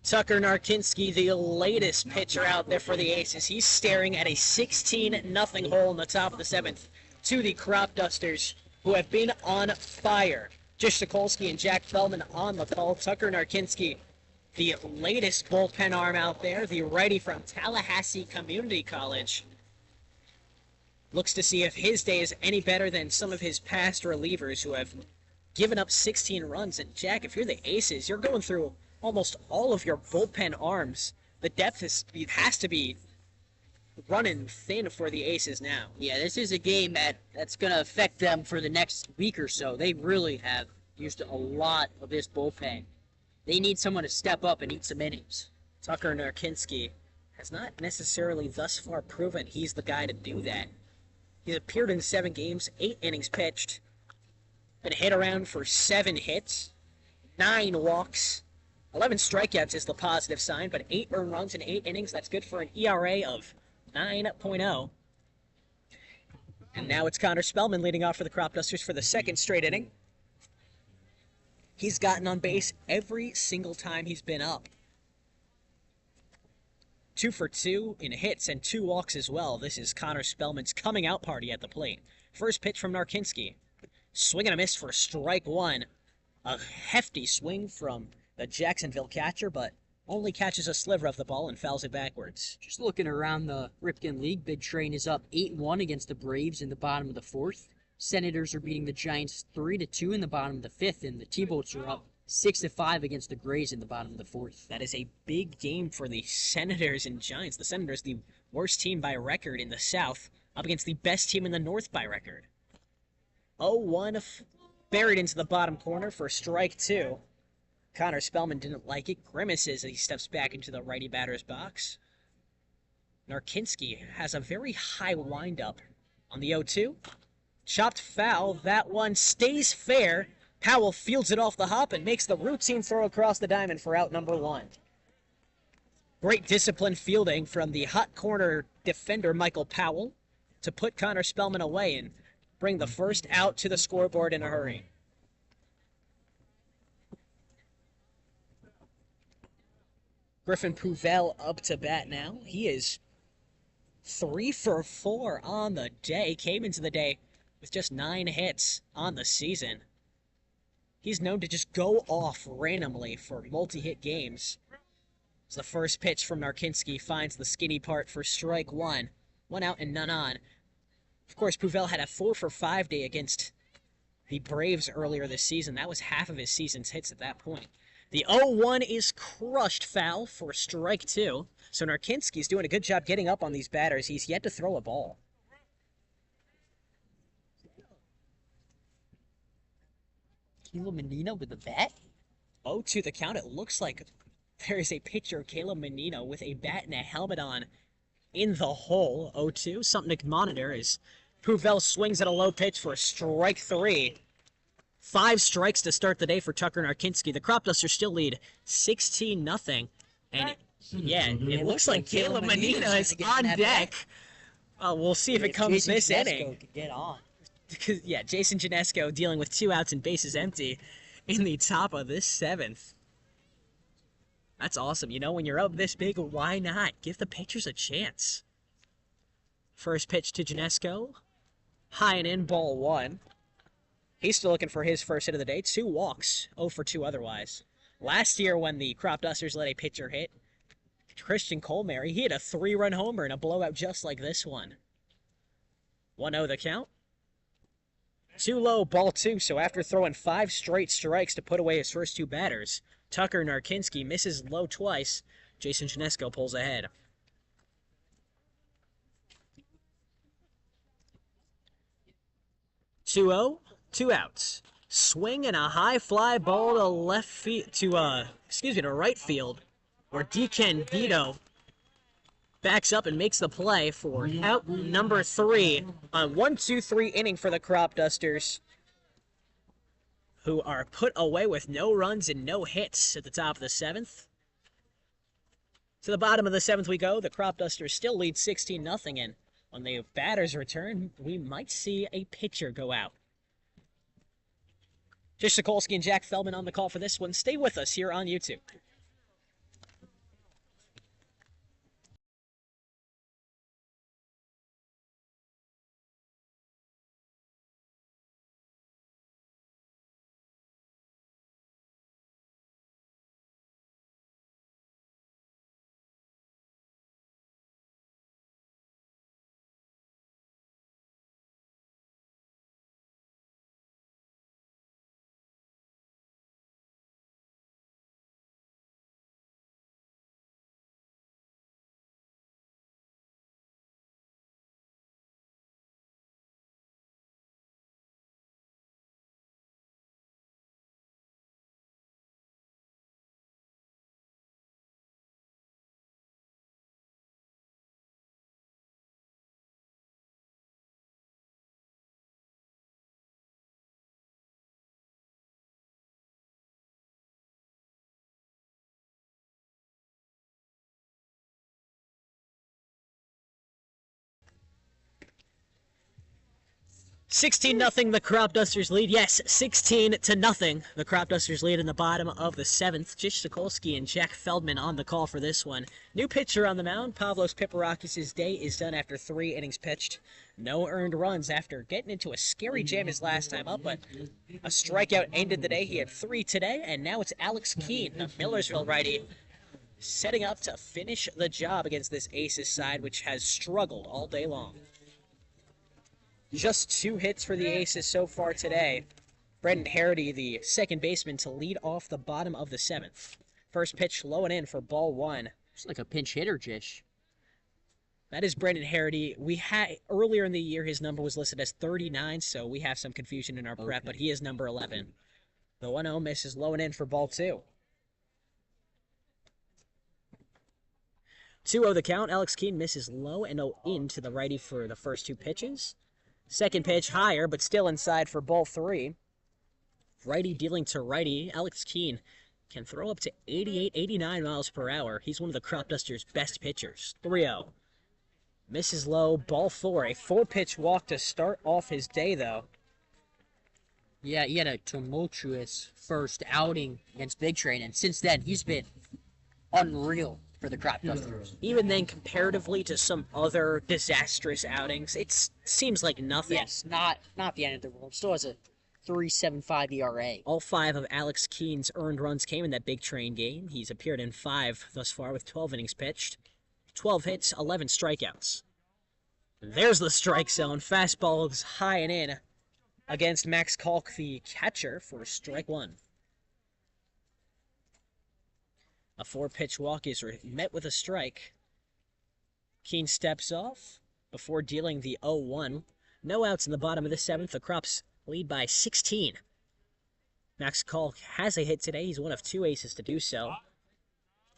Tucker Narkinski, the latest pitcher out there for the Aces. He's staring at a 16-0 hole in the top of the 7th to the Cropdusters, who have been on fire. Jish Sokolsky and Jack Feldman on the call. Tucker Narkinski, the latest bullpen arm out there, the righty from Tallahassee Community College, looks to see if his day is any better than some of his past relievers who have given up 16 runs. And Jack, if you're the Aces, you're going through almost all of your bullpen arms. The depth has to be running thin for the Aces now. Yeah, this is a game that's going to affect them for the next week or so. They really have used a lot of this bullpen. They need someone to step up and eat some innings. Tucker Narkinski has not necessarily thus far proven he's the guy to do that. He's appeared in 7 games, 8 innings pitched, been hit around for 7 hits, 9 walks, 11 strikeouts is the positive sign, but 8 earned runs in 8 innings. That's good for an ERA of 9.0. And now it's Connor Spellman leading off for the Cropdusters for the 2nd straight inning. He's gotten on base every single time he's been up. 2 for 2 in hits and 2 walks as well. This is Connor Spellman's coming out party at the plate. First pitch from Narkinski. Swing and a miss for strike 1. A hefty swing from the Jacksonville catcher, but only catches a sliver of the ball and fouls it backwards. Just looking around the Ripken League, Big Train is up 8-1 against the Braves in the bottom of the 4th. Senators are beating the Giants 3-2 in the bottom of the 5th, and the T-Bolts are up 6-5 against the Grays in the bottom of the 4th. That is a big game for the Senators and Giants. The Senators, the worst team by record in the South, up against the best team in the North by record. 0-1 buried into the bottom corner for strike 2. Connor Spellman didn't like it, grimaces as he steps back into the righty batter's box. Narkinski has a very high windup on the 0-2. Chopped foul, that one stays fair. Powell fields it off the hop and makes the routine throw across the diamond for out number 1. Great disciplined fielding from the hot corner defender Michael Powell to put Connor Spellman away and bring the first out to the scoreboard in a hurry. Griffin Pouvel up to bat now. He is 3 for 4 on the day. Came into the day with just 9 hits on the season. He's known to just go off randomly for multi-hit games. As the first pitch from Narkinski finds the skinny part for strike 1. 1 out and none on. Of course, Pouvel had a 4 for 5 day against the Braves earlier this season. That was half of his season's hits at that point. The 0-1 is crushed foul for strike 2. So Narkinski's doing a good job getting up on these batters. He's yet to throw a ball. Caleb Menino with the bat? 0-2 the count. It looks like there is a picture of Caleb Menino with a bat and a helmet on in the hole. 0-2. Something to monitor as Pouvel swings at a low pitch for strike 3. 5 strikes to start the day for Tucker Narkinski. The Cropdusters still lead 16-0. And yeah, it looks like Caleb Menino is on deck. We'll see if it comes this inning. Get on. Because, yeah, Jason Janesco dealing with 2 outs and bases empty in the top of this 7th. That's awesome. You know, when you're up this big, why not? Give the pitchers a chance. First pitch to Janesco. High and in, ball 1. He's still looking for his first hit of the day. 2 walks, 0 for 2 otherwise. Last year when the Cropdusters let a pitcher hit, Christian Colmary, he hit a 3-run homer in a blowout just like this one. 1-0 the count. Too low, ball 2, so after throwing 5 straight strikes to put away his first 2 batters, Tucker Narkinski misses low twice. Jason Janesco pulls ahead. 2-0, 2 outs. Swing and a high fly ball to left field to right field, where DeCandido backs up and makes the play for out number 3 on 1-2-3 inning for the Cropdusters, who are put away with no runs and no hits at the top of the 7th. To the bottom of the 7th we go. The Cropdusters still lead 16-0, and when the batters return, we might see a pitcher go out. Jish, Sokolsky, and Jack Feldman on the call for this one. Stay with us here on YouTube. "16-0, the Cropdusters lead." Yes, 16-0. The Cropdusters lead in the bottom of the 7th. Jish, Sokolsky, and Jack Feldman on the call for this one. New pitcher on the mound. Pavlos Piparakis' day is done after 3 innings pitched. No earned runs after getting into a scary jam his last time up, but a strikeout ended the day. He had 3 today, and now it's Alex Keene, the Millersville righty, setting up to finish the job against this Aces side, which has struggled all day long. Just 2 hits for the Aces so far today. Brendan Harity, the second baseman, to lead off the bottom of the 7th. First pitch low and in for ball 1. It's like a pinch hitter, Jish. That is Brendan Harity. We had earlier in the year his number was listed as 39, so we have some confusion in our prep, but he is number 11. The 1-0 misses low and in for ball 2. 2-0 the count. Alex Keene misses low and 0 in to the righty for the first 2 pitches. Second pitch higher, but still inside for ball 3. Righty dealing to righty. Alex Keene can throw up to 88, 89 miles per hour. He's one of the Cropdusters' best pitchers. 3-0. Misses low, ball 4. A 4-pitch walk to start off his day, though. Yeah, he had a tumultuous first outing against Big Train, and since then, he's been unreal for the Cropdusters. Even then, comparatively to some other disastrous outings, it seems like nothing. Yes, not the end of the world. Still has a 3.75 ERA. All 5 of Alex Keene's earned runs came in that Big Train game. He's appeared in 5 thus far with 12 innings pitched. 12 hits, 11 strikeouts. There's the strike zone. Fastball is high and in against Max Kalk, the catcher, for strike 1. A 4-pitch walk is met with a strike. Keene steps off before dealing the 0-1. No outs in the bottom of the 7th. The Crops lead by 16. Max Kalk has a hit today. He's one of 2 aces to do so.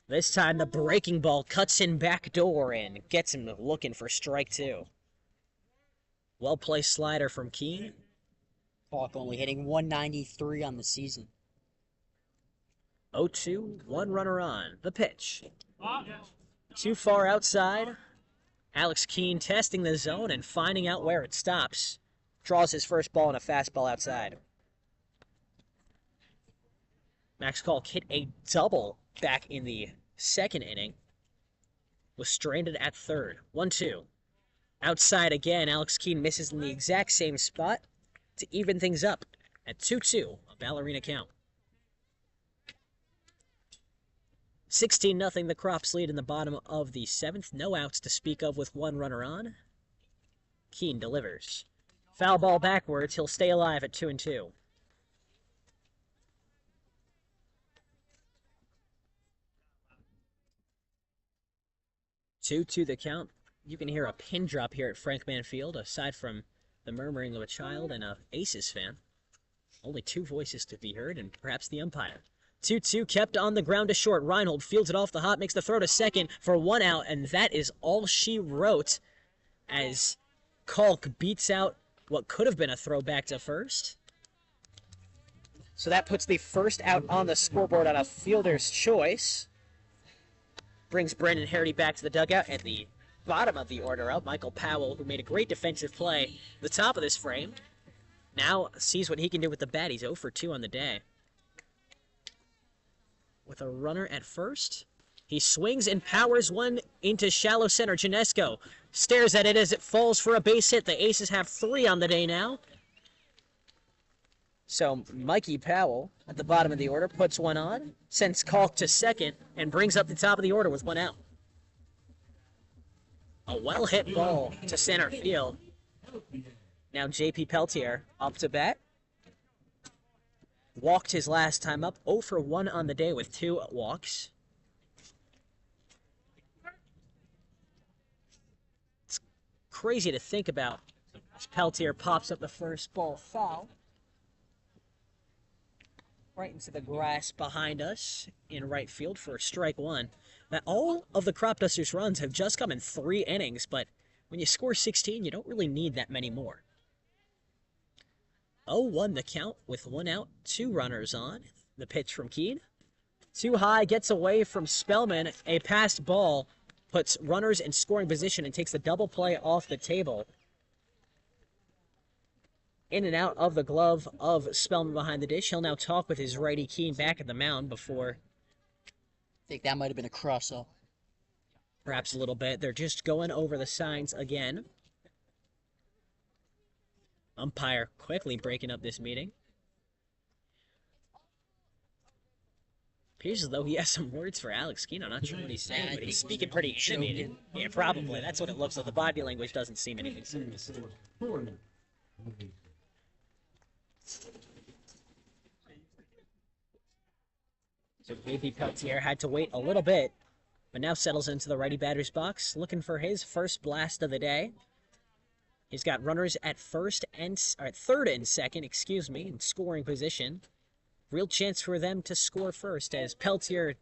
This time the breaking ball cuts in backdoor and gets him looking for strike 2. Well-placed slider from Keene. Kalk only hitting 193 on the season. 0-2, 1 runner on. The pitch. Too far outside. Alex Keene testing the zone and finding out where it stops. Draws his first ball and a fastball outside. Max Kalk hit a double back in the 2nd inning. Was stranded at 3rd. 1-2. Outside again, Alex Keene misses in the exact same spot to even things up at 2-2, a ballerina count. 16-0, the Crops lead in the bottom of the 7th. No outs to speak of with 1 runner on. Keene delivers. Foul ball backwards. He'll stay alive at 2-2. Two to the count. You can hear a pin drop here at Frankman Field, aside from the murmuring of a child and a Aces fan. Only 2 voices to be heard, and perhaps the umpire. 2-2 kept on the ground to short. Reinhold fields it off the hop, makes the throw to second for 1 out, and that is all she wrote as Kalk beats out what could have been a throwback to first. So that puts the first out on the scoreboard on a fielder's choice. Brings Brendan Harity back to the dugout, and the bottom of the order out, Michael Powell, who made a great defensive play, the top of this frame. Now sees what he can do with the bat. He's 0 for 2 on the day. With a runner at first, he swings and powers one into shallow center. Janesco stares at it as it falls for a base hit. The Aces have 3 on the day now. So Mikey Powell at the bottom of the order puts one on, sends Kalk to second, and brings up the top of the order with 1 out. A well-hit ball to center field. Now J.P. Peltier up to bat. Walked his last time up, 0 for 1 on the day with 2 walks. It's crazy to think about as Peltier pops up the first ball foul. Right into the grass behind us in right field for strike 1. Now, all of the Cropdusters runs have just come in 3 innings, but when you score 16, you don't really need that many more. 0-1 the count with 1 out, 2 runners on. The pitch from Keene. Too high, gets away from Spellman. A passed ball puts runners in scoring position and takes the double play off the table. In and out of the glove of Spellman behind the dish. He'll now talk with his righty Keene back at the mound before... I think that might have been a cross-up. Perhaps a little bit. They're just going over the signs again. Umpire quickly breaking up this meeting. Appears as though he has some words for Alex Keene. I'm not sure what he's saying, but he's speaking pretty animated. Yeah, probably. That's what it looks like. The body language doesn't seem anything serious. So J.P. Peltier had to wait a little bit, but now settles into the righty batter's box, looking for his first blast of the day. He's got runners at third and second, in scoring position. Real chance for them to score first as Peltier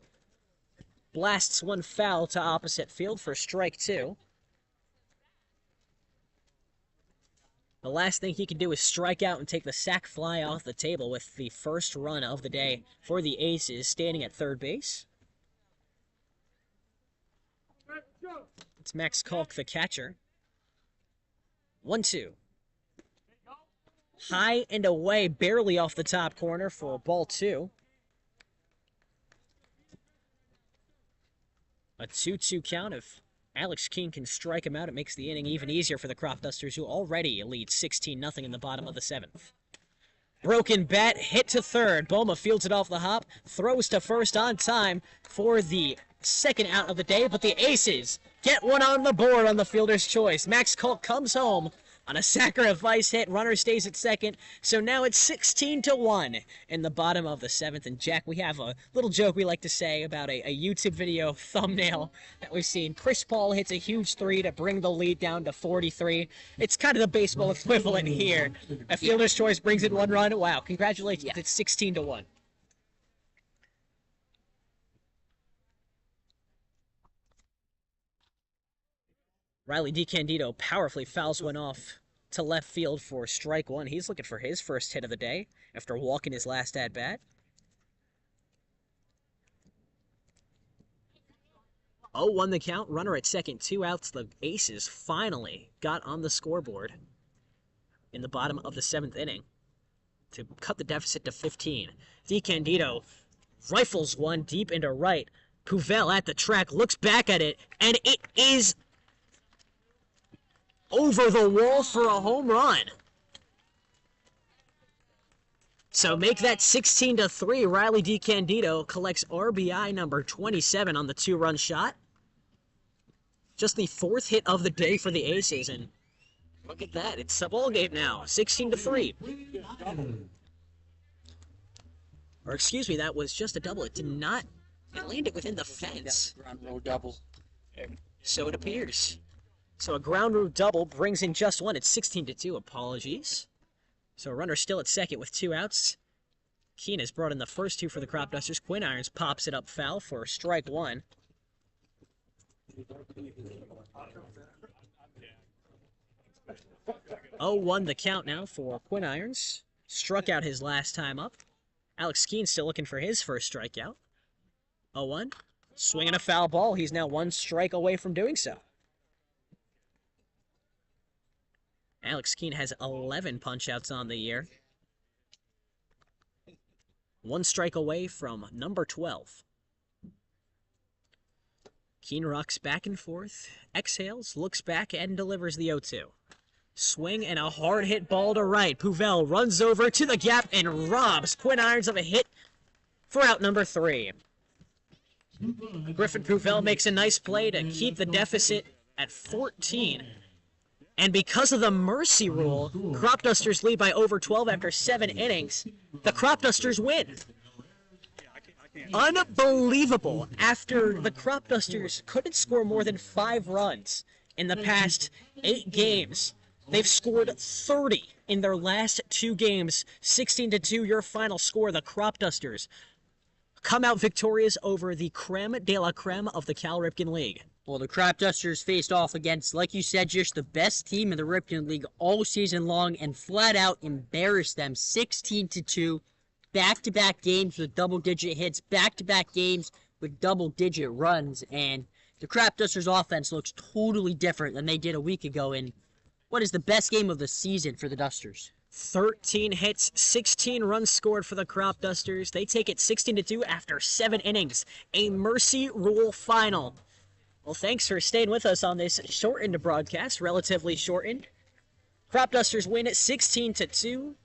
blasts one foul to opposite field for strike 2. The last thing he can do is strike out and take the sac fly off the table with the first run of the day for the Aces, standing at third base. It's Max Kalk, the catcher. 1-2. High and away, barely off the top corner for ball 2. A 2-2 count. If Alex Keene can strike him out, it makes the inning even easier for the Cropdusters, who already lead 16-0 in the bottom of the 7th. Broken bat, hit to third. Boma fields it off the hop, throws to first on time for the second out of the day, but the Aces get one on the board on the fielder's choice. Max Kalk comes home on a sacrifice hit. Runner stays at second, so now it's 16-1 in the bottom of the 7th. And Jack, we have a little joke we like to say about a YouTube video thumbnail that we've seen. Chris Paul hits a huge 3 to bring the lead down to 43. It's kind of the baseball equivalent here. A fielder's choice brings in 1 run. Wow, congratulations. It's 16-1. Riley DiCandido powerfully fouls one off to left field for strike 1. He's looking for his first hit of the day after walking his last at-bat. 0-1 the count, runner at second, 2 outs. The Aces finally got on the scoreboard in the bottom of the 7th inning to cut the deficit to 15. DiCandido rifles one deep into right. Puvel at the track looks back at it, and it is over the wall for a home run. So make that 16-3. Riley DiCandido collects RBI number 27 on the 2-run shot. Just the 4th hit of the day for the Aces, and look at that. It's a ball game now, 16-3. Or excuse me, that was just a double. It did not. It landed within the fence. Ground rule double. So it appears. So a ground rule double brings in just 1. It's 16-2. Apologies. So a runner still at second with 2 outs. Keene has brought in the first 2 for the Cropdusters. Quinn Irons pops it up foul for strike 1. Oh, 0-1 the count now for Quinn Irons. Struck out his last time up. Alex Keene still looking for his first strikeout. 0-1. Swinging a foul ball. He's now 1 strike away from doing so. Alex Keene has 11 punch-outs on the year. 1 strike away from number 12. Keene rocks back and forth, exhales, looks back, and delivers the 0-2. Swing and a hard hit ball to right. Puvel runs over to the gap and robs Quinn Irons of a hit for out number 3. Griffin Puvel makes a nice play to keep the deficit at 14. And because of the mercy rule, Cropdusters lead by over 12 after 7 innings. The Cropdusters win. Unbelievable. After the Cropdusters couldn't score more than 5 runs in the past 8 games, they've scored 30 in their last 2 games. 16-2 your final score. The Cropdusters come out victorious over the creme de la creme of the Cal Ripken League. Well, the Cropdusters faced off against, like you said, Jish, the best team in the Ripken League all season long and flat out embarrassed them 16-2. Back-to-back games with double-digit hits, back-to-back games with double-digit runs, and the Cropdusters offense looks totally different than they did a week ago in what is the best game of the season for the Dusters. 13 hits, 16 runs scored for the Cropdusters. They take it 16-2 after 7 innings. A mercy rule final. Well, thanks for staying with us on this shortened broadcast, relatively shortened. Cropdusters win 16-2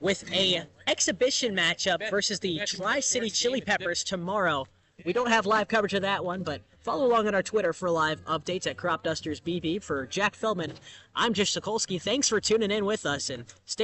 with a exhibition matchup versus the Tri-City Chili Peppers tomorrow. We don't have live coverage of that one, but follow along on our Twitter for live updates at Cropdusters BB. For Jack Feldman, I'm Jish Sokolsky. Thanks for tuning in with us, and stay